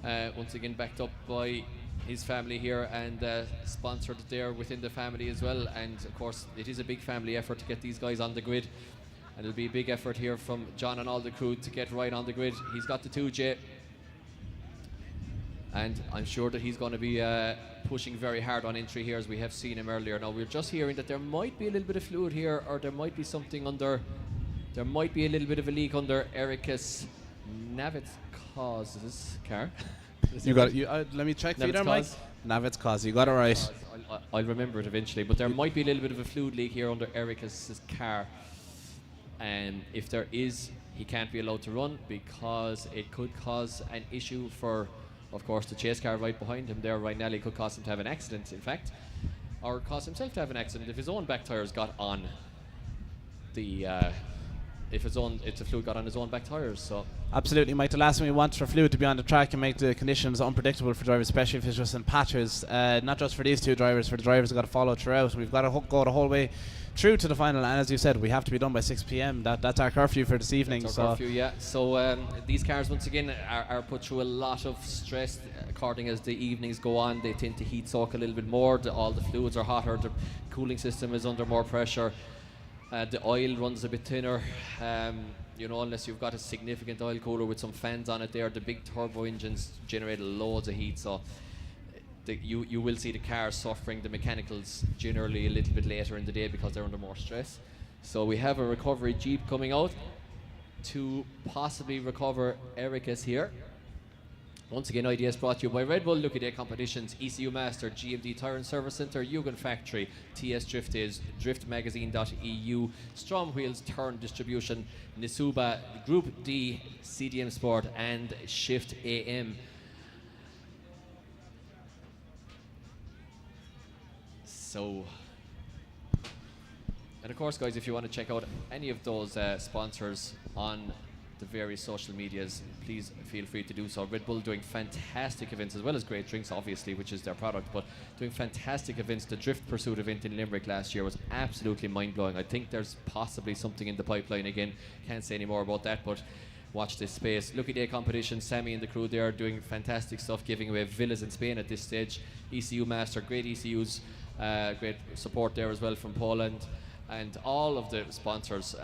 once again backed up by his family here and sponsored there within the family as well. And of course it is a big family effort to get these guys on the grid, and it'll be a big effort here from John and all the crew to get right on the grid. He's got the 2J, and I'm sure that he's going to be pushing very hard on entry here, as we have seen him earlier. Now we're just hearing that there might be a little bit of fluid here, or there might be something under, there might be a little bit of a leak under Erikas Navickas' car. You got it. Let me check for you there, Mike. Navickas, you got it right. I'll remember it eventually, but there might be a little bit of a fluid leak here under Erikas' car. And if there is, he can't be allowed to run because it could cause an issue for, of course, the chase car right behind him there. Right, Nally could cause him to have an accident, in fact, or cause himself to have an accident if his own back tires got on the. If the fluid got on his own back tires, so. Absolutely, Mike. The last thing we want for fluid to be on the track and make the conditions unpredictable for drivers, especially if it's just in patches. Not just for these two drivers, for the drivers who've got to follow throughout. We've got to go the whole way through to the final, and as you said, we have to be done by 6 p.m. That's our curfew for this evening. That's our curfew, yeah. So these cars, once again, are put through a lot of stress according as the evenings go on. They tend to heat soak a little bit more. All the fluids are hotter. The cooling system is under more pressure. The oil runs a bit thinner, unless you've got a significant oil cooler with some fans on it there. The big turbo engines generate loads of heat, so you will see the cars suffering the mechanicals generally a little bit later in the day because they're under more stress. So we have a recovery Jeep coming out to possibly recover Erikas here. Once again, IDS brought to you by Red Bull, Lucky Day Competitions, ECU Master, GMD Tire and Service Centre, Duggan Factory, TS Drift is, driftmagazine.eu, Strom Wheels, Turn Distribution, Nisuba, Group D, CDM Sport and Shift AM. So, and of course guys, if you want to check out any of those sponsors on the various social medias, please feel free to do so. Red Bull doing fantastic events as well as great drinks, obviously, which is their product, but doing fantastic events. The Drift Pursuit event in Limerick last year was absolutely mind-blowing. I think there's possibly something in the pipeline again. Can't say any more about that, but watch this space. Lucky Day Competition, Sammy and the crew there doing fantastic stuff, giving away villas in Spain at this stage. ECU Master, great ECUs, great support there as well from Poland, and all of the sponsors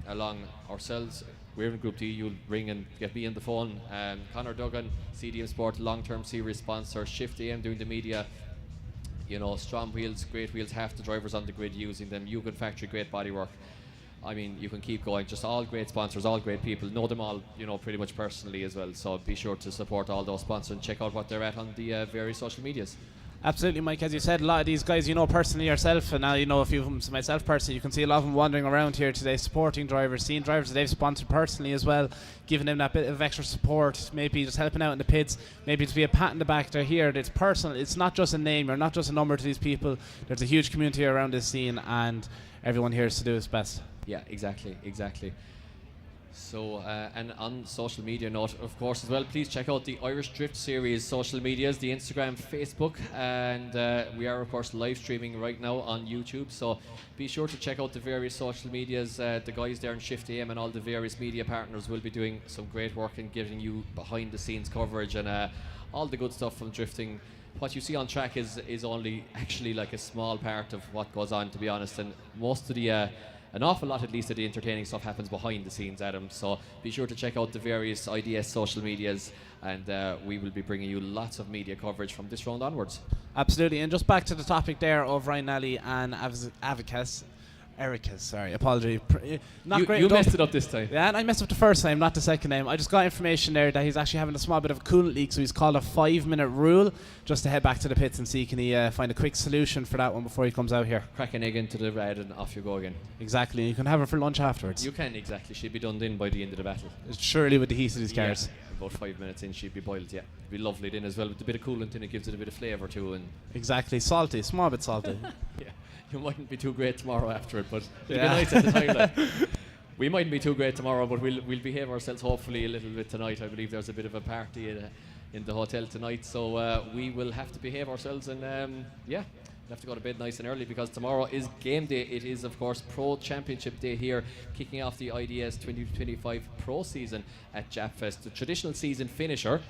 along ourselves. We're in Group D, you'll ring and get me on the phone. Conor, Duggan, CDM Sport, long-term series sponsor, Shift AM doing the media, Strom Wheels, great wheels, half the drivers on the grid using them, Duggan Factory, great bodywork. I mean, you can keep going, just all great sponsors, all great people, know them all, pretty much personally as well, so be sure to support all those sponsors and check out what they're at on the various social medias. Absolutely, Mike. As you said, a lot of these guys you know personally yourself, and now you know a few of them myself personally. You can see a lot of them wandering around here today, supporting drivers, seeing drivers that they've sponsored personally as well, giving them that bit of extra support, maybe just helping out in the pits, maybe to be a pat in the back. They're here. It's personal. It's not just a name or not just a number to these people. There's a huge community around this scene, and everyone here is to do its best. Yeah, exactly. So, and on social media note, of course, as well, please check out the Irish Drift Series social medias, the Instagram, Facebook, and we are, of course, live streaming right now on YouTube. So be sure to check out the various social medias. The guys there in Shift AM and all the various media partners will be doing some great work in giving you behind-the-scenes coverage and all the good stuff from drifting. What you see on track is only actually like a small part of what goes on, to be honest, and most of the an awful lot, at least, of the entertaining stuff happens behind the scenes, Adam. So be sure to check out the various IDS social medias, and we will be bringing you lots of media coverage from this round onwards. Absolutely, and just back to the topic there of Ryan Nally and Erikas, sorry, apology. Not great. You messed it up this time. Yeah, and I messed up the first time, not the second time. I just got information there that he's actually having a small bit of a coolant leak, so he's called a 5-minute rule just to head back to the pits and see can he find a quick solution for that one before he comes out here. Crack an egg into the red and off you go again. Exactly, you can have her for lunch afterwards. You can, exactly. She'd be done in by the end of the battle. Surely with the heat of these cars. Yeah, about 5 minutes in she'd be boiled, yeah. It'd be lovely then as well, with a bit of coolant in it, gives it a bit of flavour too. And exactly, salty, small bit salty. Yeah. You mightn't be too great tomorrow after it, but it'll yeah. be nice at the time. Like. We mightn't be too great tomorrow, but we'll behave ourselves hopefully a little bit tonight. I believe there's a bit of a party in the hotel tonight, so we will have to behave ourselves and we'll have to go to bed nice and early because tomorrow is game day. It is, of course, Pro Championship Day here, kicking off the IDS 2025 Pro season at Japfest. The traditional season finisher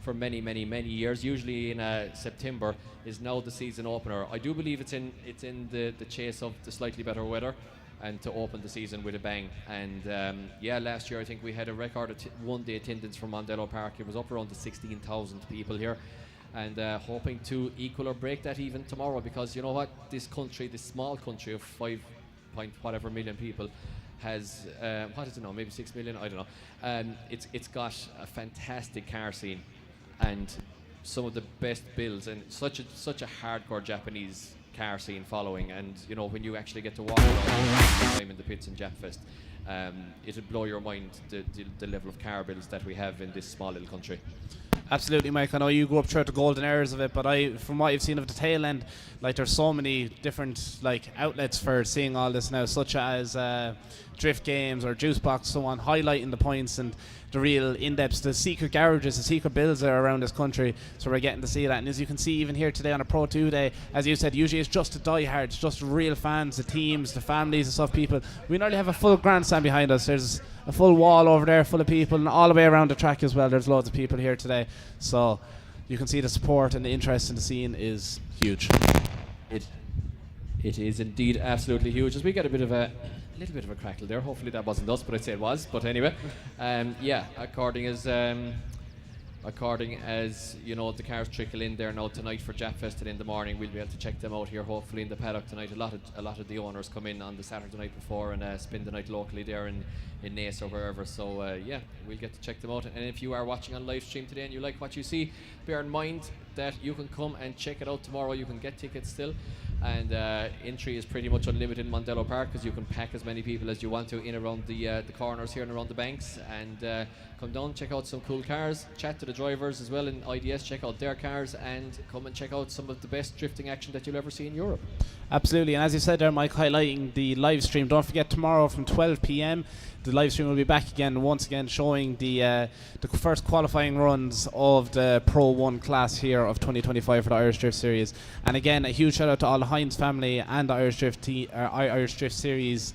for many years, usually in September, is now the season opener. I do believe it's in the chase of the slightly better weather and to open the season with a bang. And last year I think we had a record one-day attendance from Mondello Park. It was up around the 16,000 people here, and hoping to equal or break that even tomorrow, because you know what, this small country of 5 point whatever million people has what is it now, maybe 6 million, I don't know. It's got a fantastic car scene, and some of the best builds and such a hardcore Japanese car scene following. And you know, when you actually get to walk around time in the pits in Japfest, it'll blow your mind the level of car builds that we have in this small little country. Absolutely, Mike. I know you grew up throughout the golden eras of it, but from what I've seen of the tail end, like there's so many different like outlets for seeing all this now, such as drift games or juice box, so on, highlighting the points and the real in-depth, the secret garages, the secret builds that are around this country. So we're getting to see that, and as you can see even here today on a Pro 2 day, as you said, usually it's just the diehards, just real fans, the teams, the families and stuff. People, we nearly have a full grandstand behind us. There's a full wall over there full of people, and all the way around the track as well. There's loads of people here today, so you can see the support and the interest in the scene is huge. It is indeed absolutely huge. As we get a little bit of a crackle there. Hopefully that wasn't us, but I'd say it was. But anyway, yeah, according as you know, the cars trickle in there now tonight for Japfest, and in the morning we'll be able to check them out here. Hopefully in the paddock tonight. A lot of the owners come in on the Saturday night before and spend the night locally there in Naas or wherever. So yeah, we'll get to check them out. And if you are watching on live stream today and you like what you see, bear in mind that you can come and check it out tomorrow. You can get tickets still. And entry is pretty much unlimited in Mondello Park, because you can pack as many people as you want to in around the corners here and around the banks, and come down, check out some cool cars, chat to the drivers as well in IDS, check out their cars, and come and check out some of the best drifting action that you'll ever see in Europe. Absolutely, and as you said there, Mike, highlighting the live stream, don't forget tomorrow from 12 p.m. the live stream will be back again, once again showing the first qualifying runs of the Pro 1 class here of 2025 for the Irish Drift Series. And again, a huge shout out to all the Hynes family and the Irish Drift Series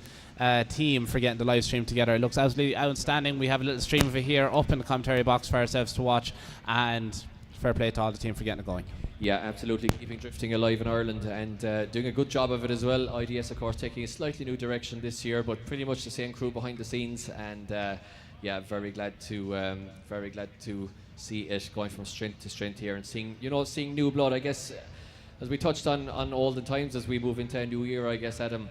team for getting the live stream together. It looks absolutely outstanding. We have a little stream of it here up in the commentary box for ourselves to watch, and fair play to all the team for getting it going. Yeah, absolutely, keeping drifting alive in Ireland and doing a good job of it as well. IDS, of course, taking a slightly new direction this year, but pretty much the same crew behind the scenes. And yeah, very glad to see it going from strength to strength here, and seeing new blood. I guess as we touched on olden times, as we move into a new year, I guess, Adam.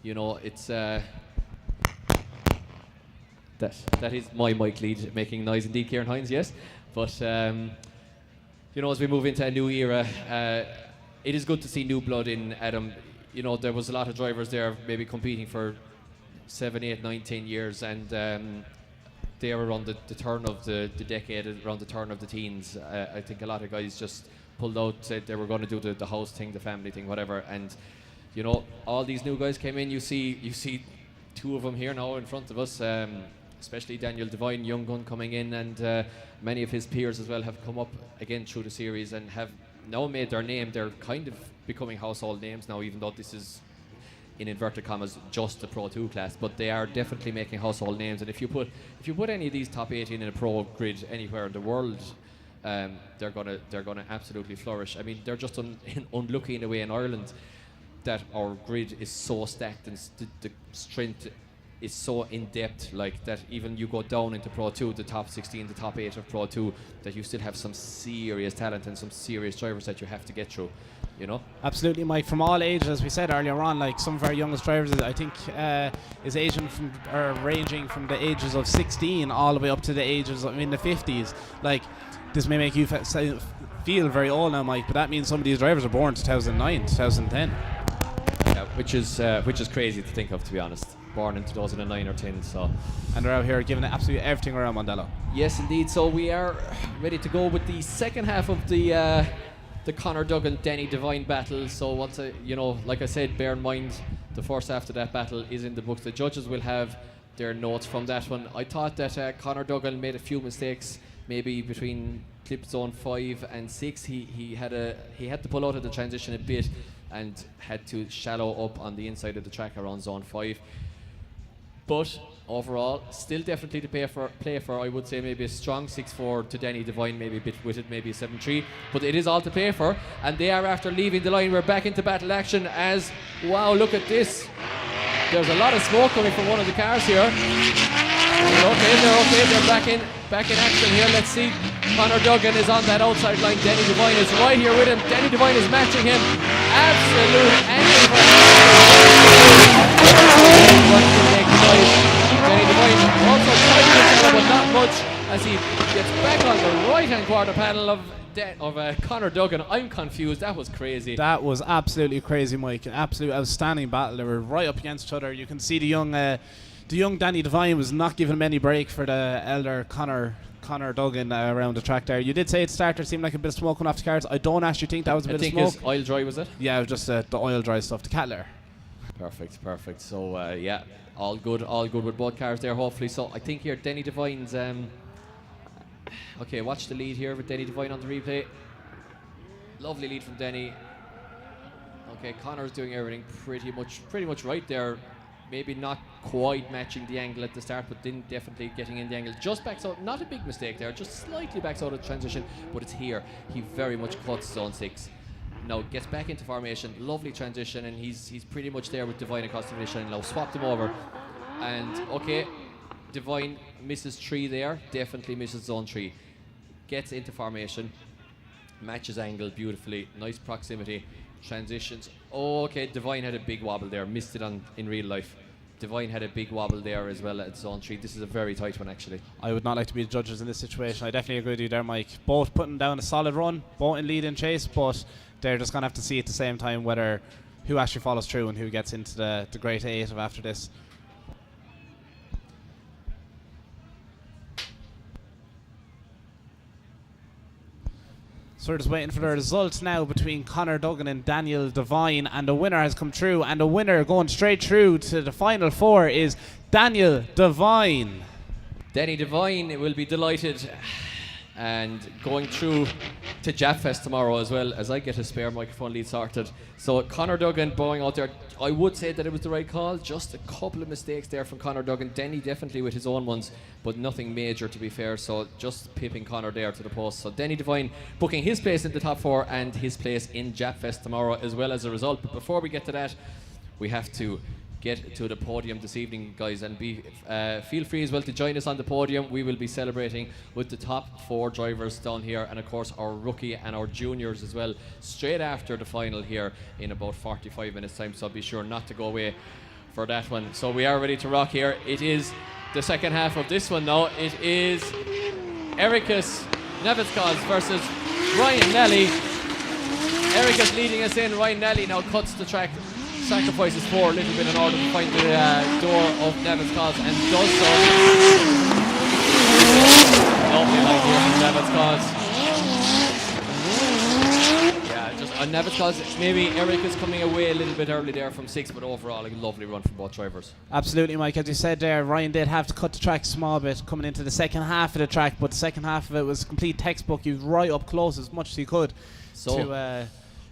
It's that is my mic lead making noise indeed, Kieran Hynes, yes, but. As we move into a new era, it is good to see new blood in, Adam. There was a lot of drivers there maybe competing for 7, 8, 9, 10 years, and they were around the turn of the decade, around the turn of the teens. I think a lot of guys just pulled out, said they were going to do the house thing, the family thing, whatever. And all these new guys came in. You see two of them here now in front of us. Especially Daniel Devine, young gun, coming in, and many of his peers as well have come up again through the series and have now made their name. They're kind of becoming household names now, even though this is, in inverted commas, just the Pro 2 class, but they are definitely making household names. And if you put any of these top 18 in a pro grid anywhere in the world, they're gonna absolutely flourish. I mean, they're just unlucky in a way in Ireland that our grid is so stacked and the strength is so in-depth, like that even you go down into Pro 2, the top 16, the top 8 of Pro 2, that you still have some serious talent and some serious drivers that you have to get through, Absolutely, Mike, from all ages, as we said earlier on, like some of our youngest drivers, I think, is ranging from the ages of 16 all the way up to the ages of in the 50s. Like, this may make you feel very old now, Mike, but that means some of these drivers are born 2009, 2010. Yeah, which is crazy to think of, to be honest. Born in 2009 or 10, so. And they're out here giving it absolutely everything around Mondello. Yes, indeed. So we are ready to go with the second half of the Conor Duggan Danny Devine battle. So once like I said, bear in mind the first half of that battle is in the books. The judges will have their notes from that one. I thought that Conor Duggan made a few mistakes, maybe between clip zone 5 and 6. He had to pull out of the transition a bit and had to shallow up on the inside of the track around zone 5. But overall, still definitely to play for, I would say maybe a strong 6-4 to Danny Devine, maybe a bit with it, maybe a 7-3. But it is all to play for. And they are after leaving the line. We're back into battle action as, wow, look at this. There's a lot of smoke coming from one of the cars here. They're okay. They're back in action here. Let's see. Conor Duggan is on that outside line. Danny Devine is right here with him. Danny Devine is matching him. Absolute Danny Devine also trying to but not much. as he gets back on the right-hand quarter panel of Conor Duggan. I'm confused. That was crazy. That was absolutely crazy, Mike. An absolute outstanding battle. They were right up against each other. You can see the young Danny Devine was not giving him any break for the elder Conor Duggan around the track there. You did say at the start there seemed like a bit of smoke coming off the cars. I don't actually think that was a bit of smoke. I think it was oil dry, was it? Yeah, it was just the oil dry stuff. The cat there. Perfect. So yeah, all good with both cars there. Hopefully, so I think here Denny Devine's. Okay, watch the lead here with Denny Devine on the replay. Lovely lead from Denny. Okay, Conor's doing everything pretty much right there. Maybe not quite matching the angle at the start, but then definitely getting in the angle. Just backs out, not a big mistake there, just slightly backs out of the transition, but it's here. He very much cuts zone 6. Now gets back into formation, lovely transition, and he's pretty much there with Devine across the finish line. Now swapped him over, and okay, Devine misses 3 there, definitely misses zone 3. Gets into formation, matches angle beautifully, nice proximity, transitions. Oh, okay, Devine had a big wobble there, missed it in real life. Devine had a big wobble there as well at zone 3. This is a very tight one, actually. I would not like to be the judges in this situation. I definitely agree with you there, Mike. Both putting down a solid run, both in lead and chase, but they're just going to have to see at the same time who actually follows through and who gets into the great 8 of after this. So we're just waiting for the results now between Conor Duggan and Daniel Devine, and the winner has come through, and the winner going straight through to the final 4 is Daniel Devine. Danny Devine will be delighted and going through to Japfest tomorrow as well, as I get a spare microphone lead sorted. So Conor Duggan bowing out there, I would say that it was the right call, just a couple of mistakes there from Conor Duggan. Denny definitely with his own ones, but nothing major to be fair, so just pipping Conor there to the post. So Denny Devine booking his place in the top 4 and his place in Japfest tomorrow as well as a result. But before we get to that, we have to get to the podium this evening, guys, and feel free as well to join us on the podium. We will be celebrating with the top 4 drivers down here, and of course our rookie and our juniors as well, straight after the final here in about 45 minutes time, so be sure not to go away for that one. So we are ready to rock here. It is the second half of this one now. It is Erikas Navickas versus Ryan Nally. Erikas leading us in. Ryan Nally now cuts the track, sacrifices 4 a little bit in order to find the door of Navickas, and does so. Lovely line here from Navickas. Yeah, just on Navickas, maybe Eric is coming away a little bit early there from 6, but overall a lovely run from both drivers. Absolutely, Mike. As you said there, Ryan did have to cut the track a small bit coming into the second half of the track, but the second half of it was complete textbook. He was right up close as much as he could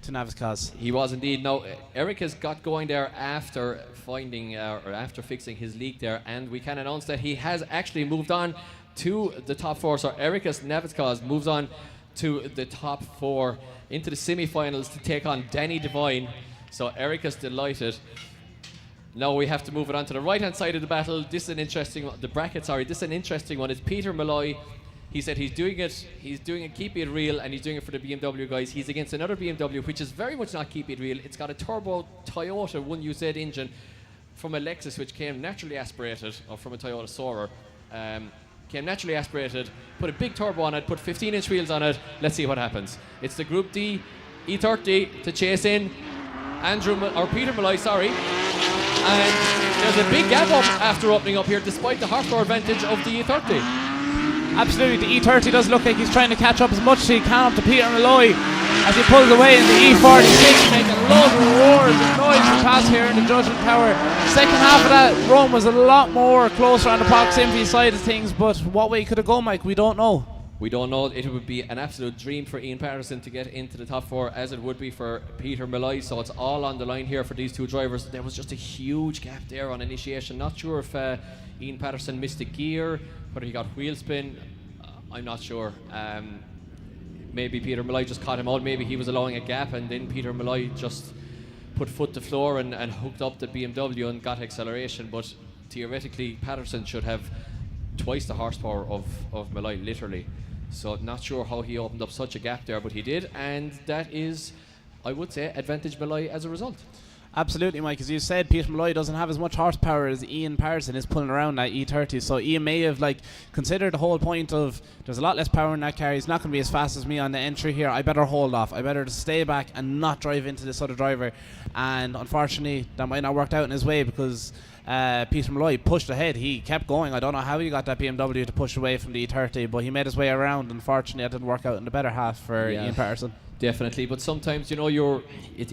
to Navickas. He was indeed. Now Eric has got going there after finding or after fixing his leak there, and we can announce that he has actually moved on to the top 4. So Erikas Navickas moves on to the top 4 into the semi-finals to take on Danny Devine. So Erikas delighted. Now we have to move it on to the right hand side of the battle. This is an interesting one. This is an interesting one. It's Peter Molloy. He said he's doing it keep it real, and he's doing it for the BMW guys. He's against another BMW which is very much not keep it real. It's got a turbo Toyota 1UZ engine from a Lexus which came naturally aspirated, or from a Toyota Soarer. Came naturally aspirated, put a big turbo on it, put 15-inch wheels on it. Let's see what happens. It's the Group D E30 to chase in Peter Molloy, sorry. And there's a big gap up after opening up here, despite the horsepower advantage of the E30. Absolutely, the E30 does look like he's trying to catch up as much as he can up to Peter Molloy as he pulls away in the E46, making loads of roars and noise to pass here in the judgment tower. Second half of that run was a lot more closer on the proximity side of things, but what way could it go, Mike? We don't know. We don't know. It would be an absolute dream for Ian Patterson to get into the top 4, as it would be for Peter Molloy. So it's all on the line here for these 2 drivers. There was just a huge gap there on initiation. Not sure if Ian Patterson missed a gear, whether he got wheel spin. I'm not sure. Maybe Peter Molloy just caught him out. Maybe he was allowing a gap, and then Peter Molloy just put foot to floor and hooked up the BMW and got acceleration. But theoretically, Patterson should have twice the horsepower of Molloy, literally. So not sure how he opened up such a gap there, but he did, and that is, I would say, advantage Molloy as a result. Absolutely, Mike. As you said, Peter Molloy doesn't have as much horsepower as Ian Patterson is pulling around that E30. So Ian may have considered the whole point of there's a lot less power in that car. He's not going to be as fast as me on the entry here. I better hold off. I better just stay back and not drive into this other driver. And unfortunately, that might not work out in his way because Peter Molloy pushed ahead. He kept going. I don't know how he got that BMW to push away from the E30, but he made his way around. Unfortunately, that didn't work out in the better half for Ian Patterson. Definitely, but sometimes it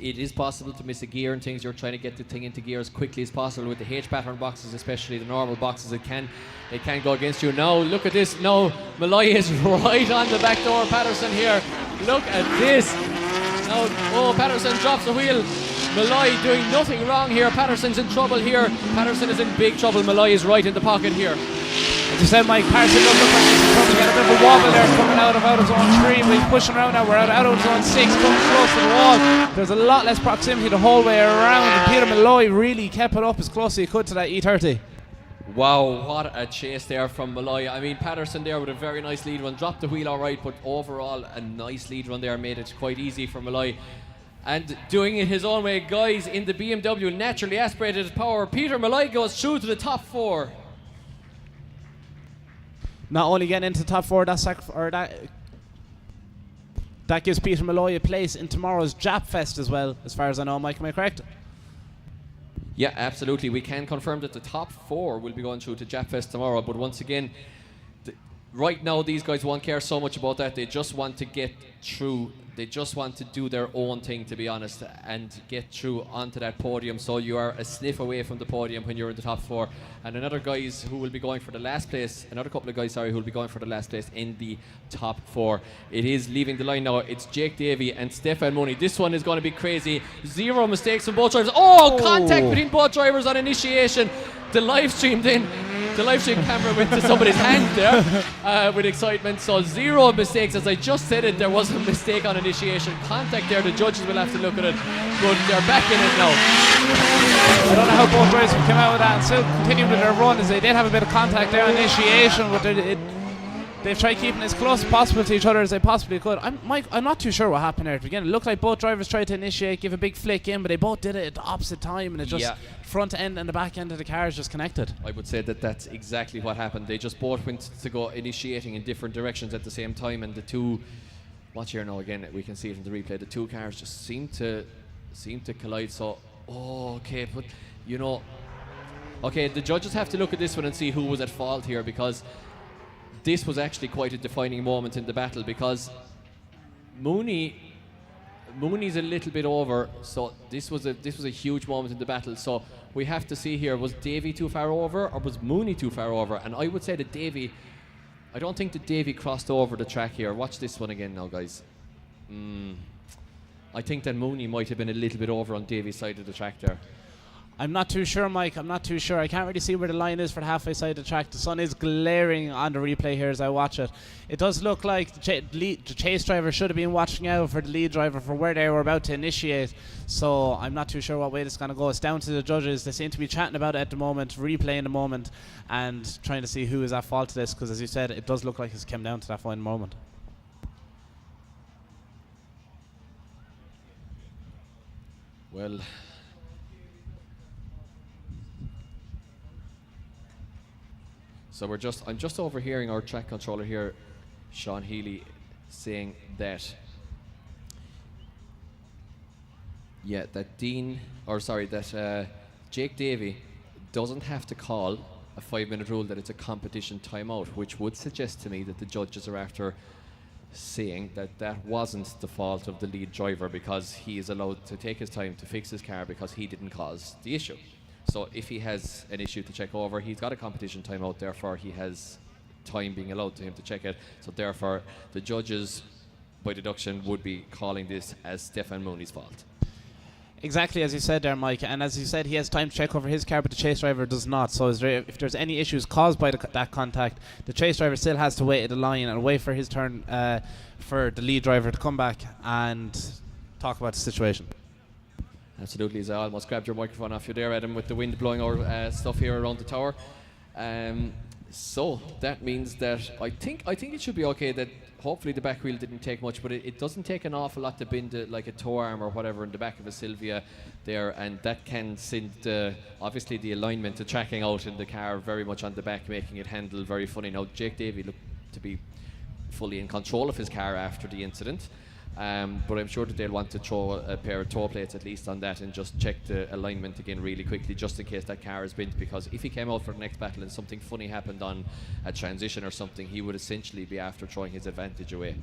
is possible to miss a gear and things. You're trying to get the thing into gear as quickly as possible with the H pattern boxes, especially the normal boxes. It can go against you. Now look at this. No, Molloy is right on the back door. Patterson here. Look at this. Now, Patterson drops the wheel. Molloy doing nothing wrong here. Patterson's in trouble here. Patterson is in big trouble. Molloy is right in the pocket here. As you said, Mike, Patterson does look like he's in trouble. He got a bit of a wobble there coming out of zone 3, but he's pushing around now. We're out of zone 6, coming close to the wall. There's a lot less proximity the whole way around, and Peter Molloy really kept it up as close as he could to that E30. Wow, what a chase there from Molloy. I mean, Patterson there with a very nice lead run. Dropped the wheel all right, but overall a nice lead run there. Made it quite easy for Molloy. And doing it his own way, guys, in the BMW naturally aspirated power. Peter Molloy goes through to the top 4. Not only getting into the top 4, that gives Peter Molloy a place in tomorrow's Japfest as well, as far as I know. Mike, am I correct? Yeah, absolutely. We can confirm that the top 4 will be going through to Japfest tomorrow. But once again, right now these guys won't care so much about that. They just want to get through. They just want to do their own thing, to be honest, and get through onto that podium. So you are a sniff away from the podium when you're in the top 4. And another guys who will be going for the last place, another couple of guys, sorry, who will be going for the last place in the top 4. It is leaving the line now. It's Jake Davey and Stefan Mooney. This one is going to be crazy. 0 mistakes from both drivers. Contact between both drivers on initiation. The live stream camera went to somebody's hand there with excitement. So 0 mistakes. As I just said it, there was a mistake on initiation. Contact there. The judges will have to look at it, but they're back in it now. I don't know how both drivers have come out with that and still continue with their run, as they did have a bit of contact there on initiation, but they've tried keeping as close as possible to each other as they possibly could. I'm not too sure what happened there at the beginning. It looked like both drivers tried to initiate, give a big flick in, but they both did it at the opposite time, and it just front end and the back end of the cars just connected. I would say that that's exactly what happened. They just both went to go initiating in different directions at the same time, and the two, watch here now again, we can see it in the replay, the two cars just seem to collide. So okay, but the judges have to look at this one and see who was at fault here, because this was actually quite a defining moment in the battle, because Mooney's a little bit over, so this was a huge moment in the battle. So we have to see here, was Davey too far over or was Mooney too far over? And I would say that I don't think that Davey crossed over the track here. Watch this one again now, guys. I think that Mooney might have been a little bit over on Davey's side of the track there. I'm not too sure, Mike. I'm not too sure. I can't really see where the line is for the halfway side of the track. The sun is glaring on the replay here as I watch it. It does look like the chase driver should have been watching out for the lead driver for where they were about to initiate. So I'm not too sure what way this is going to go. It's down to the judges. They seem to be chatting about it at the moment, replaying the moment, and trying to see who is at fault to this, because as you said, it does look like it's come down to that final moment. Well, so I'm just overhearing our track controller here, Sean Healy, saying that Jake Davey doesn't have to call a 5-minute rule, that it's a competition timeout, which would suggest to me that the judges are after saying that that wasn't the fault of the lead driver, because he is allowed to take his time to fix his car because he didn't cause the issue. So if he has an issue to check over, he's got a competition timeout, therefore he has time being allowed to him to check it. So therefore the judges, by deduction, would be calling this as Stefan Mooney's fault. Exactly as you said there, Mike. And as you said, he has time to check over his car, but the chase driver does not. So if there's any issues caused by that contact, the chase driver still has to wait at the line and wait for his turn for the lead driver to come back and talk about the situation. Absolutely, as I almost grabbed your microphone off you there, Adam, with the wind blowing our stuff here around the tower. So that means that I think it should be okay that hopefully the back wheel didn't take much, but it doesn't take an awful lot to bend like a toe arm or whatever in the back of a Sylvia there, and that can send obviously the alignment, the tracking out in the car very much on the back, making it handle very funny. Now Jake Davey looked to be fully in control of his car after the incident, but I'm sure that they'll want to throw a pair of toe plates at least on that and just check the alignment again really quickly, just in case that car is bent, because if he came out for the next battle and something funny happened on a transition or something, he would essentially be after throwing his advantage away.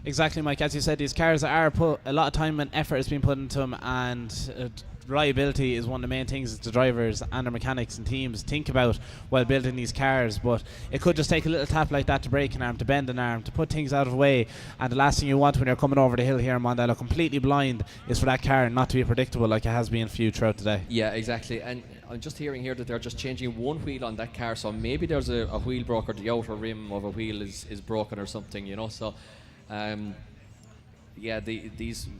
Exactly, Mike. As you said, these cars are a lot of time and effort has been put into them, and reliability is one of the main things that the drivers and their mechanics and teams think about while building these cars. But it could just take a little tap like that to break an arm, to bend an arm, to put things out of the way. And the last thing you want when you're coming over the hill here in Mondello completely blind is for that car not to be predictable like it has been for you throughout the day. Yeah, exactly. And I'm just hearing here that they're just changing one wheel on that car, so maybe there's a wheel broke, or the outer rim of a wheel is broken or something, you know. So yeah,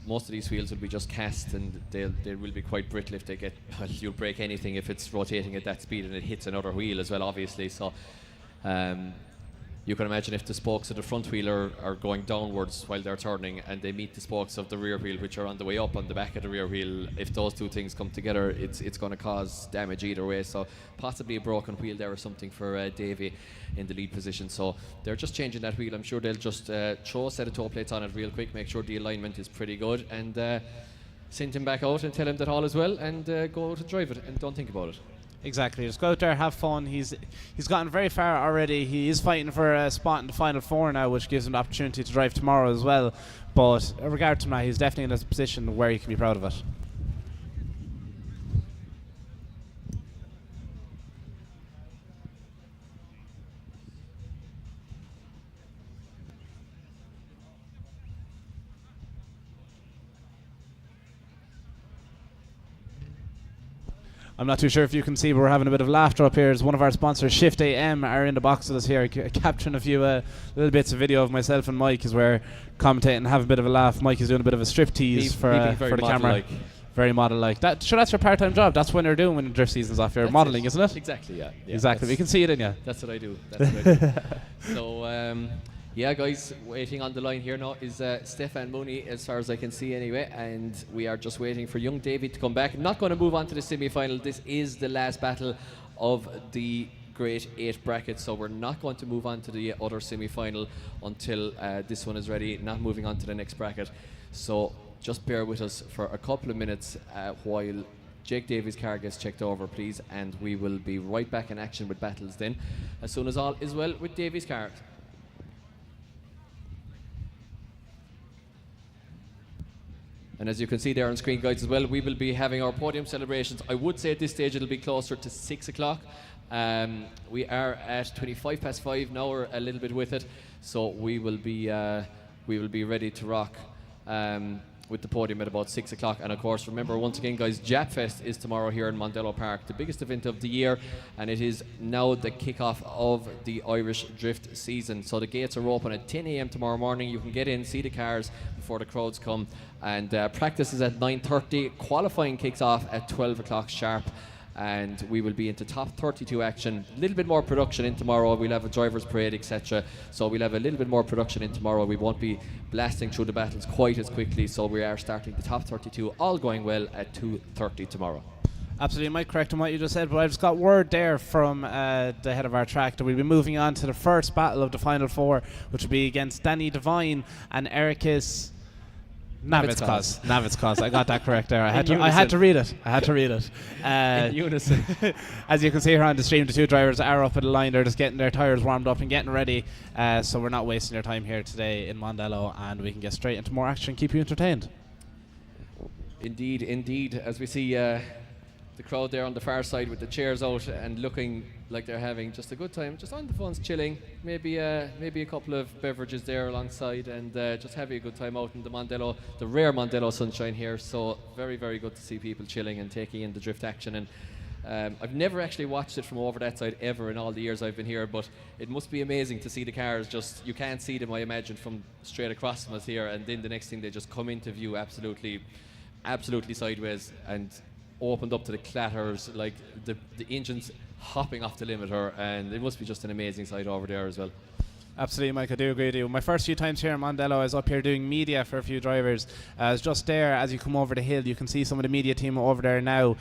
most of these wheels will be just cast, and they will be quite brittle if they get. Well, you'll break anything if it's rotating at that speed and it hits another wheel as well, obviously. So you can imagine if the spokes of the front wheel are going downwards while they're turning, and they meet the spokes of the rear wheel, which are on the way up on the back of the rear wheel. If those two things come together, it's going to cause damage either way. So possibly a broken wheel there or something for Davey in the lead position. So they're just changing that wheel. I'm sure they'll just throw a set of toe plates on it real quick, make sure the alignment is pretty good, and send him back out and tell him that all is well, and go out and drive it and don't think about it. Exactly. Just go out there, have fun. He's gotten very far already. He is fighting for a spot in the final four now, which gives him the opportunity to drive tomorrow as well. But in regard to that, he's definitely in a position where he can be proud of it. I'm not too sure if you can see, but we're having a bit of laughter up here as one of our sponsors, Shift AM, are in the box with us here, capturing a few little bits of video of myself and Mike as we're commentating and have a bit of a laugh. Mike is doing a bit of a striptease for the camera. Very model-like. Sure, that's your part-time job. That's when they're doing when the drift season's off. You're modelling, isn't it? Exactly, yeah. Exactly. We can see it in you. That's what I do. So, yeah, guys, waiting on the line here now is Stefan Mooney, as far as I can see anyway, and we are just waiting for young Davey to come back. I'm not going to move on to the semi-final. This is the last battle of the Grade 8 bracket, so we're not going to move on to the other semi-final until this one is ready, not moving on to the next bracket. So just bear with us for a couple of minutes while Jake Davey's car gets checked over, please, and we will be right back in action with battles then, as soon as all is well with Davey's car. And as you can see there on screen, guys, as well, we will be having our podium celebrations. I would say at this stage it'll be closer to 6 o'clock. We are at 5:25 now, or a little bit with it. So we will be ready to rock with the podium at about 6 o'clock. And of course, remember once again, guys, Japfest is tomorrow here in Mondello Park, the biggest event of the year, and it is now the kickoff of the Irish Drift season. So the gates are open at 10 a.m. tomorrow morning. You can get in, see the cars before the crowds come, and practice is at 9:30. Qualifying kicks off at 12 o'clock sharp, and we will be into top 32 action. A little bit more production in tomorrow. We'll have a driver's parade, etc. So we'll have a little bit more production in tomorrow. We won't be blasting through the battles quite as quickly, so we are starting the top 32, all going well, at 2:30 tomorrow. Absolutely, Mike, correct on what you just said, but I just got word there from the head of our track that we'll be moving on to the first battle of the final four, which will be against Danny Devine and Erikas Navickas. I got that correct there. I had to read it. In unison. As you can see here on the stream, the two drivers are up at the line. They're just getting their tyres warmed up and getting ready. So we're not wasting their time here today in Mondello, and we can get straight into more action and keep you entertained. Indeed. As we see the crowd there on the far side with the chairs out and looking like they're having just a good time, just on the phones, chilling, maybe a couple of beverages there alongside, and just having a good time out in the Mondello, the rare Mondello sunshine here. So very, very good to see people chilling and taking in the drift action. And I've never actually watched it from over that side ever in all the years I've been here, but it must be amazing to see the cars. Just, you can't see them, I imagine, from straight across from us here, and then the next thing they just come into view absolutely sideways and opened up to the clatters, like the engines hopping off the limiter, and it must be just an amazing sight over there as well. Absolutely, Mike, I do agree with you. My first few times here in Mondello, I was up here doing media for a few drivers. I was just there as you come over the hill. You can see some of the media team over there now,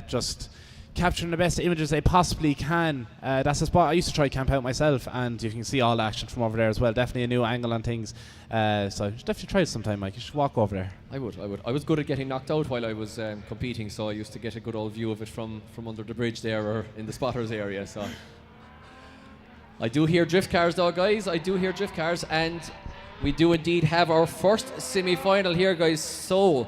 just capturing the best images they possibly can. That's the spot I used to try to camp out myself, and you can see all the action from over there as well. Definitely a new angle on things. So you should definitely try it sometime, Mike. You should walk over there. I would. I was good at getting knocked out while I was competing, so I used to get a good old view of it from under the bridge there or in the spotters area. So I do hear drift cars though, guys. I do hear drift cars, and we do indeed have our first semi-final here, guys. So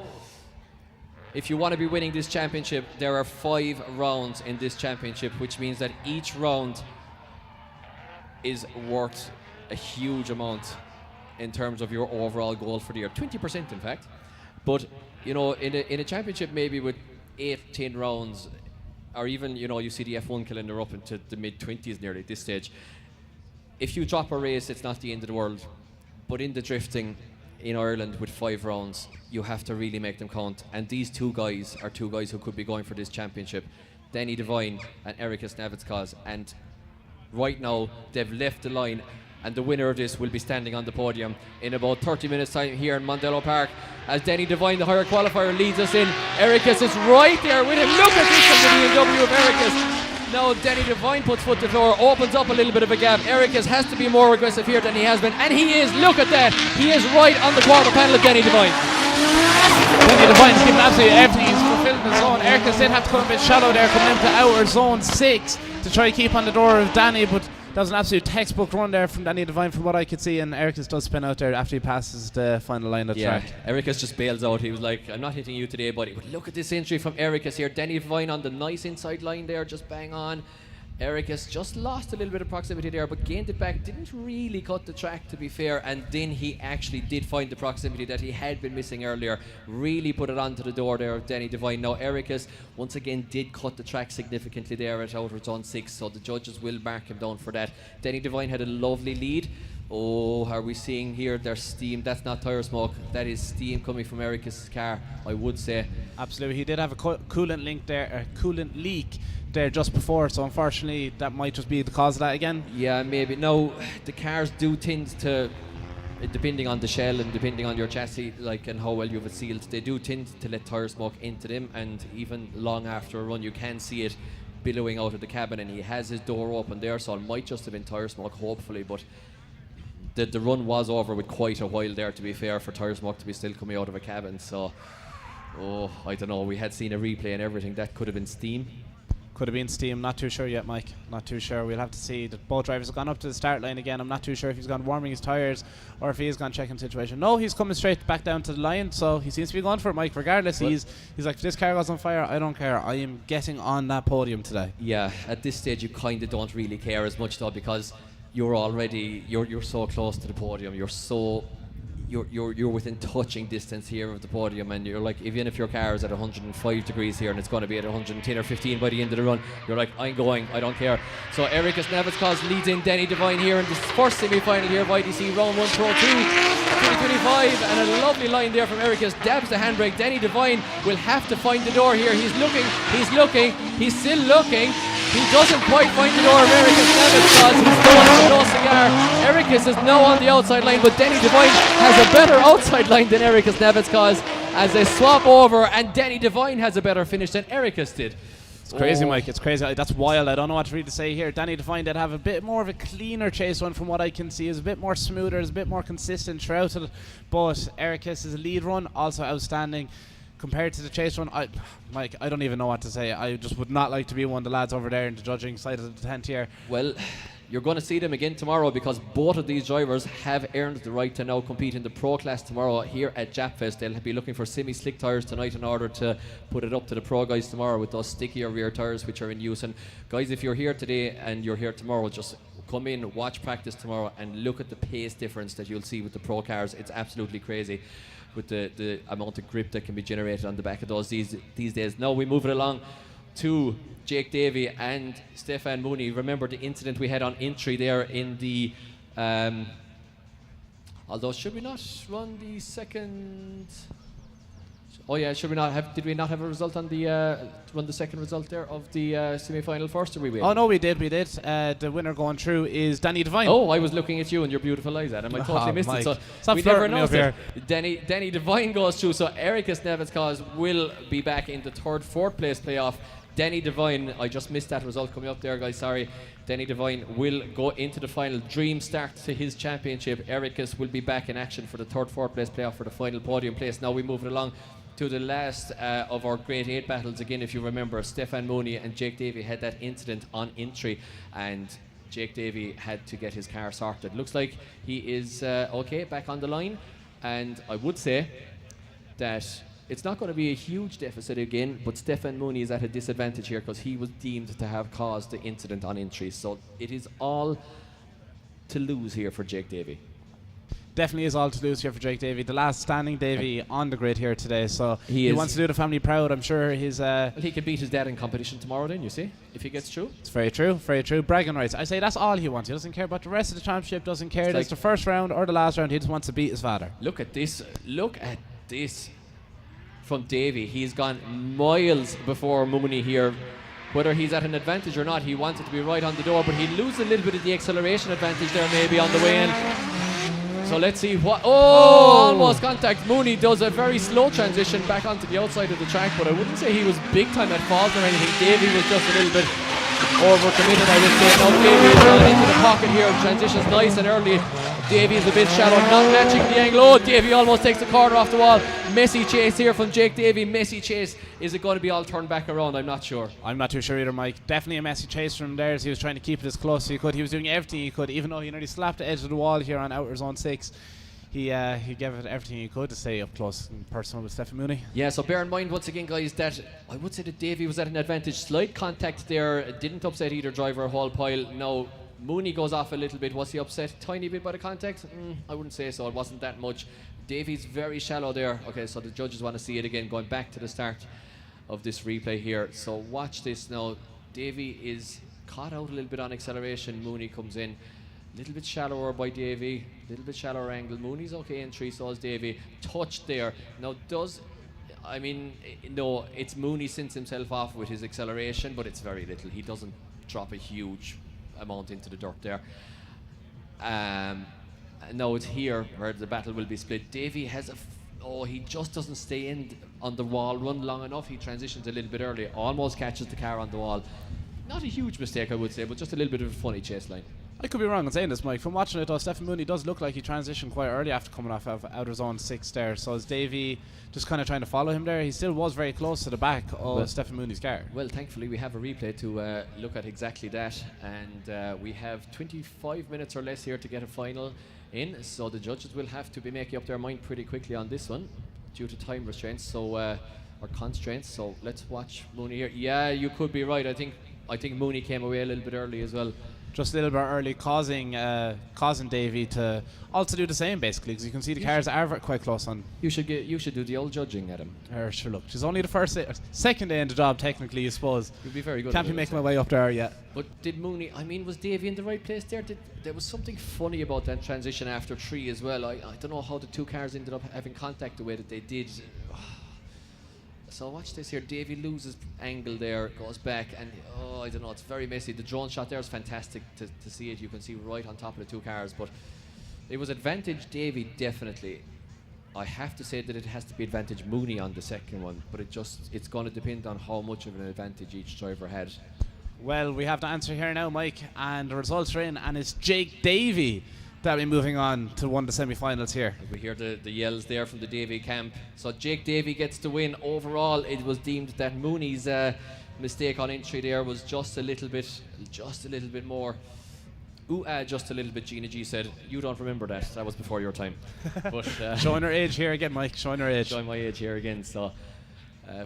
if you want to be winning this championship, there are 5 rounds in this championship, which means that each round is worth a huge amount in terms of your overall goal for the year. 20% in fact. But you know, in a championship maybe with 8-10 rounds, or even, you know, you see the F1 calendar up into the mid-20s nearly at this stage. If you drop a race, it's not the end of the world. But in the drifting in Ireland with 5 rounds, you have to really make them count. And these 2 guys are 2 guys who could be going for this championship. Danny Devine and Erikas Navickas. And right now, they've left the line. And the winner of this will be standing on the podium in about 30 minutes time here in Mondello Park, as Danny Devine, the higher qualifier, leads us in. Erikas is right there with him. Look at this from the BMW of Erikas. Now Danny Devine puts foot to floor, opens up a little bit of a gap. Erikas has to be more aggressive here than he has been, and he is. Look at that. He is right on the quarter panel of Danny Devine. Danny Devine's given absolutely everything. He's fulfilled the zone. Erikas did have to come a bit shallow there, coming into outer zone 6 to try to keep on the door of Danny, but that was an absolute textbook run there from Danny Devine from what I could see, and Erikas does spin out there after he passes the final line of the track. Erikas just bails out. He was like, I'm not hitting you today, buddy. But look at this entry from Erikas here. Danny Devine on the nice inside line there, just bang on. Erikas just lost a little bit of proximity there, but gained it back. Didn't really cut the track, to be fair, and then he actually did find the proximity that he had been missing earlier. Really put it onto the door there of Danny Devine. Now Erikas once again did cut the track significantly there at outer zone 6, so the judges will mark him down for that. Danny Devine had a lovely lead. Oh, are we seeing here there's steam? That's not tyre smoke, that is steam coming from Erikas' car, I would say. Absolutely, he did have a coolant leak there just before, so unfortunately that might just be the cause of that again. Yeah, maybe. No, the cars do tend to, depending on the shell and depending on your chassis, like, and how well you have it sealed, they do tend to let tyre smoke into them, and even long after a run you can see it billowing out of the cabin, and he has his door open there, so it might just have been tyre smoke, hopefully. But the run was over with quite a while there, to be fair, for tyre smoke to be still coming out of a cabin. So I don't know, we had seen a replay and everything. That could have been steam. Could have been steam, not too sure yet, Mike. Not too sure. We'll have to see. That both drivers have gone up to the start line again. I'm not too sure if he's gone warming his tyres or if he is gone checking the situation. No, he's coming straight back down to the line, so he seems to be going for it, Mike. Regardless, he's like, if this car goes on fire, I don't care. I am getting on that podium today. Yeah, at this stage you kind of don't really care as much though, because you're already you're so close to the podium. You're within touching distance here of the podium, and you're like, even if your car is at 105 degrees here and it's going to be at 110 or 15 by the end of the run, you're like, I'm going, I don't care. So Erikas Navickas leads in Danny Devine here in this first semi-final here of IDC Round 1 Pro 2 2025, and a lovely line there from Erikas. Dabs the handbrake. Danny Devine will have to find the door here. He's looking, he's still looking. He doesn't quite find the door of Erikas Navickas. He's going to no cigar. Erikas is now on the outside line, but Danny Devine has a better outside line than Erikas Navickas as they swap over, and Danny Devine has a better finish than Erikas did. It's crazy, Mike. It's crazy. That's wild. I don't know what to really say here. Danny Devine did have a bit more of a cleaner chase one from what I can see. It's a bit more smoother. It's a bit more consistent throughout it. But Erikas' lead run, also outstanding. Compared to the chase run, Mike, I don't even know what to say. I just would not like to be one of the lads over there in the judging side of the tent here. Well, you're going to see them again tomorrow, because both of these drivers have earned the right to now compete in the Pro class tomorrow here at Japfest. They'll be looking for semi-slick tyres tonight in order to put it up to the Pro guys tomorrow with those stickier rear tyres which are in use. And guys, if you're here today and you're here tomorrow, just come in, watch practice tomorrow, and look at the pace difference that you'll see with the Pro cars. It's absolutely crazy with the amount of grip that can be generated on the back of those these days. Now we move it along to Jake Davey and Stefan Mooney. Remember the incident we had on entry there in the although should we not run the second? Oh yeah, should we not have? Did we not have a result on the run the second result there of the semi-final first? Or we waited? Oh no, we did. The winner going through is Danny Devine. Oh, I was looking at you and your beautiful eyes, Adam. I totally missed it. So Stop we never flirting me announced up it. Danny Devine goes through. So Erikas Navickas will be back in the fourth place playoff. Danny Devine, I just missed that result coming up there, guys. Sorry. Danny Devine will go into the final. Dream start to his championship. Erikas will be back in action for the fourth place playoff for the final podium place. Now we move it along to the last of our Grade 8 battles. Again, if you remember, Stefan Mooney and Jake Davey had that incident on entry, and Jake Davey had to get his car sorted. Looks like he is okay, back on the line, and I would say that it's not going to be a huge deficit again, but Stefan Mooney is at a disadvantage here because he was deemed to have caused the incident on entry. So it is all to lose here for Jake Davey. Definitely is all to lose here for Jake Davey. The last standing Davey on the grid here today, so he wants to do the family proud. I'm sure his... well, he could beat his dad in competition tomorrow then, you see, if he gets through. It's very true, very true. Bragging rights. I say that's all he wants. He doesn't care about the rest of the championship, doesn't care if it's the first round or the last round. He just wants to beat his father. Look at this from Davey. He's gone miles before Mooney here. Whether he's at an advantage or not, he wants it to be right on the door, but he loses a little bit of the acceleration advantage there maybe on the way in. So let's see what... almost contact. Mooney does a very slow transition back onto the outside of the track, but I wouldn't say he was big time at fault or anything. Davey was just a little bit overcommitted, I would say. Now Davey is gone into the pocket here. Transitions nice and early. Davey is a bit shallow, not matching the angle. Oh, Davey almost takes the corner off the wall. Messy chase here from Jake Davey. Messy chase. Is it going to be all turned back around? I'm not sure. I'm not too sure either, Mike. Definitely a messy chase from there as he was trying to keep it as close as he could. He was doing everything he could, even though he nearly slapped the edge of the wall here on outer zone 6. He gave it everything he could to stay up close and personal with Stefan Mooney. Yeah, so bear in mind once again, guys, that I would say that Davey was at an advantage. Slight contact there, didn't upset either driver, whole pile. Now Mooney goes off a little bit. Was he upset tiny bit by the contact? I wouldn't say so. It wasn't that much. Davey's very shallow there. Okay, so the judges want to see it again, going back to the start of this replay here. So watch this now. Davey is caught out a little bit on acceleration. Mooney comes in. A little bit shallower by Davey, a little bit shallower angle. Mooney's okay in 3, so is Davey. Touched there. Now no, it's Mooney sinks himself off with his acceleration, but it's very little. He doesn't drop a huge amount into the dirt there. Now it's here where the battle will be split. Davey has he just doesn't stay in on the wall run long enough. He transitions a little bit early, almost catches the car on the wall. Not a huge mistake, I would say, but just a little bit of a funny chase line. I could be wrong in saying this, Mike. From watching it though, Stefan Mooney does look like he transitioned quite early after coming off of outer zone 6 there. So is Davey just kind of trying to follow him there? He still was very close to the back of Stefan Mooney's car. Well, thankfully we have a replay to look at exactly that, and we have 25 minutes or less here to get a final in, so the judges will have to be making up their mind pretty quickly on this one due to time restraints, or constraints. So let's watch Mooney here. Yeah, you could be right. I think Mooney came away a little bit early as well. Just a little bit early, causing Davey to also do the same, basically, because you can see the cars are quite close on. You should do the old judging, Adam. Sure, look, she's only the second day in the job, technically, you suppose. You'd be very good. Can't be making my way up there yet. But did Mooney? Was Davey in the right place there? There was something funny about that transition after 3 as well. I don't know how the two cars ended up having contact the way that they did. So watch this here. Davey loses angle there, goes back, and I don't know, it's very messy. The drone shot there is fantastic to see it. You can see right on top of the two cars, but it was advantage Davey, definitely. I have to say that it has to be advantage Mooney on the second one, but it's going to depend on how much of an advantage each driver had. Well, we have the answer here now, Mike, and the results are in, and it's Jake Davey that'll be moving on to one of the semi-finals here. We hear the yells there from the Davey camp. So Jake Davey gets the win. Overall, it was deemed that Mooney's mistake on entry there was just a little bit more. Just a little bit. Gina G said, "You don't remember that? That was before your time." But showing her age here again, Mike. Showing her age. Showing my age here again. So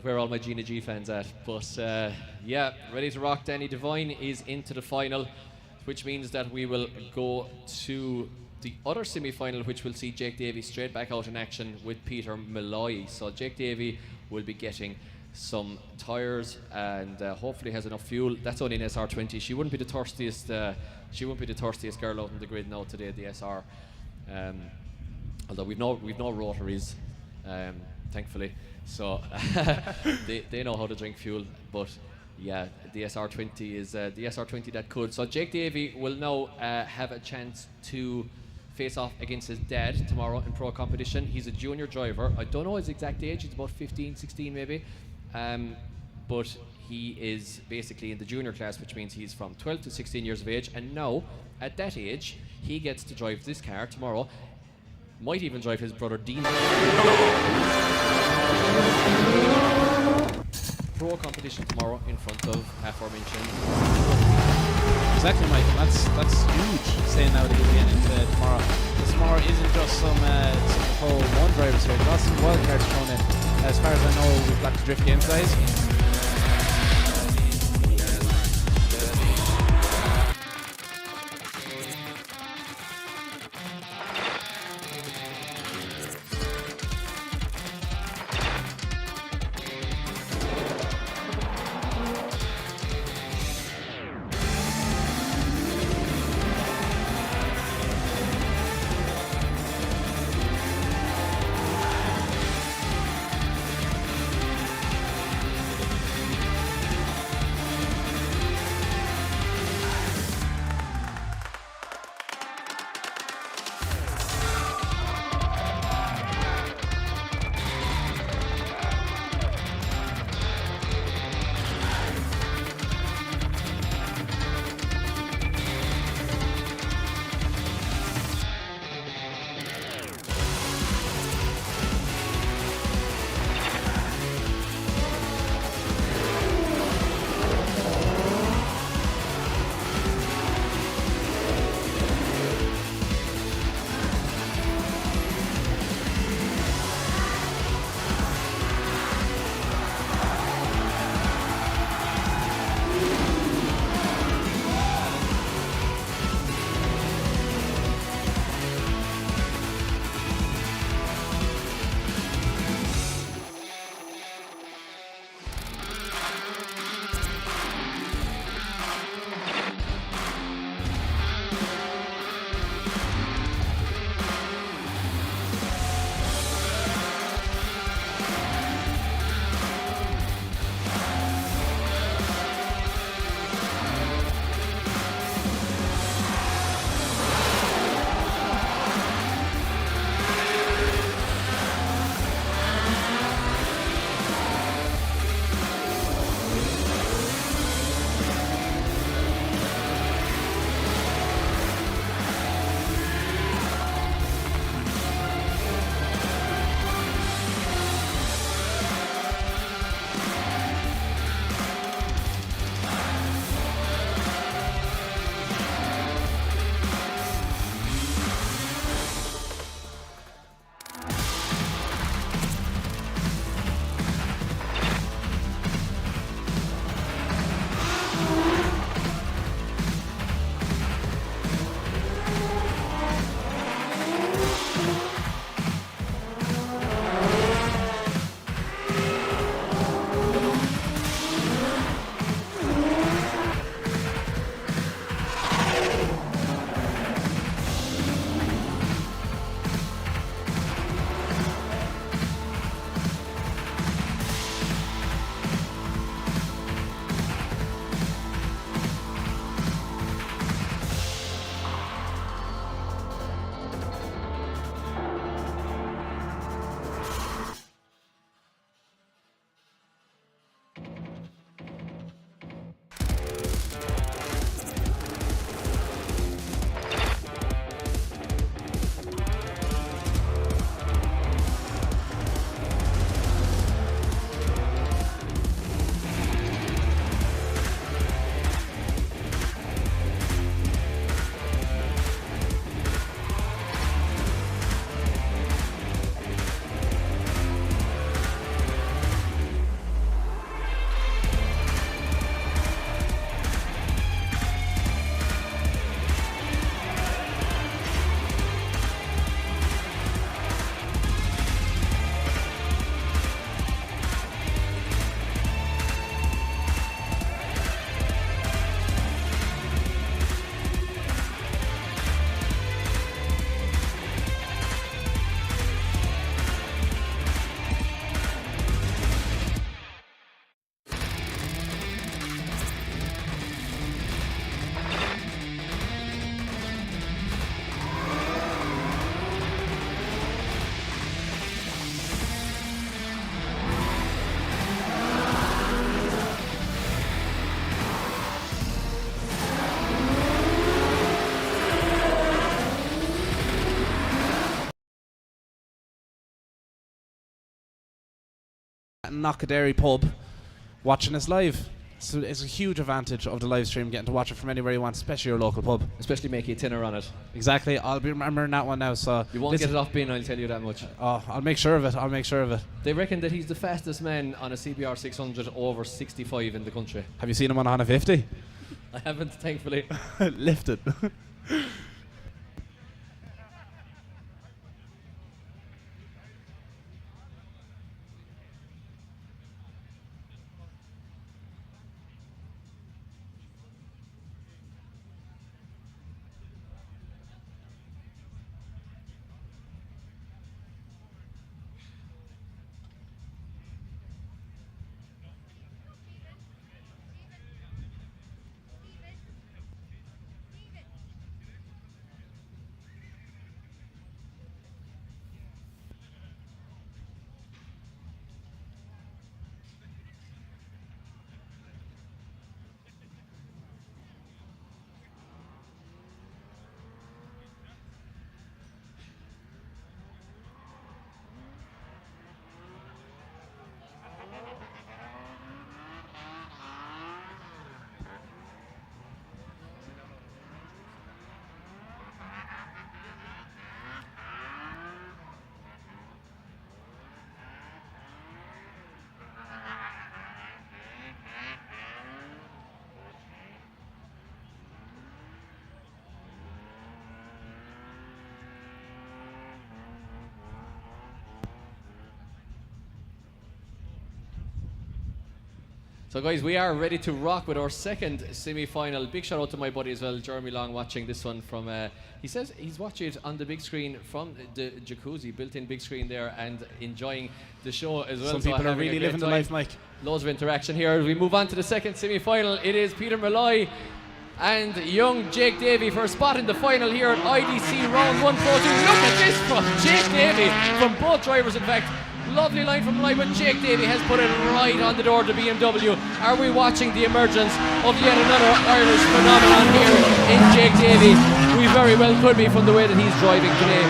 where are all my Gina G fans at? But yeah, ready to rock. Danny Devine is into the final, which means that we will go to the other semi-final, which will see Jake Davey straight back out in action with Peter Molloy. So Jake Davey will be getting some tyres and hopefully has enough fuel. That's only an SR20. She wouldn't be the thirstiest. She wouldn't be the thirstiest girl out on the grid now today. The SR, although we've no rotaries. thankfully. So they know how to drink fuel, but yeah, the SR20 is the SR20 that could. So Jake Davey will now have a chance to face off against his dad tomorrow in pro competition. He's a junior driver. I don't know his exact age. He's about 15, 16 maybe. But he is basically in the junior class, which means he's from 12 to 16 years of age. And now, at that age, he gets to drive this car tomorrow. Might even drive his brother Dean. Pro competition tomorrow in front of aforementioned. Exactly, Michael. That's huge. Saying now that he'll be into tomorrow. This tomorrow isn't just some Pro 1 drivers here. There's some wildcards thrown in. As far as I know, we've got the drift games guys. Knockadairy pub watching us live. So it's a huge advantage of the live stream, getting to watch it from anywhere you want, especially your local pub. Especially make you a tenner on it. Exactly. I'll be remembering that one now. So you won't get it off bin, I'll tell you that much. Oh, I'll make sure of it. They reckon that he's the fastest man on a CBR 600 over 65 in the country. Have you seen him on a Honda 50? I haven't, thankfully. Lifted. So guys, we are ready to rock with our second semi-final. Big shout out to my buddy as well, Jeremy Long, watching this one from, he says he's watching it on the big screen from the jacuzzi, built-in big screen there, and enjoying the show as well. Some people are really living the life, Mike. Loads of interaction here. As we move on to the second semi-final, it is Peter Molloy and young Jake Davey for a spot in the final here at IDC round 1 Pro 2. Look at this from Jake Davey, from both drivers in fact. Lovely line from Molloy, but Jake Davey has put it right on the door to BMW. Are we watching the emergence of yet another Irish phenomenon here in Jake Davey? We very well could be from the way that he's driving today.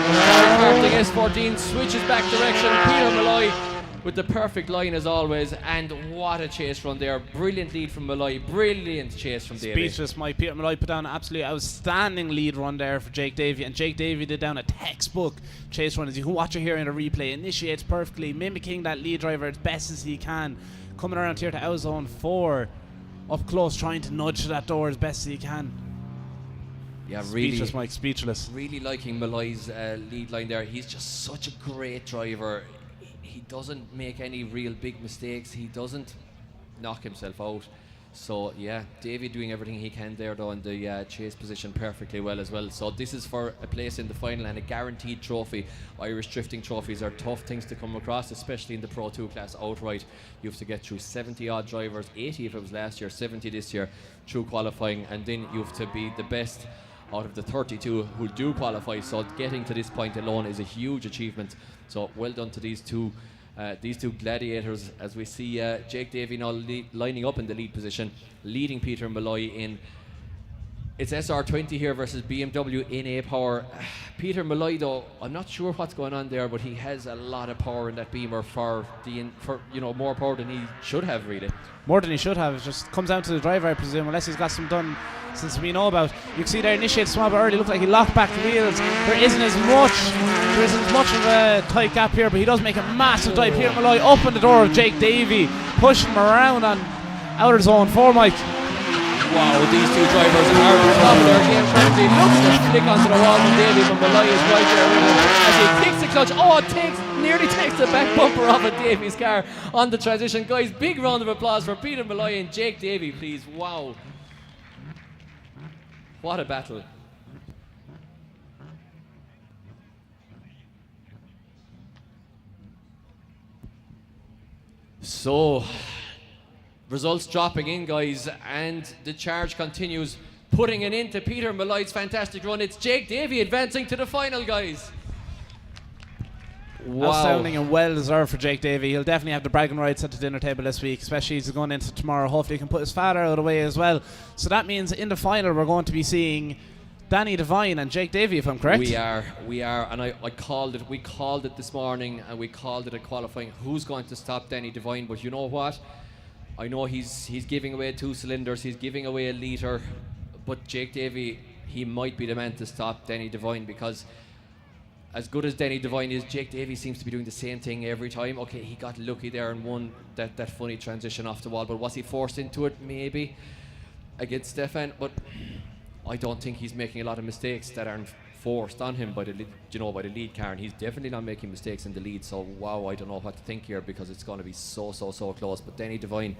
Karting S14 switches back direction. Peter Molloy with the perfect line as always, and what a chase run there. Brilliant lead from Molloy, brilliant chase from Davey. Speechless, Mike. Peter Molloy put down an absolutely outstanding lead run there for Jake Davey, and Jake Davey did down a textbook chase run, as you can watch it here in a replay. Initiates perfectly, mimicking that lead driver as best as he can, coming around here to out zone 4, up close, trying to nudge to that door as best as he can. Yeah, speechless, Mike, speechless. Really liking Molloy's lead line there. He's just such a great driver. He doesn't make any real big mistakes. He doesn't knock himself out. So yeah, Davey doing everything he can there though in the chase position perfectly well as well. So this is for a place in the final and a guaranteed trophy. Irish drifting trophies are tough things to come across, especially in the Pro 2 class outright. You have to get through 70 odd drivers, 80 if it was last year, 70 this year through qualifying, and then you have to be the best out of the 32 who do qualify. So getting to this point alone is a huge achievement. So well done to these two gladiators, as we see Jake Davey now lining up in the lead position, leading Peter Molloy in. It's SR20 here versus BMW in A power. Peter Molloy though, I'm not sure what's going on there, but he has a lot of power in that Beamer for more power than he should have, really. More than he should have. It just comes down to the driver, I presume, unless he's got some done since we know about. You can see there initiates small but early. Looked like he locked back the wheels. There isn't as much of a tight gap here, but he does make a massive dive. Peter Molloy up on the door of Jake Davey, pushing him around on outer zone 4, Mike. Wow, these two drivers are on top of their game currently. Looks to flick onto the wall from Davey, but Molloy is right there with him as he kicks the clutch. Oh, nearly takes the back bumper off of Davey's car on the transition. Guys, big round of applause for Peter Molloy and Jake Davey, please. Wow. What a battle. So, results dropping in, guys, and the charge continues, putting an end to Peter Molloy's fantastic run. It's Jake Davey advancing to the final, guys. Wow. Outstanding and well deserved for Jake Davey. He'll definitely have the bragging rights at the dinner table this week, especially as he's going into tomorrow. Hopefully he can put his father out of the way as well. So that means in the final we're going to be seeing Danny Devine and Jake Davey, if I'm correct. We are, and I called it. We called it this morning, and we called it at qualifying. Who's going to stop Danny Devine? But you know what? I know he's giving away 2 cylinders. He's giving away a litre, but Jake Davey, he might be the man to stop Danny Devine, because as good as Danny Devine is, Jake Davey seems to be doing the same thing every time. Okay, he got lucky there and won that funny transition off the wall, but was he forced into it? Maybe against Stefan, but I don't think he's making a lot of mistakes that aren't forced on him by the lead car, and he's definitely not making mistakes in the lead. So wow, I don't know what to think here, because it's going to be so close. But Danny Devine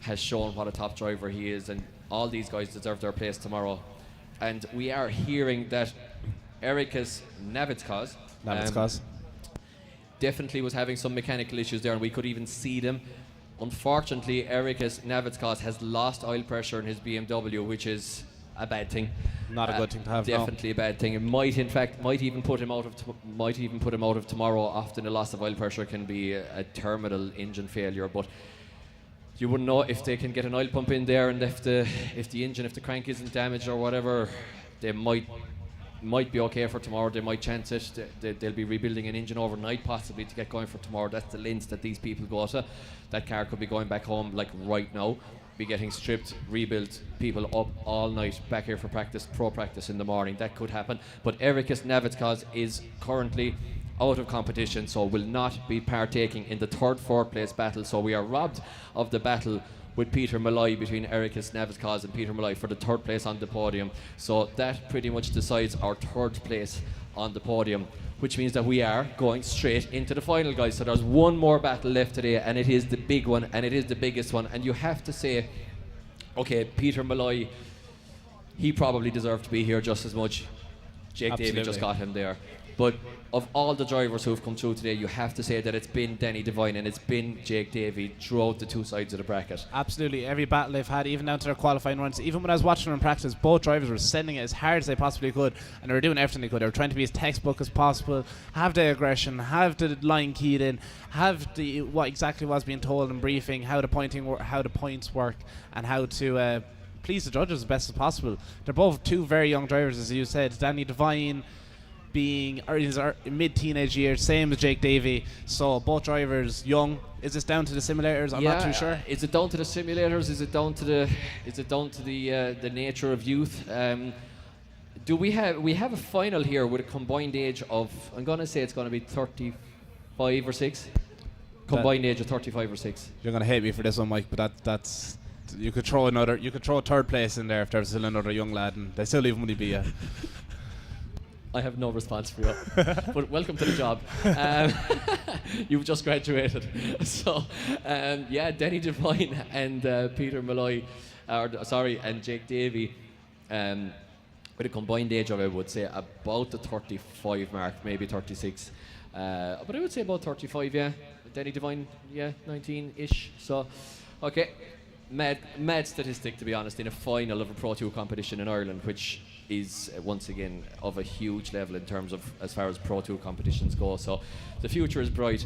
has shown what a top driver he is, and all these guys deserve their place tomorrow. And we are hearing that Erikas Navickas definitely was having some mechanical issues there, and we could even see them. Unfortunately, Erikas Navickas has lost oil pressure in his BMW, which is a bad thing. Not a good thing to have. Definitely a bad thing. It might even put him out of tomorrow. Often a loss of oil pressure can be a terminal engine failure, but you wouldn't know if they can get an oil pump in there, and if the crank isn't damaged or whatever, they might be okay for tomorrow. They might chance it. They'll be rebuilding an engine overnight possibly to get going for tomorrow. That's the lengths that these people go to. That car could be going back home like right now, be getting stripped, rebuilt, people up all night, back here for practice, pro practice in the morning. That could happen. But Erikas Navickas is currently out of competition, so will not be partaking in the 3rd, 4th place battle. So we are robbed of the battle with Peter Molloy, between Erikas Navickas and Peter Molloy for the 3rd place on the podium. So that pretty much decides our 3rd place on the podium, which means that we are going straight into the final, guys. So there's one more battle left today, and it is the big one, and it is the biggest one. And you have to say, okay, Peter Molloy, he probably deserved to be here just as much. Jake Davey just got him there. But of all the drivers who have come through today, you have to say that it's been Danny Devine and it's been Jake Davey throughout the 2 sides of the bracket. Absolutely. Every battle they've had, even down to their qualifying runs, even when I was watching them in practice, both drivers were sending it as hard as they possibly could, and they were doing everything they could. They were trying to be as textbook as possible, have the aggression, have the line keyed in, have the what exactly was being told in briefing, how the points work, and how to please the judges as best as possible. They're both 2 very young drivers, as you said. Danny Devine being in his mid-teenage years, same as Jake Davey. So both drivers young. Is this down to the simulators? I'm not too sure. Is it down to the simulators? Is it down to the nature of youth? Do we have a final here with a combined age of, I'm going to say it's going to be 35 or 6. Combined age of 35 or 6. You're going to hate me for this one, Mike, but that's you could throw a 3rd place in there if there's still another young lad, and they still even would be I have no response for you, but welcome to the job. You've just graduated. So, Danny Devine and Peter Molloy, and Jake Davey, with a combined age of, I would say, about the 35 mark, maybe 36. But I would say about 35, yeah. Danny Devine, 19-ish. So, okay. Mad statistic, to be honest, in a final of a Pro 2 competition in Ireland, which is once again of a huge level in terms of as far as Pro 2 competitions go. So the future is bright,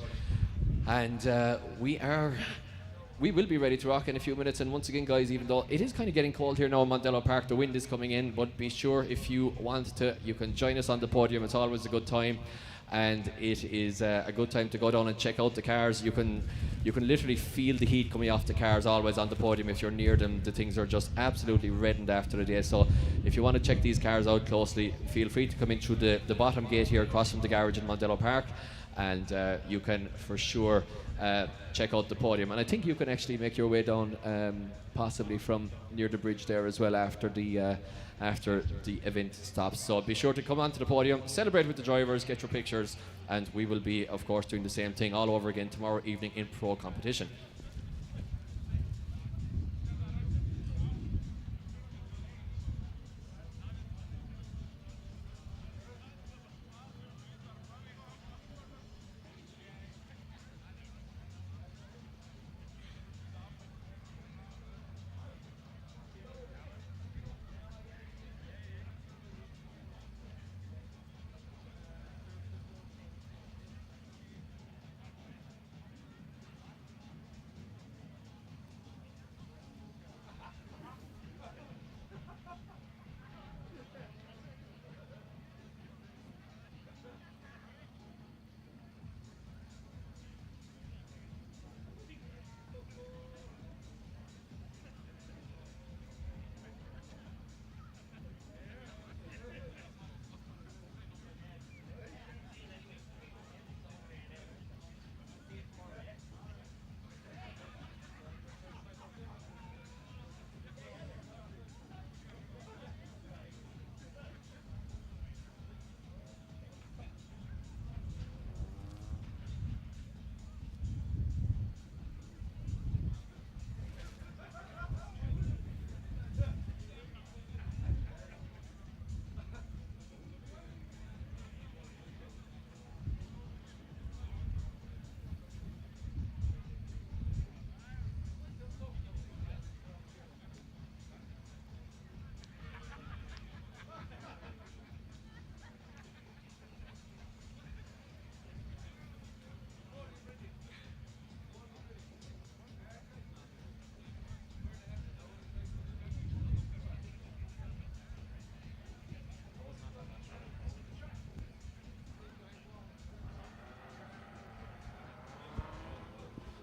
and we will be ready to rock in a few minutes. And once again, guys, even though it is kind of getting cold here now in Mondello Park, the wind is coming in, but be sure, if you want to, you can join us on the podium. It's always a good time, and it is a good time to go down and check out the cars. You can literally feel the heat coming off the cars always on the podium. If you're near them, the things are just absolutely reddened after the day. So if you want to check these cars out closely, feel free to come in through the bottom gate here across from the garage in Mondello Park, and you can for sure check out the podium. And I think you can actually make your way down possibly from near the bridge there as well after the event stops. So be sure to come onto the podium, celebrate with the drivers, get your pictures, and we will be, of course, doing the same thing all over again tomorrow evening in pro competition.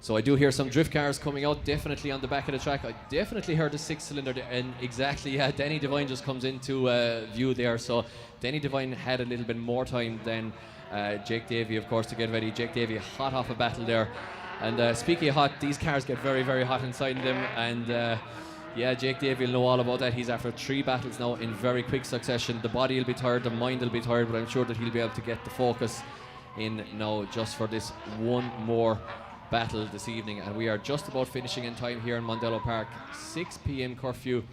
So I do hear some drift cars coming out, definitely on the back of the track. I definitely heard the 6-cylinder there, and exactly, yeah, Denny Devine just comes into view there. So Denny Devine had a little bit more time than Jake Davey, of course, to get ready. Jake Davey hot off a battle there. And speaking of hot, these cars get very, very hot inside them. And yeah, Jake Davey will know all about that. He's after 3 battles now in very quick succession. The body will be tired, the mind will be tired, but I'm sure that he'll be able to get the focus in now just for this one more battle this evening. And we are just about finishing in time here in Mondello Park. 6 p.m. curfew.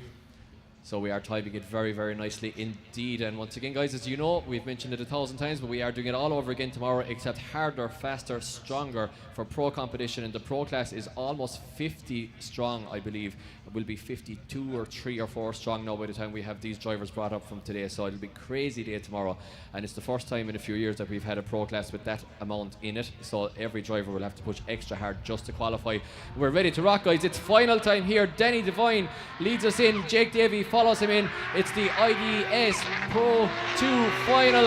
So we are timing it very, very nicely indeed. And once again, guys, as you know, we've mentioned it 1,000 times, but we are doing it all over again tomorrow, except harder, faster, stronger for pro competition. And the pro class is almost 50 strong, I believe. It will be 52 or 3 or 4 strong now by the time we have these drivers brought up from today. So it'll be a crazy day tomorrow. And it's the first time in a few years that we've had a pro class with that amount in it. So every driver will have to push extra hard just to qualify. We're ready to rock, guys. It's final time here. Denny Devine leads us in. Jake Davey follows him in. It's the IDS Pro 2 final.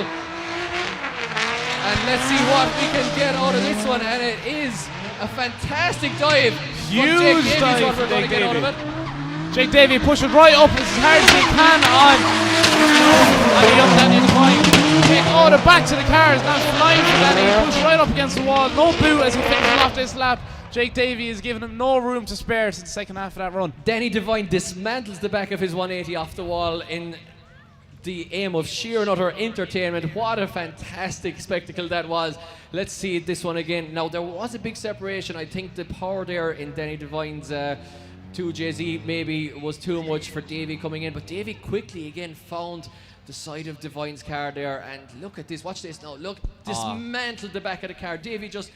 And let's see what we can get out of this one. And it is a fantastic dive. Huge Jake dive what we're for going to Jake get out of Davey. it. Jake Davey pushes right up as hard as he can on the young Danny Devine. Oh, the back to the car is now flying for Danny. Pushed right up against the wall. No boot as he finishes off this lap. Jake Davey is giving him no room to spare since the second half of that run. Denny Devine dismantles the back of his 180 off the wall in the aim of sheer and utter entertainment. What a fantastic spectacle that was. Let's see this one again. Now, there was a big separation. I think the power there in Denny Devine's 2JZ maybe was too much for Davey coming in, but Davey quickly again found the side of Devine's car there, and look at this, watch this now, look, dismantled the back of the car. Davey just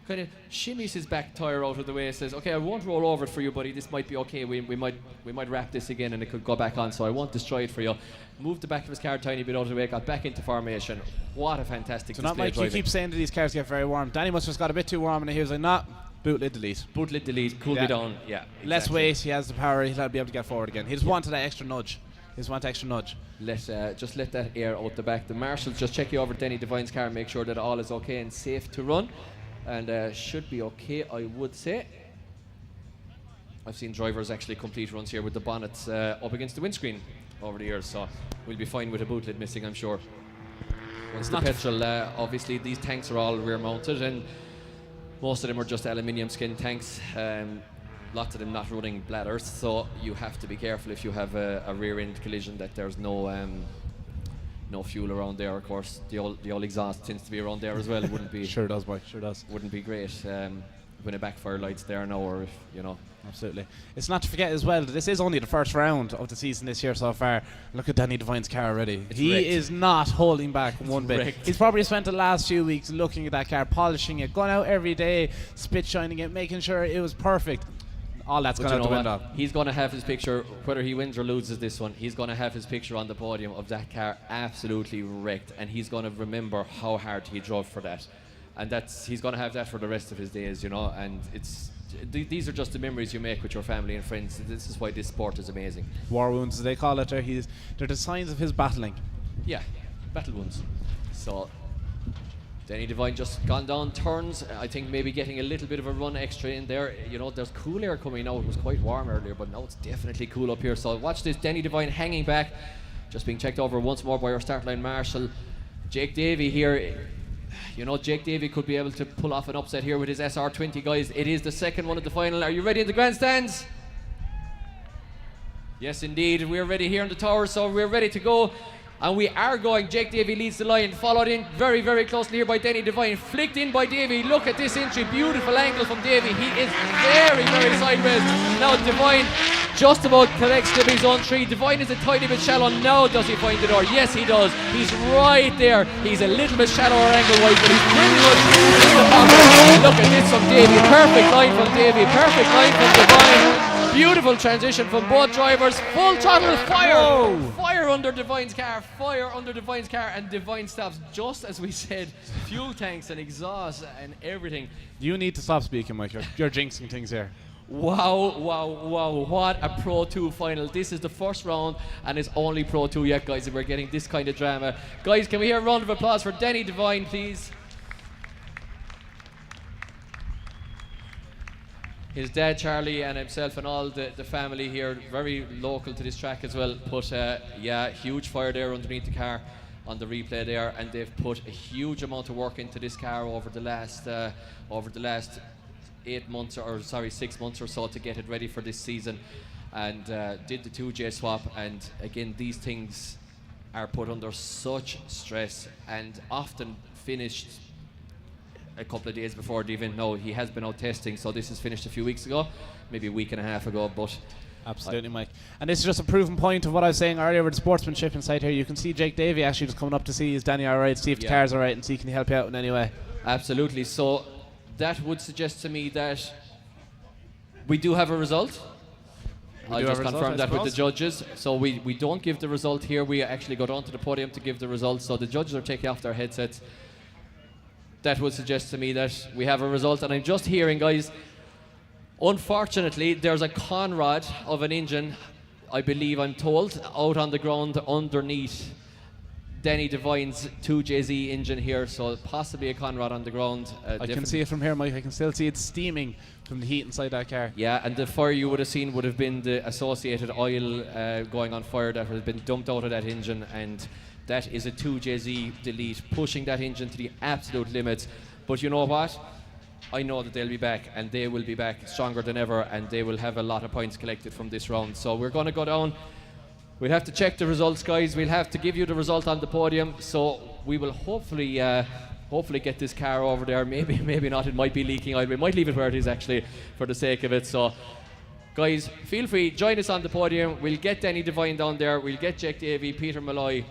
kind of shimmies his back tire out of the way, says, okay, I won't roll over it for you, buddy, this might be okay, we might wrap this again and it could go back on, so I won't destroy it for you. Moved the back of his car a tiny bit out of the way, got back into formation. What a fantastic so display. Not like you keep saying that these cars get very warm. Danny must have just got a bit too warm and he was like, nah, boot lid delete. Boot lid delete, cool me down, yeah. Exactly. Less weight, he has the power, he'll be able to get forward again. He just wanted that extra nudge. Just let that air out the back. The marshals just check you over Denny Devine's car and make sure that all is okay and safe to run. And should be okay, I would say. I've seen drivers actually complete runs here with the bonnets up against the windscreen over the years, so we'll be fine with a boot lid missing, I'm sure. Once the petrol, obviously these tanks are all rear mounted and most of them are just aluminium skin tanks. Lots of them not running bladders, so you have to be careful if you have a rear end collision that there's no fuel around there. Of course, the old exhaust tends to be around there as well. It wouldn't be sure does, boy. Sure does. Wouldn't be great when a backfire light's there now, or if you know. Absolutely. It's not to forget as well that this is only the first round of the season this year so far. Look at Danny Devine's car already. He is not holding back one bit. He's probably spent the last few weeks looking at that car, polishing it, going out every day, spit shining it, making sure it was perfect. All that's going to end up. He's going to have his picture, whether he wins or loses this one, he's going to have his picture on the podium of that car absolutely wrecked, and he's going to remember how hard he drove for that. And he's going to have that for the rest of his days, you know, and these are just the memories you make with your family and friends. This is why this sport is amazing. War wounds, as they call it, they're the signs of his battling. Yeah, battle wounds. So Denny Devine just gone down turns. I think maybe getting a little bit of a run extra in there. You know, there's cool air coming now. It was quite warm earlier, but now it's definitely cool up here. So watch this, Denny Devine hanging back, just being checked over once more by our start line marshal. Jake Davey here. You know, Jake Davey could be able to pull off an upset here with his SR20, guys. It is the second one of the final. Are you ready in the grandstands? Yes, indeed. We're ready here in the tower, so we're ready to go. And we are going. Jake Davey leads the line, followed in very, very closely here by Denny Devine. Flicked in by Davey. Look at this entry. Beautiful angle from Davey. He is very, very sideways. Now Devine just about collects Davey's on 3. Devine is a tiny bit shallow. Now does he find the door? Yes, he does. He's right there. He's a little bit shallower angle-wise, but he's pretty much in the pocket. Look at this from Davey. Perfect line from Davey. Perfect line from Devine. Beautiful transition from both drivers. Full throttle fire. Whoa. Fire under Devine's car. Fire under Devine's car. And Devine stops just as we said. Fuel tanks and exhaust and everything. You need to stop speaking, Mike. You're jinxing things here. Wow, wow, wow. What a Pro 2 final. This is the first round and it's only Pro 2 yet, guys, and we're getting this kind of drama. Guys, can we hear a round of applause for Denny Devine, please? his dad Charlie and himself and all the family here, very local to this track as well. Put yeah, huge fire there underneath the car on the replay there, and they've put a huge amount of work into this car over the last 8 months, or sorry, 6 months or so, to get it ready for this season, and did the 2J swap. And again, these things are put under such stress and often finished a couple of days before the event. No, he has been out testing, so this is finished a few weeks ago, maybe a week and a half ago, but absolutely, Mike. And this is just a proven point of what I was saying earlier with the sportsmanship inside here. You can see Jake Davey actually just coming up to see, is Danny alright, see if the car's alright, and see can he help you out in any way. Absolutely. So that would suggest to me that we do have a result. I'll just confirm that with the judges. So we don't give the result here. We actually go down to the podium to give the result. So the judges are taking off their headsets. That would suggest to me that we have a result. And I'm just hearing, guys, unfortunately, there's a conrod of an engine, I believe I'm told, out on the ground underneath Danny Devine's 2JZ engine here, so possibly a conrod on the ground. I can see it from here, Mike. I can still see it steaming from the heat inside that car. Yeah, and the fire you would have seen would have been the associated oil going on fire that has been dumped out of that engine, and that is a 2JZ delete, pushing that engine to the absolute limits. But you know what? I know that they'll be back, and they will be back stronger than ever, and they will have a lot of points collected from this round. So we're going to go down. We'll have to check the results, guys. We'll have to give you the result on the podium. So we will hopefully get this car over there. Maybe not. It might be leaking oil. We might leave it where it is, actually, for the sake of it. So, guys, feel free, join us on the podium. We'll get Danny Devine down there. We'll get Jake Davey, Peter Molloy,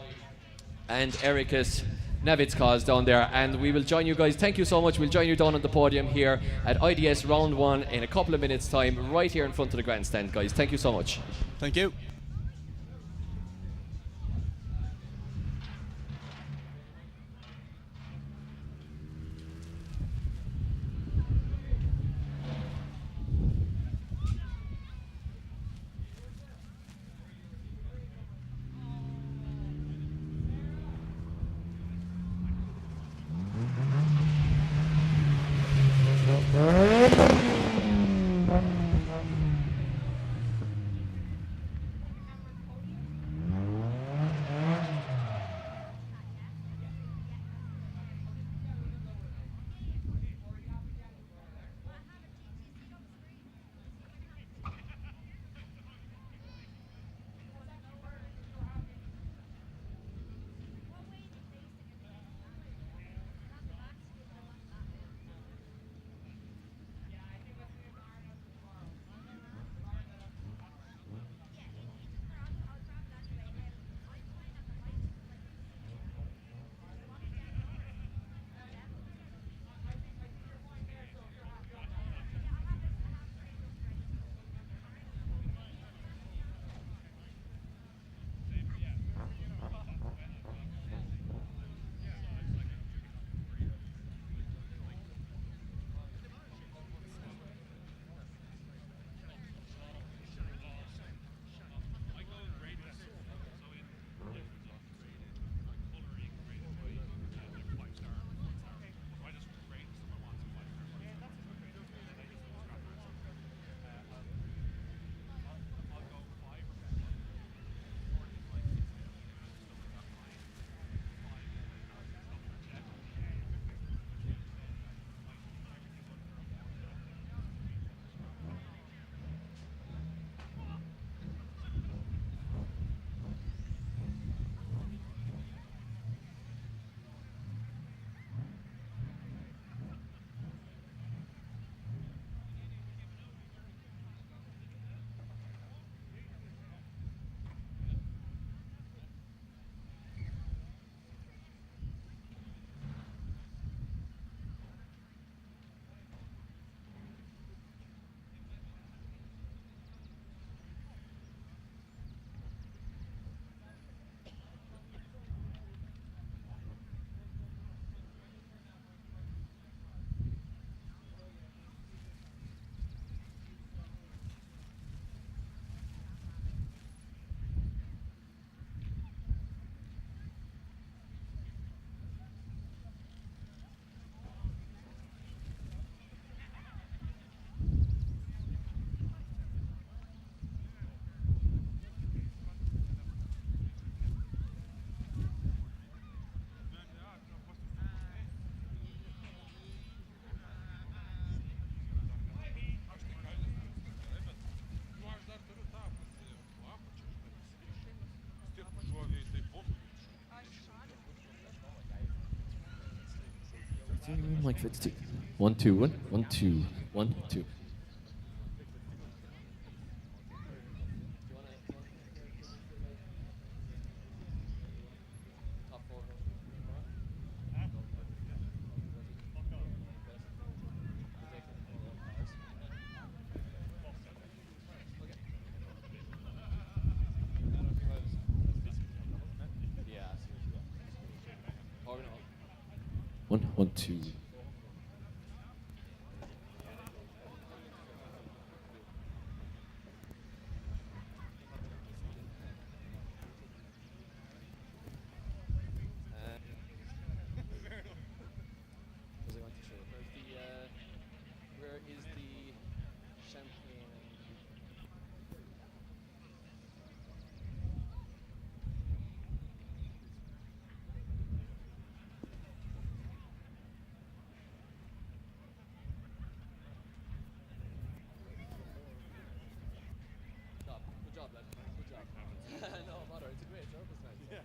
and Erikas Navickas down there, and we will join you guys. Thank you so much. We'll join you down on the podium here at IDS round 1 in a couple of minutes time, right here in front of the grandstand, guys. Thank you so much. Thank you. Mike fits 2. 1, 2, 1, 1, 2, 1, 2. One, 1, 2. Where is the champagne? Good job, lad. Good job. No bother, it's a great service, man. Yeah.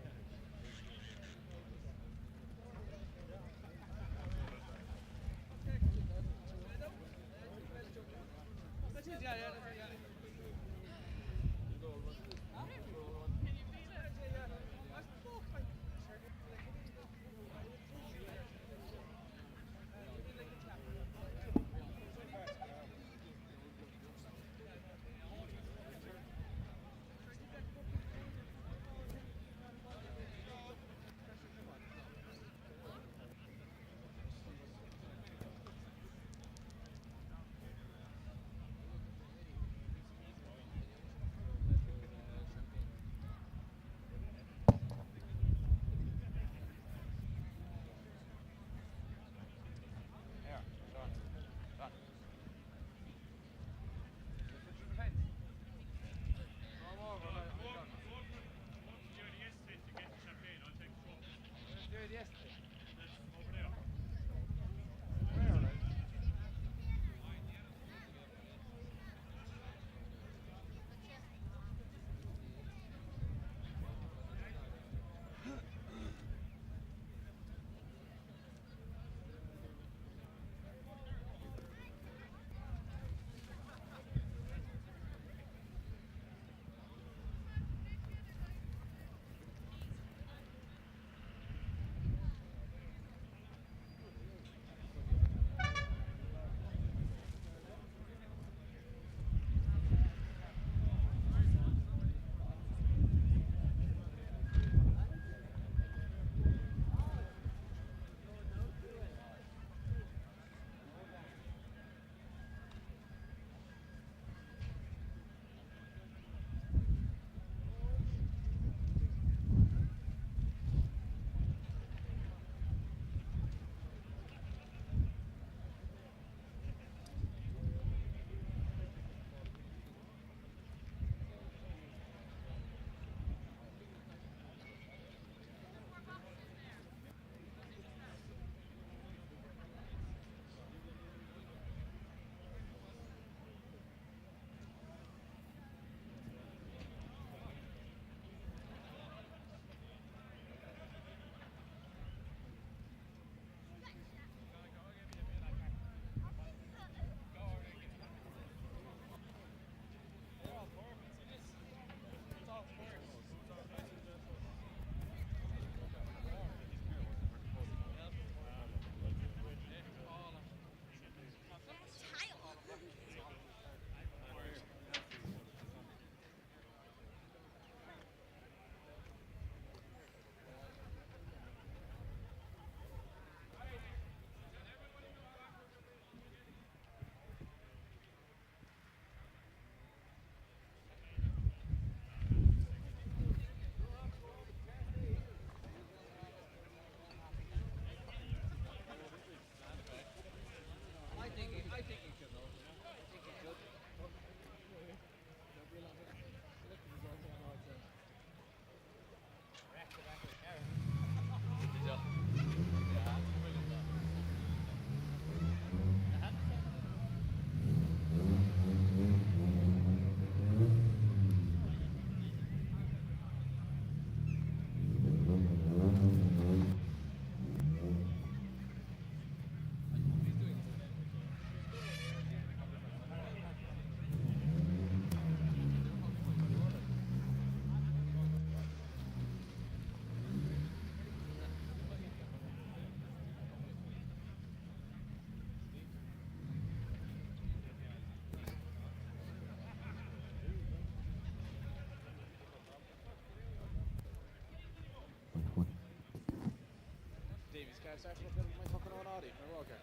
start looking at my fucking own Audi. Okay.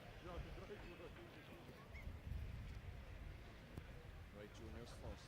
Right, juniors first.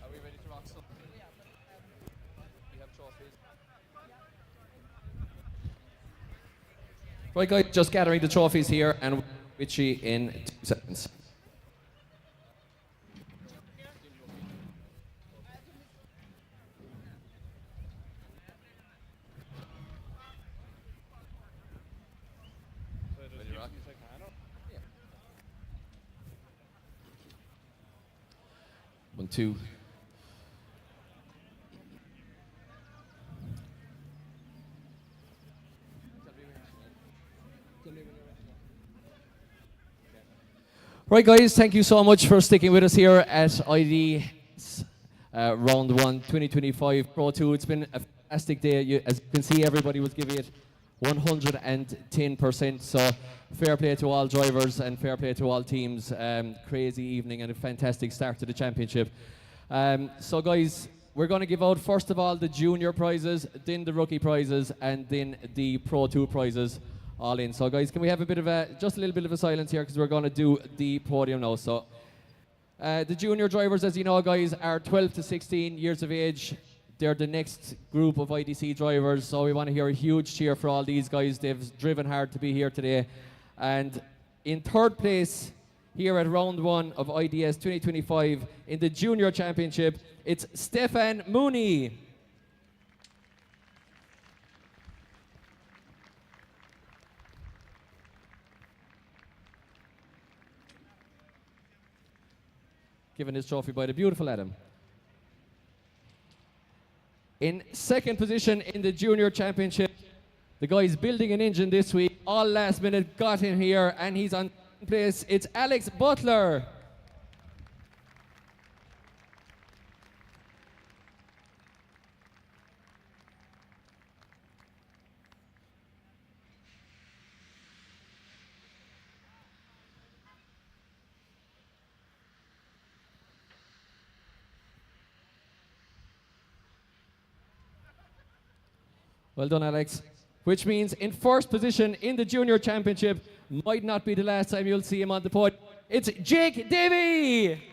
Are we ready to rock some? We have trophies. Right, guys, just gathering the trophies here, and we'll be with you in 2 seconds. Ready to rock? Yeah. 1, 2. Right, guys, thank you so much for sticking with us here at ID's Round 1 2025 Pro 2. It's been a fantastic day. As you can see, everybody was giving it 110%. So fair play to all drivers and fair play to all teams. Crazy evening and a fantastic start to the championship. So, guys, we're going to give out, first of all, the junior prizes, then the rookie prizes, and then the Pro 2 prizes. All in. So, guys, can we have just a little bit of a silence here, because we're going to do the podium now. So the junior drivers, as you know, guys, are 12 to 16 years of age. They're the next group of IDC drivers, so we want to hear a huge cheer for all these guys. They've driven hard to be here today. And in third place here at round 1 of IDS 2025 in the junior championship, it's Stefan Mooney. Given his trophy by the beautiful Adam. In second position in the junior championship, the guy's building an engine this week. All last minute got him here, and he's on place. It's Alex Butler. Well done, Alex. Which means in first position in the junior championship, might not be the last time you'll see him on the podium. It's Jake Davey.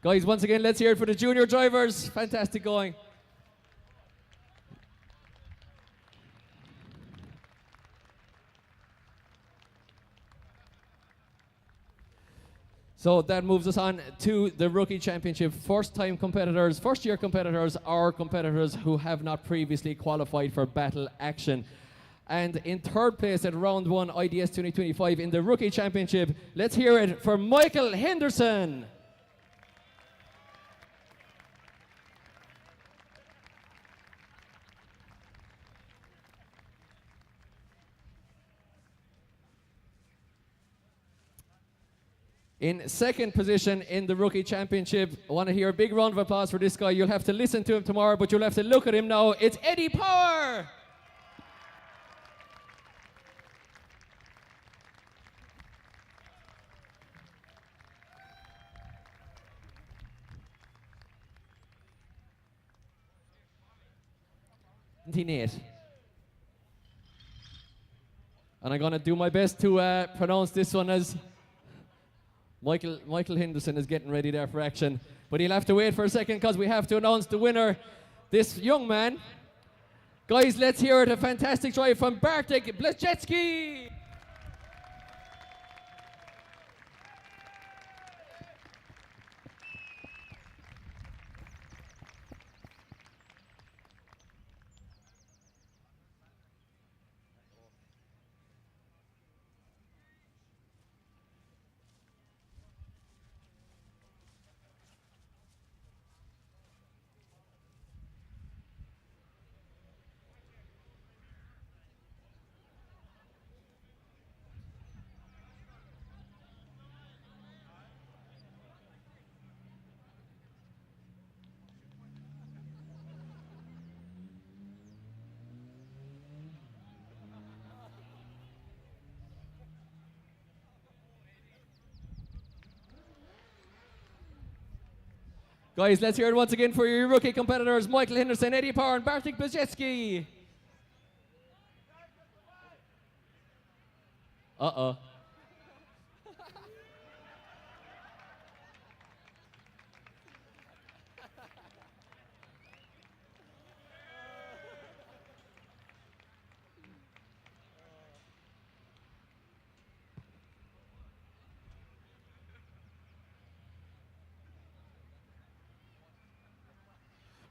Guys, once again, let's hear it for the junior drivers. Fantastic going. So that moves us on to the Rookie Championship. First-time competitors, first-year competitors, or competitors who have not previously qualified for battle action. And in third place at round 1 IDS 2025 in the Rookie Championship, let's hear it for Michael Henderson. In second position in the Rookie Championship, I want to hear a big round of applause for this guy. You'll have to listen to him tomorrow, but you'll have to look at him now. It's Eddie Power! And I'm going to do my best to pronounce this one as Michael Henderson is getting ready there for action. But he'll have to wait for a second because we have to announce the winner, this young man. Guys, let's hear it. A fantastic drive from Bartek Blazetsky. Guys, let's hear it once again for your rookie competitors, Michael Henderson, Eddie Power, and Bartek Blazetsky. Uh-oh.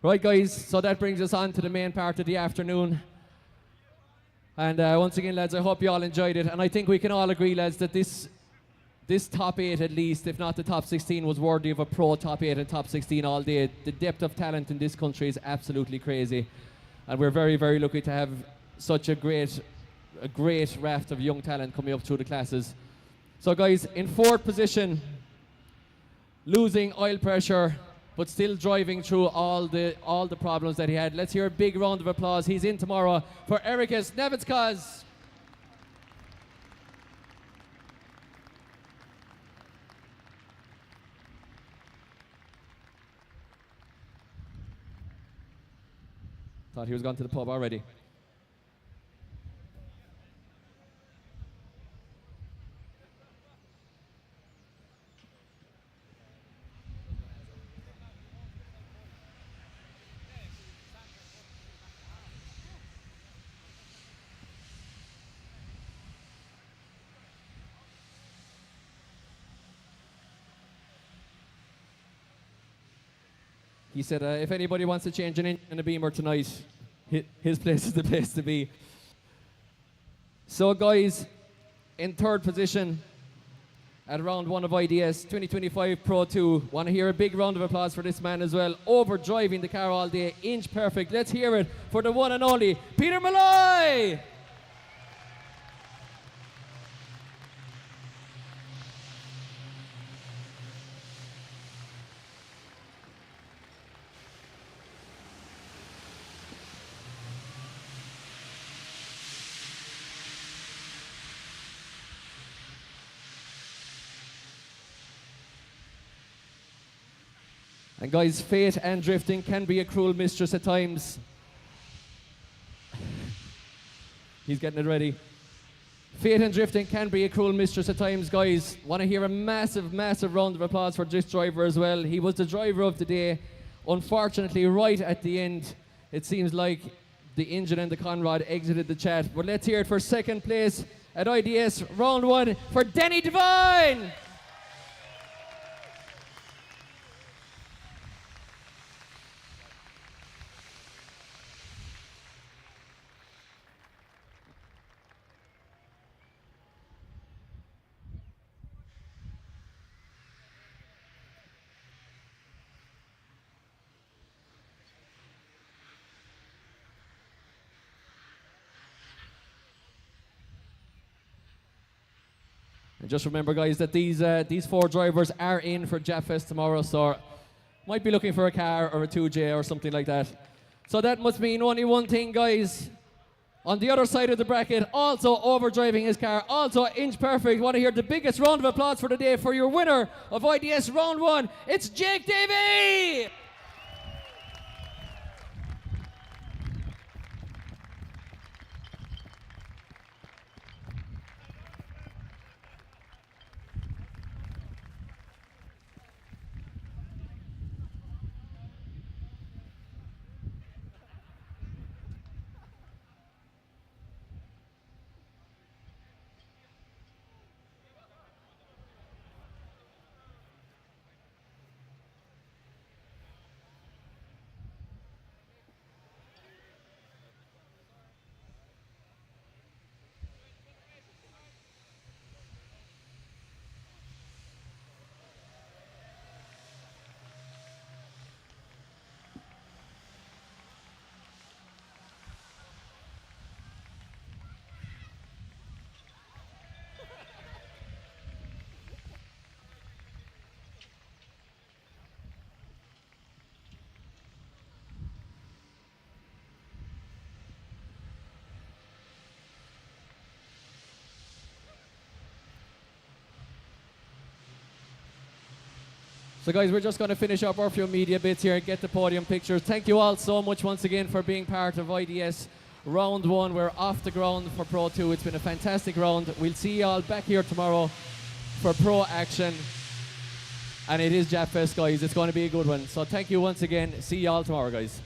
Right, guys, so that brings us on to the main part of the afternoon. And once again, lads, I hope you all enjoyed it. And I think we can all agree, lads, that this top 8 at least, if not the top 16, was worthy of a pro top 8 and top 16 all day. The depth of talent in this country is absolutely crazy. And we're very, very lucky to have such a great raft of young talent coming up through the classes. So, guys, in fourth position, losing oil pressure, but still driving through all the problems that he had. Let's hear a big round of applause. He's in tomorrow for Erikas Navickas. Thought he was gone to the pub already. He said, if anybody wants to change an engine in a Beamer tonight, his place is the place to be. So, guys, in third position at round 1 of IDS 2025 Pro 2, want to hear a big round of applause for this man as well. Overdriving the car all day, inch perfect. Let's hear it for the one and only Peter Molloy. And guys, fate and drifting can be a cruel mistress at times. He's getting it ready. Fate and drifting can be a cruel mistress at times, guys. Want to hear a massive, massive round of applause for this driver as well. He was the driver of the day. Unfortunately, right at the end, it seems like the engine and the conrod exited the chat. But let's hear it for second place at IDS round 1 for Danny Devine. And just remember, guys, that these 4 drivers are in for Japfest tomorrow, so might be looking for a car or a 2J or something like that. So that must mean only one thing, guys. On the other side of the bracket, also overdriving his car, also inch perfect. Want to hear the biggest round of applause for the day for your winner of IDS round 1. It's Jake Davey! So guys, we're just going to finish up our few media bits here and get the podium pictures. Thank you all so much once again for being part of IDS round 1. We're off the ground for Pro 2. It's been a fantastic round. We'll see you all back here tomorrow for Pro action. And it is Japfest, guys. It's going to be a good one. So thank you once again. See you all tomorrow, guys.